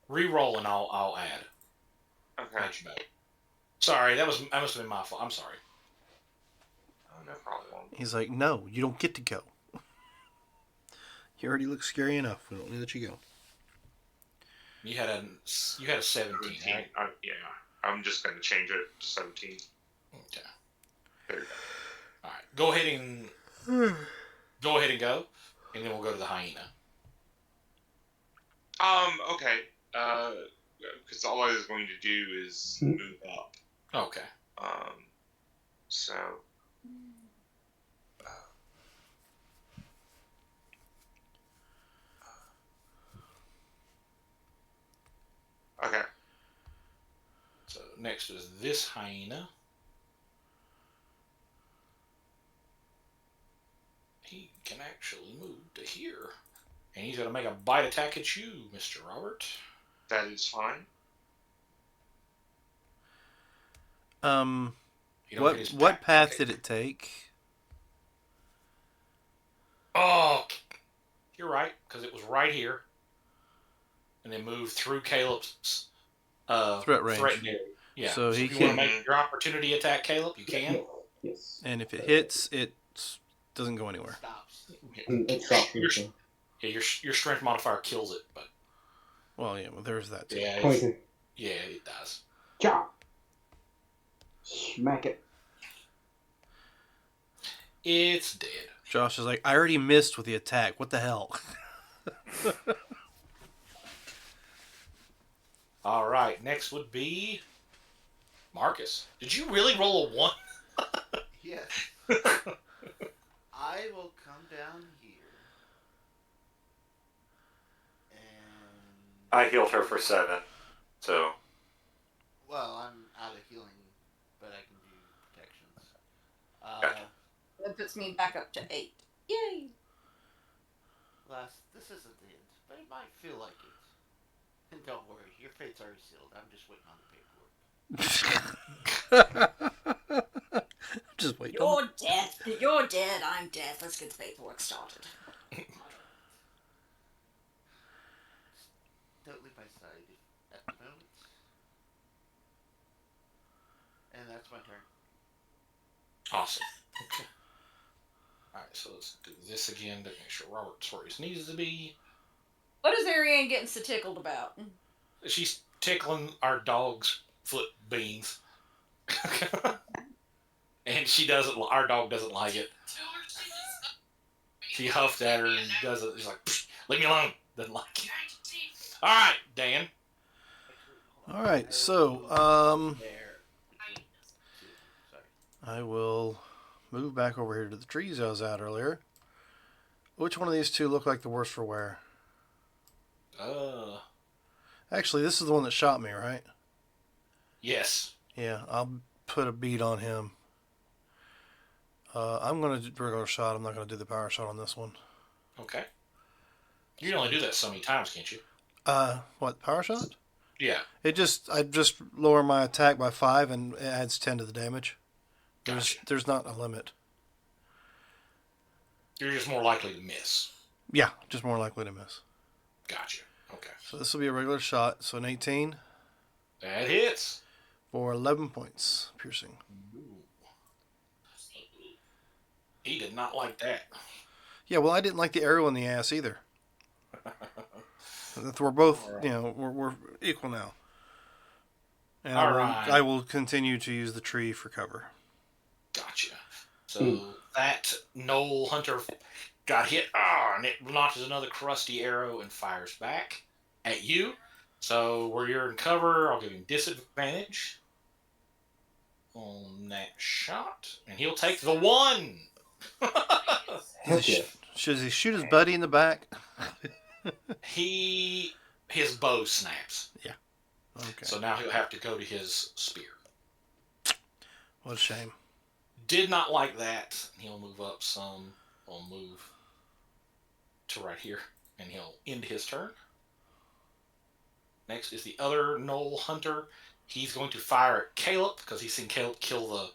Reroll and I'll add. Okay. Add you back. Sorry, that must have been my fault. I'm sorry. Oh, no problem. He's like, no, you don't get to go. You already look scary enough. We don't need to let you go. You had a 17, right? Yeah. I'm just going to change it to 17. Okay. There you All right. Go ahead and go, and then we'll go to the hyena. go. Okay. Because all I was going to do is move up. Okay. So. Okay. So next is this hyena. He can actually move to here. And he's going to make a bite attack at you, Mr. Robert. That is fine. You don't get his What attack. path Okay. did it take? Oh, you're right, because it was right here. And then moved through Caleb's Threat range. threatened area. Yeah. So he if you want can- to make your opportunity attack, Caleb, you can. Yes. And if it hits, it doesn't go anywhere. Stops. It stops. Yeah, your strength modifier kills it, but Well, yeah, well, there's that too. yeah, it's, 22. yeah, it does. Chop. Smack it. It's dead. Josh is like, I already missed with the attack. What the hell? All right, next would be Marcus. Did you really roll a 1? Yes. I will come down here. And. I healed her for 7, so Well, I'm out of healing, but I can do protections. Gotcha. That puts me back up to 8. Yay! This isn't the end, but it might feel like it. And don't worry, your fate's already sealed. I'm just waiting on the paperwork. Just wait. You're dead. You're dead. I'm dead. Let's get the paperwork started. Don't leave my side at the moment. And that's my turn. Awesome. Okay. All right, so let's do this again to make sure Robert's where he needs to be. What is Ariane getting so tickled about? She's tickling our dog's foot beans. And she doesn't. Our dog doesn't like it. She huffed at her and doesn't. She's like, "Leave me alone." Doesn't like it. All right, Dan. All right, so There. Sorry. I will move back over here to the trees I was at earlier. Which one of these two look like the worst for wear? Actually, this is the one that shot me, right? Yes. Yeah, I'll put a bead on him. I'm going to do regular shot. I'm not going to do the power shot on this one. Okay. You can only do that so many times, can't you? What, power shot? Yeah. I just lower my attack by 5 and it adds 10 to the damage. Gotcha. There's not a limit. You're just more likely to miss. Yeah, just more likely to miss. Gotcha. Okay. So this will be a regular shot. So an 18 That hits. for 11 points piercing. He did not like that. Yeah, well, I didn't like the arrow in the ass either. We're both, we're equal now. And All right. I will continue to use the tree for cover. Gotcha. So that Knoll Hunter got hit, and it launches another crusty arrow and fires back at you. So where you're in cover, I'll give him disadvantage on that shot, and he'll take the 1. Heck yeah. Should he shoot his buddy in the back? His bow snaps. Okay. So now he'll have to go to his spear. What a shame. Did not like that. He'll move up some. He'll move to right here, and he'll end his turn. Next is the other Knoll Hunter. He's going to fire at Caleb because he's seen Caleb kill the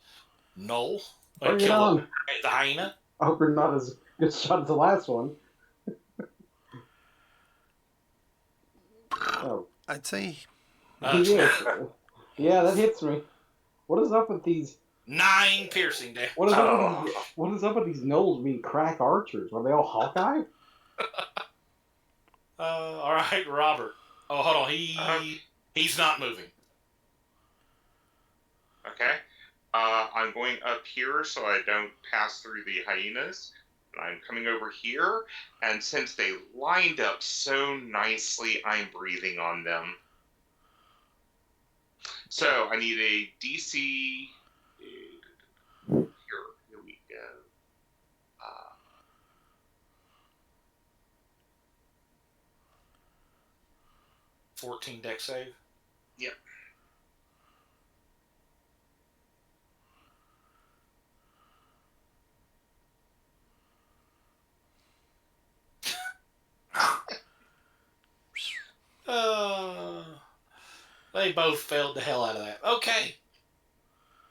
Knoll. Bring it Kill on. the hyena. I hope you're not as good shot as the last one. Oh, I'd say he is. Yeah, that hits me. What is up with these? 9 piercing damage. What is up with these gnolls being crack archers? Are they all Hawkeye? All right, Robert. Oh, hold on. He's not moving. Okay. I'm going up here so I don't pass through the hyenas. And I'm coming over here, and since they lined up so nicely, I'm breathing on them. So I need a DC. Here we go. 14 deck save. Yep. They both failed the hell out of that. Okay.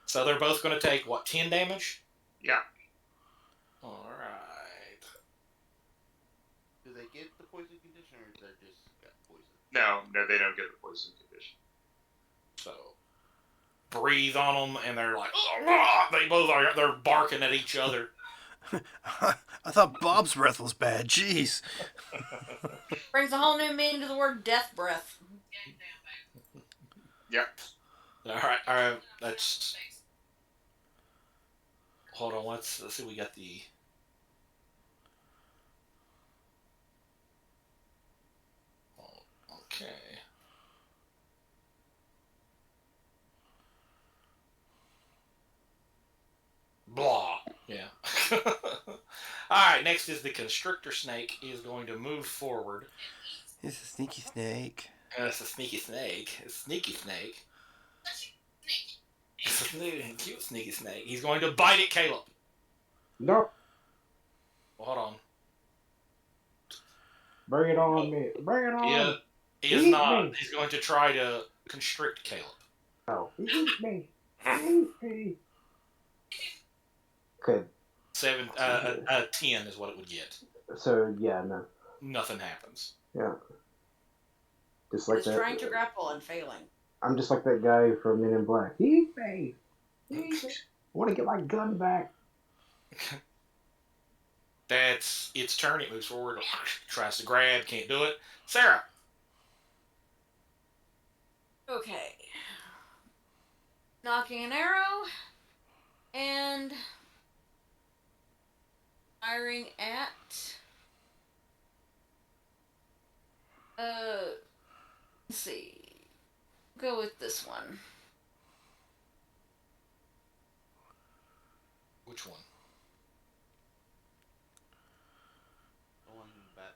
So they're both going to take, 10 damage? Yeah. All right. Do they get the poison condition, or they just got poison? No, they don't get the poison condition. So breathe on them, and they're like, they're barking at each other. I thought Bob's breath was bad. Jeez. Brings a whole new meaning to the word death breath. Yep. All right. Let's hold on. Let's see. We got the. Okay. Blah. Yeah. All right. Next is the constrictor snake. He is going to move forward. He's a sneaky snake. It's a sneaky snake. It's a sneaky snake. It's a cute sneaky snake. He's going to bite at Caleb. No, Well, hold on. bring it on me. Bring it on. Yeah, he is Eat not. me. He's going to try to constrict Caleb. Oh, eat me. Eat me. Okay, 10 is what it would get. so yeah, no. Nothing happens. Yeah. Just like He's that. trying to grapple and failing. I'm just like that guy from Men in Black. Eat me. Eat me. I want to get my gun back. That's its turn. It moves forward. Tries to grab. Can't do it. Sarah. Okay. Knocking an arrow and firing at let's see. Go with this one. Which one? The one back.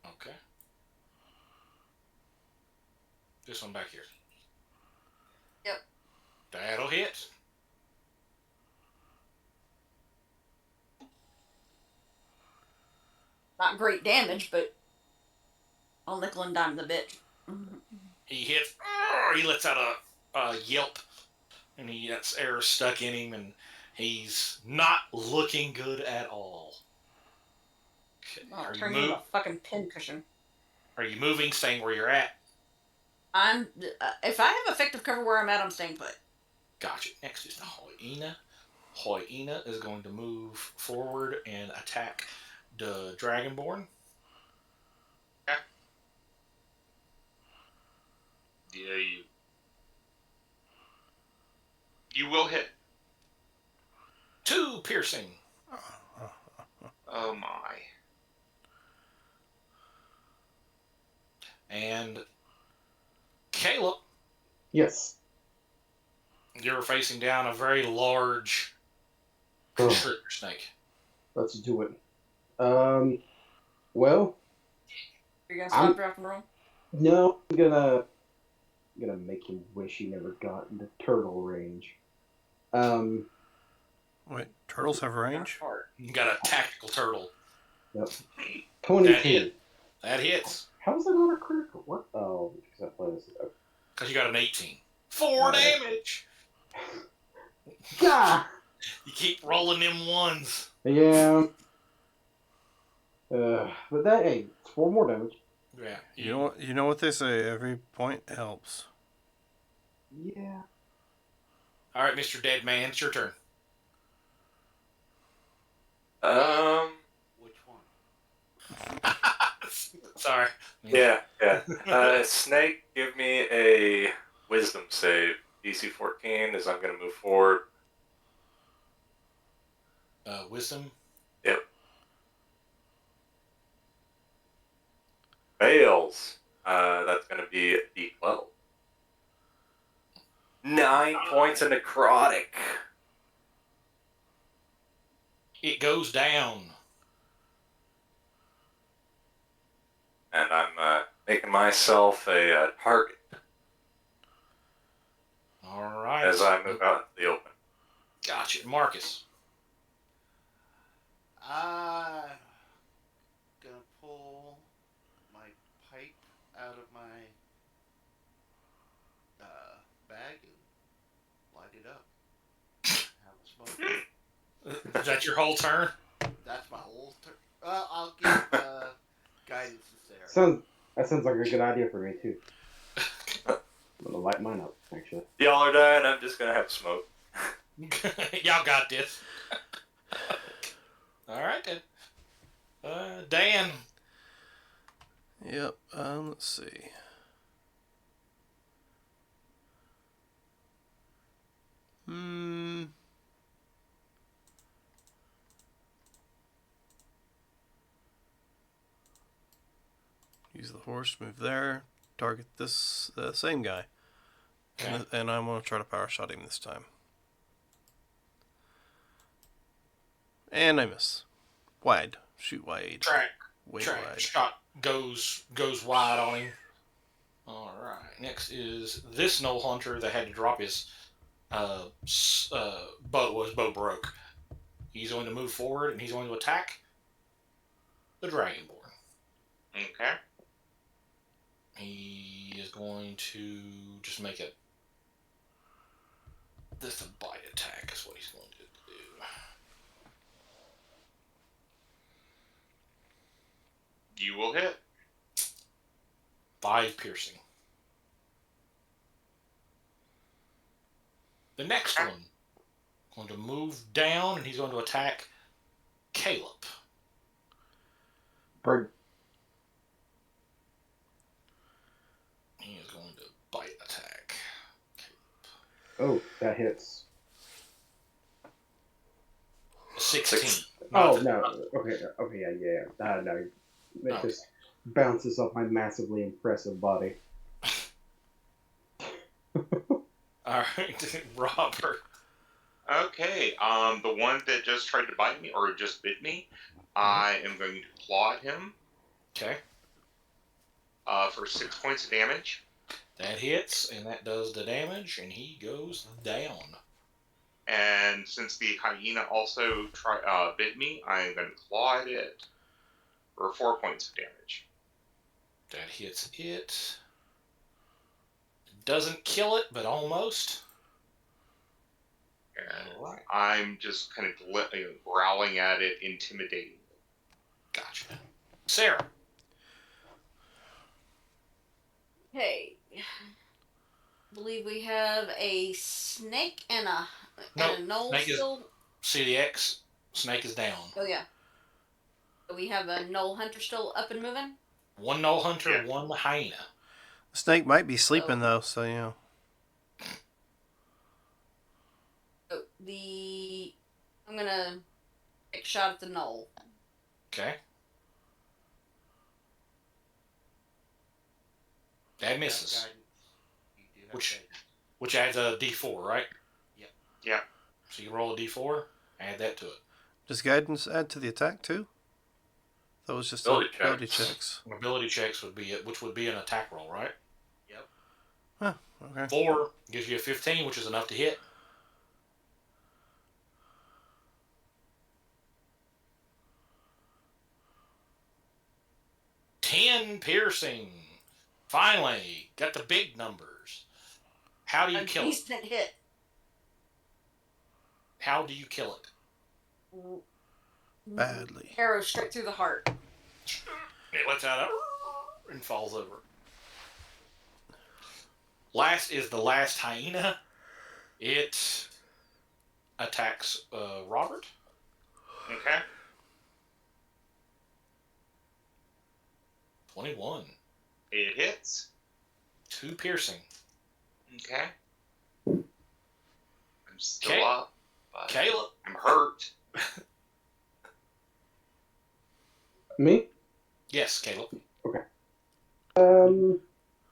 Okay. This one back here. Yep. That'll hit. Not great damage, but I'll nickel and dime the bit. He hits. He lets out a yelp, and he gets air stuck in him, and he's not looking good at all. Okay. I'll turn you into a fucking pincushion. Are you moving? Staying where you're at? I'm. If I have effective cover where I'm at, I'm staying put. Gotcha. Next is the hyena. Hyena is going to move forward and attack the Dragonborn. Yeah, you will hit. 2 piercing. Oh my. And Caleb, Yes. you're facing down a very large Oh, constrictor snake. let's do it. Well, You're gonna stop, I'm- drop, and roll? no, I'm gonna make him wish he never got into turtle range. Wait, turtles have range? You got a tactical turtle. Yep. 22. hit. That hits. How is that not a critical? What? Oh, because I play this. Okay. Because you got an 18. 4 damage. Gah! You keep rolling them ones. Yeah. But that, hey, it's 4 more damage. Yeah. You know what they say, every point helps. Yeah. All right, Mr. Dead Man, it's your turn. Which one? Sorry. Yeah. Snake, give me a wisdom save. DC 14 as I'm going to move forward. Wisdom. Yep. Fails. That's going to be a D12. 9 points of necrotic. It goes down. And I'm making myself a target All right. as I move out into the open. Gotcha. Marcus. Gonna pull my pipe out of my bag and light it up. Have a smoke. Is that your whole turn? That's my whole turn. I'll give guidance to Sarah. That sounds like a good idea for me, too. I'm gonna light mine up, actually. Y'all are dying, I'm just going to have smoke. Y'all got this. All right then. Dan. Yep. Let's see. Use the horse, move there, target this same guy. Okay. And I'm going to try to power shot him this time. And I miss. Wide. Shoot wide. Track Way wide. shot goes wide on him. All right. Next is this Knoll Hunter that had to drop his bow. His bow broke. He's going to move forward and he's going to attack the Dragonborn. Okay. He is going to just make it. This a bite attack is what he's going to do. 'You will hit. 5 piercing. The next one going to move down and he's going to attack Caleb. Bird. He is going to bite attack. Oh, that hits. 16. Oh, no. Okay, yeah. No. It Okay. just bounces off my massively impressive body. All right, Robert. Okay. The one that just tried to bite me or just bit me, I am going to claw at him Okay, for 6 points of damage. that hits and that does the damage, and he goes down. And since the hyena also bit me, I am going to claw at it for 4 points of damage. That hits it. Doesn't kill it, but almost. And All right. I'm just kind of growling at it, intimidating. Gotcha. Sarah. Hey, believe we have a snake and a Nope, knoll snake is- still. CDX. Snake is down. Oh yeah. So we have a knoll hunter still up and moving. One Knoll Hunter, Yeah. one hyena. The snake might be sleeping, Oh. though, so, you know. So I'm gonna take a shot at the knoll. Okay. That misses. Guidance. You do have Which- guidance. Which adds a D4, right? Yep. Yeah. So you roll a D4, add that to it. Does guidance add to the attack, too? That was just Ability ability checks. checks. Ability checks would be it, which would be an attack roll, right? Yep. Huh, okay. 4 gives you a 15, which is enough to hit. Ten piercing. Finally, got the big numbers. How do you A kill it? decent hit. How do you kill it? Badly. Arrow straight through the heart. It lets out a and falls over. Last is the last hyena. It attacks Robert. Okay. 21. It hits. 2 piercing. Okay. I'm still Okay. up, but Caleb. I'm hurt. Me? Yes, Caleb. Um,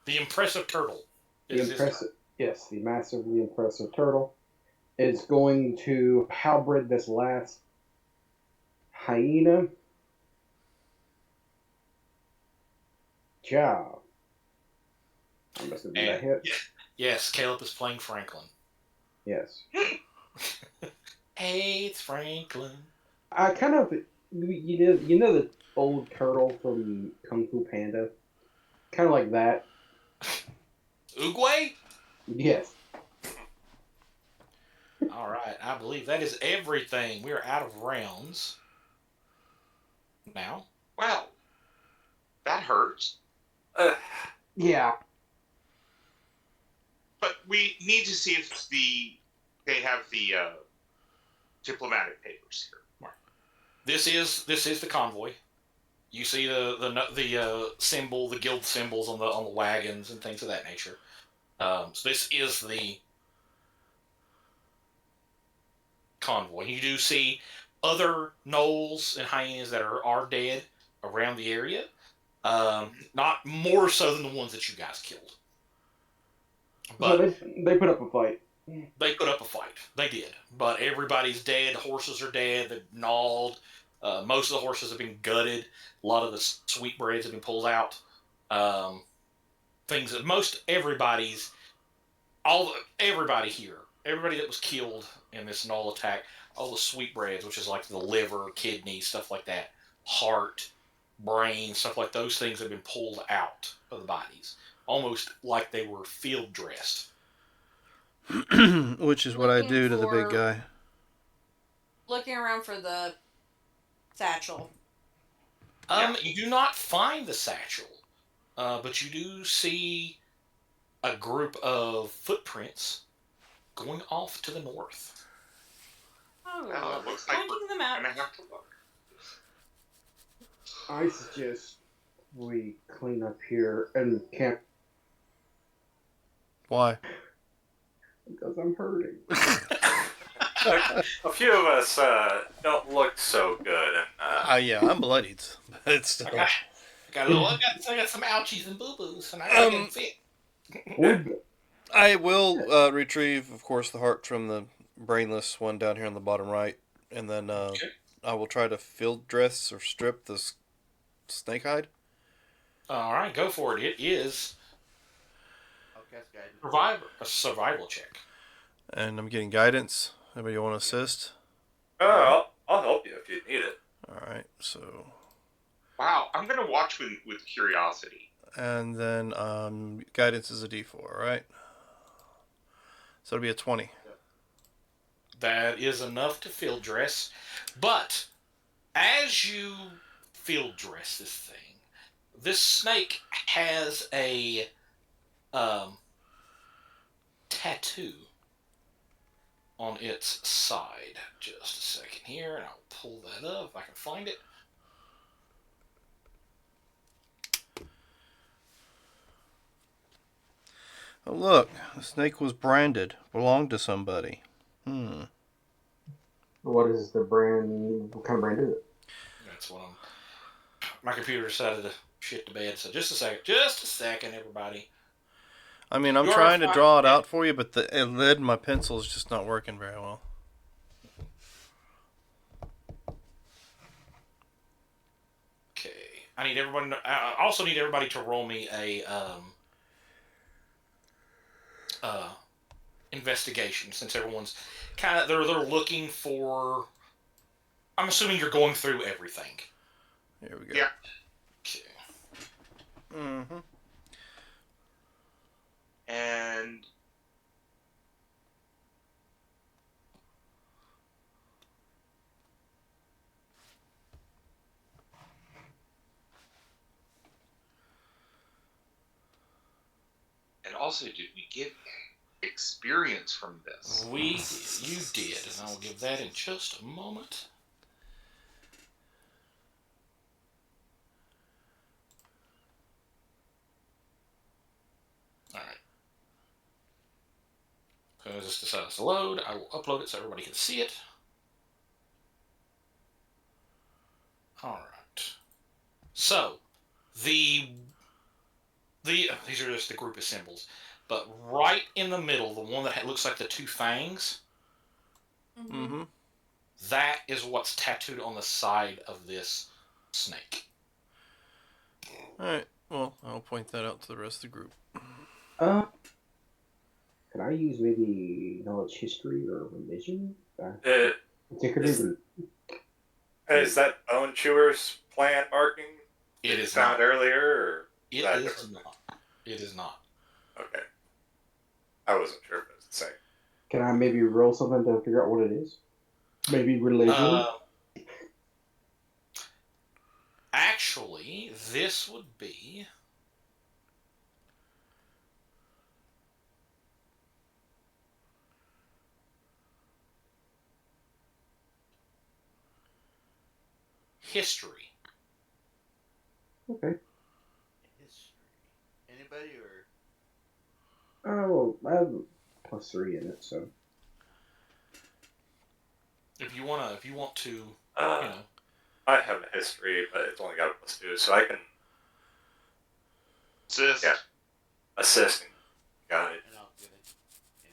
The impressive turtle. the is his impressive, yes, the massively impressive turtle is going to halberd this last hyena. Job. I'm assuming that And- hit. Yes, Caleb is playing Franklin. Yes. Hey, it's Franklin. I kind of, you know the old turtle from Kung Fu Panda, kind of like that. Oogway? Yes. All right, I believe that is everything. We are out of rounds. Now, Well, that hurts. Yeah. But we need to see if the they have the diplomatic papers here. This is the convoy. You see the symbol, the guild symbols on the wagons and things of that nature. So this is the convoy. You do see other gnolls and hyenas that are dead around the area. Not more so than the ones that you guys killed. But So they put up a fight. they put up a fight. They did. But everybody's dead. The horses are dead. They're gnawed. Most of the horses have been gutted. A lot of the sweetbreads have been pulled out. Things that everybody here, everybody that was killed in this gnoll attack, all the sweetbreads, which is like the liver, kidney, stuff like that, heart, brain, stuff like those things have been pulled out of the bodies, almost like they were field dressed. Which is what I do to the big guy. Looking around for the satchel. You do not find the satchel, but you do see a group of footprints going off to the north. Oh, Well, it looks like pointing we're them out. gonna have to look. I suggest we clean up here and camp Why? because I'm hurting. A few of us don't look so good. And, Yeah, I'm bloodied. But it's still... I got some ouchies and boo-boos, and I gotta get them fit. I will retrieve, of course, the heart from the brainless one down here on the bottom right, and then I will try to field dress or strip this snake hide. All right, go for it. It is I'll cast guidance. a survival check. And I'm getting guidance. Anybody want to assist? I'll help you if you need it. All right, so... Wow, I'm gonna watch with curiosity. And then guidance is a D4, right? So it'll be a 20. That is enough to field dress, but as you field dress this thing, this snake has a tattoo on its side. Just a second here, and I'll pull that up if I can find it. Oh, look. The snake was branded. Belonged to somebody. What is the brand? What kind of brand is it? That's what my computer decided to shit the bed. So just a second, everybody. I mean, I'm You're trying to fine. draw it out for you, but the lid in my pencil is just not working very well. Okay, I also need everybody to roll me a investigation, since everyone's kind of they're looking for. I'm assuming you're going through everything. Here we go. Yeah. Okay. Mm-hmm. And also, did we get experience from this? You did, and I'll give that in just a moment. All right. As soon as this decides to load, I will upload it so everybody can see it. All right. So, these are just the group of symbols, but right in the middle, the one that looks like the two fangs, Mm-hmm. that is what's tattooed on the side of this snake. All right. Well, I'll point that out to the rest of the group. Can I use maybe knowledge history or religion? Particularly. Is that Bone Chewer's plant marking? It is found not. earlier, or It that is different? not. It is not. Okay. I wasn't sure if it was the same. Can I maybe roll something to figure out what it is? Maybe religion? Actually, this would be... history. Okay. History. Anybody or? Oh, well, I have +3 in it, so. If you want to, you Uh, know, I have a history, but it's only got a +2, so I can Assist. Yeah. assist and guide. And I'll give it. Yeah.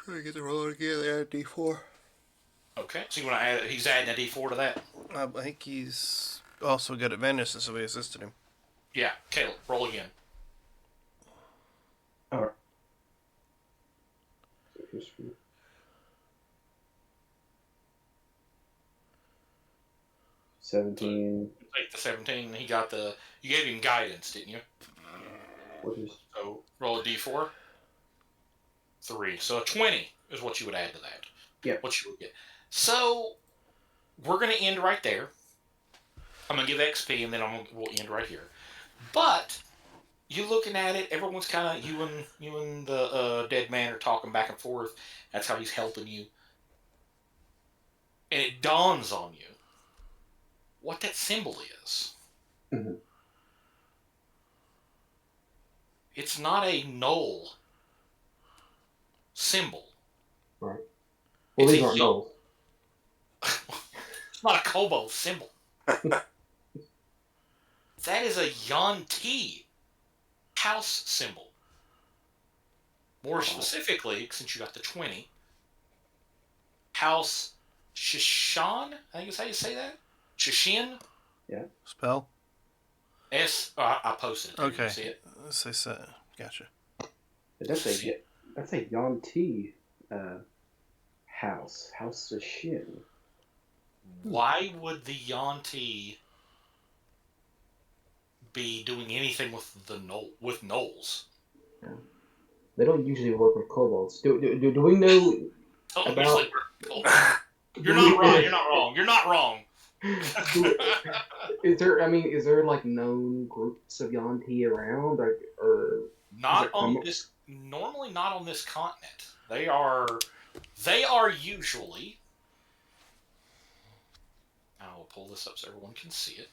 Should I get the roll again? Add a D4. okay. So you want to add? He's adding a D4 to that. I think he's also got advantage since we assisted him. Yeah, Caleb, roll again. Alright. So history. $17. Take the 17. He got the. You gave him guidance, didn't you? What is? So roll a D4. 3. So a 20 is what you would add to that. Yeah. What you would get. So we're going to end right there. I'm going to give XP and then we'll end right here. But you looking at it, everyone's kind of you and the dead man are talking back and forth. That's how he's helping you. And it dawns on you what that symbol is. Mhm. It's not a null symbol. Right. It's Well, these a aren't yo- goals. It's not a kobold symbol. That is a Yuan-Ti house symbol. More specifically, since you got the 20, House Shishan, I think is how you say that? Shishin? Spell? I posted it. Okay. You see it? Let's say so. Gotcha. That's a Yuan-Ti house. House of Shin. Why would the Yuan-Ti be doing anything with with gnolls? They don't usually work with kobolds. Do we know Don't About- usually work. You're not wrong. You're not wrong. You're not wrong. Is there like known groups of Yuan-Ti around, or Not it on common? this. Normally, not on this continent. They are usually. I will pull this up so everyone can see it.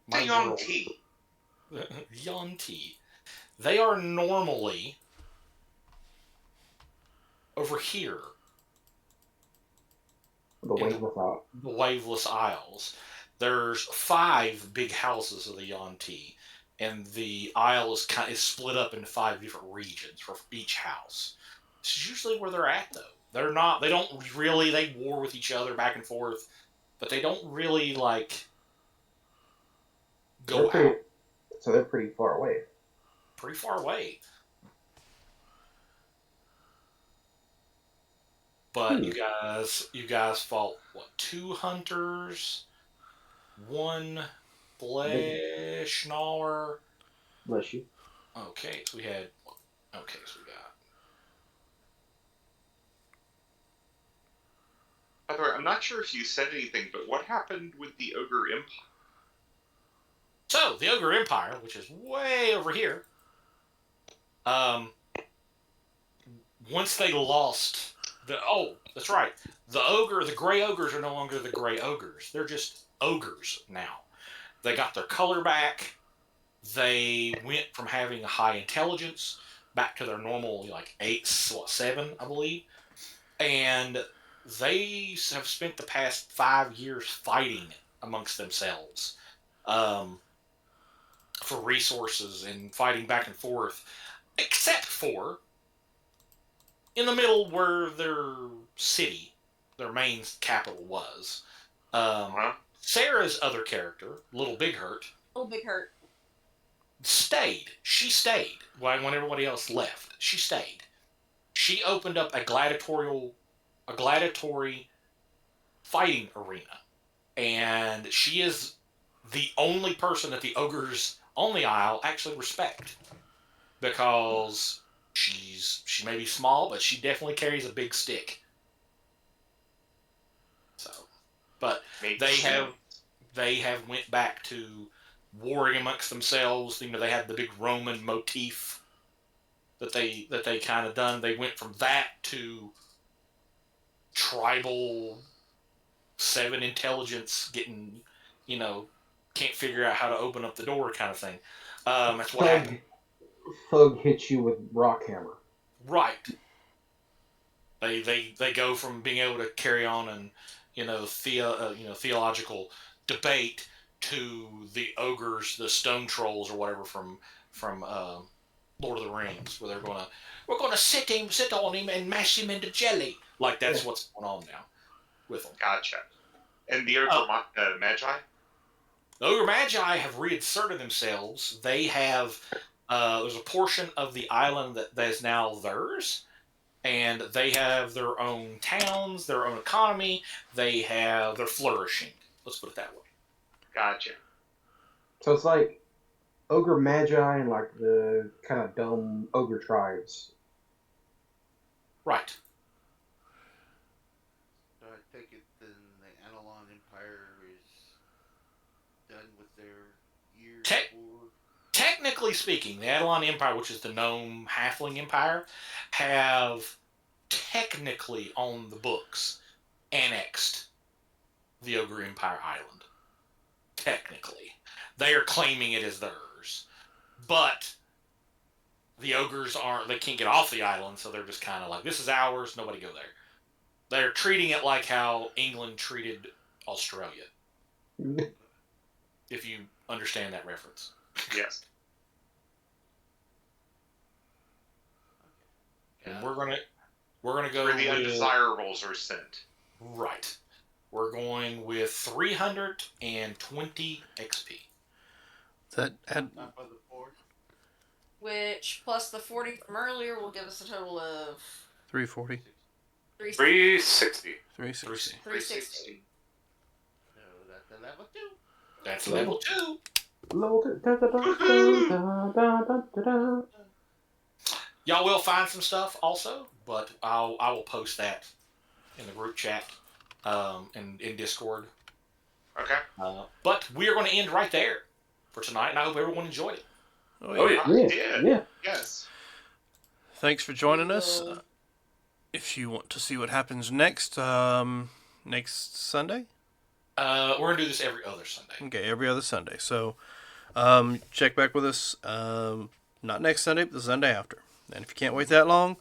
My Stay on world. T. Yuan-Ti. They are normally over here, the Waveless Isle? the Waveless Isles. There's 5 big houses of the Yuan-Ti, and the isle is split up into 5 different regions for each house. This is usually where they're at, though. They don't really, they war with each other back and forth, but they don't really, like, go out So they're pretty far away. pretty far away. But you guys fought, what, 2 hunters, 1 flesh gnawer. Bless you. Okay, so we got. By the way, I'm not sure if you said anything, but what happened with the Ogre Empire? So, the Ogre Empire, which is way over here, once they lost that's right. The Grey Ogres are no longer the Grey Ogres. They're just ogres now. They got their color back. They went from having a high intelligence back to their normal, like 7, I believe. And they have spent the past 5 years fighting amongst themselves. For resources and fighting back and forth, except for in the middle where their city, their main capital was. Sarah's other character, Little Big Hurt, Little Big Hurt. stayed. She stayed when everybody else left. She stayed. She opened up a gladiatory fighting arena, and she is the only person that the ogres on the Isle actually respect, because she may be small, but she definitely carries a big stick. So, but Maybe they have went back to warring amongst themselves. You know, they had the big Roman motif that they kind of done. They went from that to tribal 7 intelligence getting, you know, can't figure out how to open up the door kind of thing. That's what happened. Thug hits you with rock hammer. Right. They go from being able to carry on and theological debate to the ogres, the stone trolls or whatever from Lord of the Rings, where we're gonna sit on him and mash him into jelly. Like that's what's going on now with them. Gotcha. And the Ogre Magi? The Ogre Magi have reinserted themselves. They have there's a portion of the island that is now theirs. And they have their own towns, their own economy. They're flourishing. Let's put it that way. Gotcha. So it's like Ogre Magi and like the kind of dumb ogre tribes. Right. So I take it then the Analon Empire is done with their years Technically speaking, the Adelon Empire, which is the gnome halfling empire, have technically on the books annexed the Ogre Empire Island. Technically. They are claiming it as theirs. But the ogres they can't get off the island, so they're just kind of like, this is ours, nobody go there. They're treating it like how England treated Australia. If you understand that reference. Yes. And we're gonna go Where the with, undesirables are sent. right. We're going with 320 XP. That had Not by the board. Which plus the 40 from earlier will give us a total of 340, 360. 360. 360. So that's the level 2. That's level 2. Y'all will find some stuff also, but I will post that in the group chat and in Discord. Okay. But we are going to end right there for tonight, and I hope everyone enjoyed it. Oh, yeah. I did. Yeah. Yes. Thanks for joining us. If you want to see what happens next Sunday, We're going to do this every other Sunday. okay, every other Sunday. So check back with us, not next Sunday, but the Sunday after. And if you can't wait that long,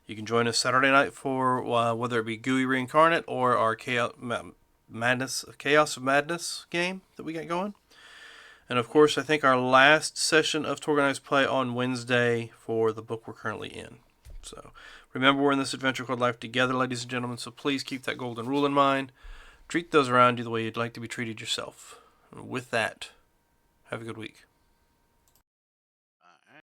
you can join us Saturday night for whether it be GUI Reincarnate or our Chaos of Madness game that we got going. And of course, I think our last session of Torganized Play on Wednesday for the book we're currently in. So remember, we're in this adventure called Life Together, ladies and gentlemen, so please keep that golden rule in mind. Treat those around you the way you'd like to be treated yourself. And with that, have a good week.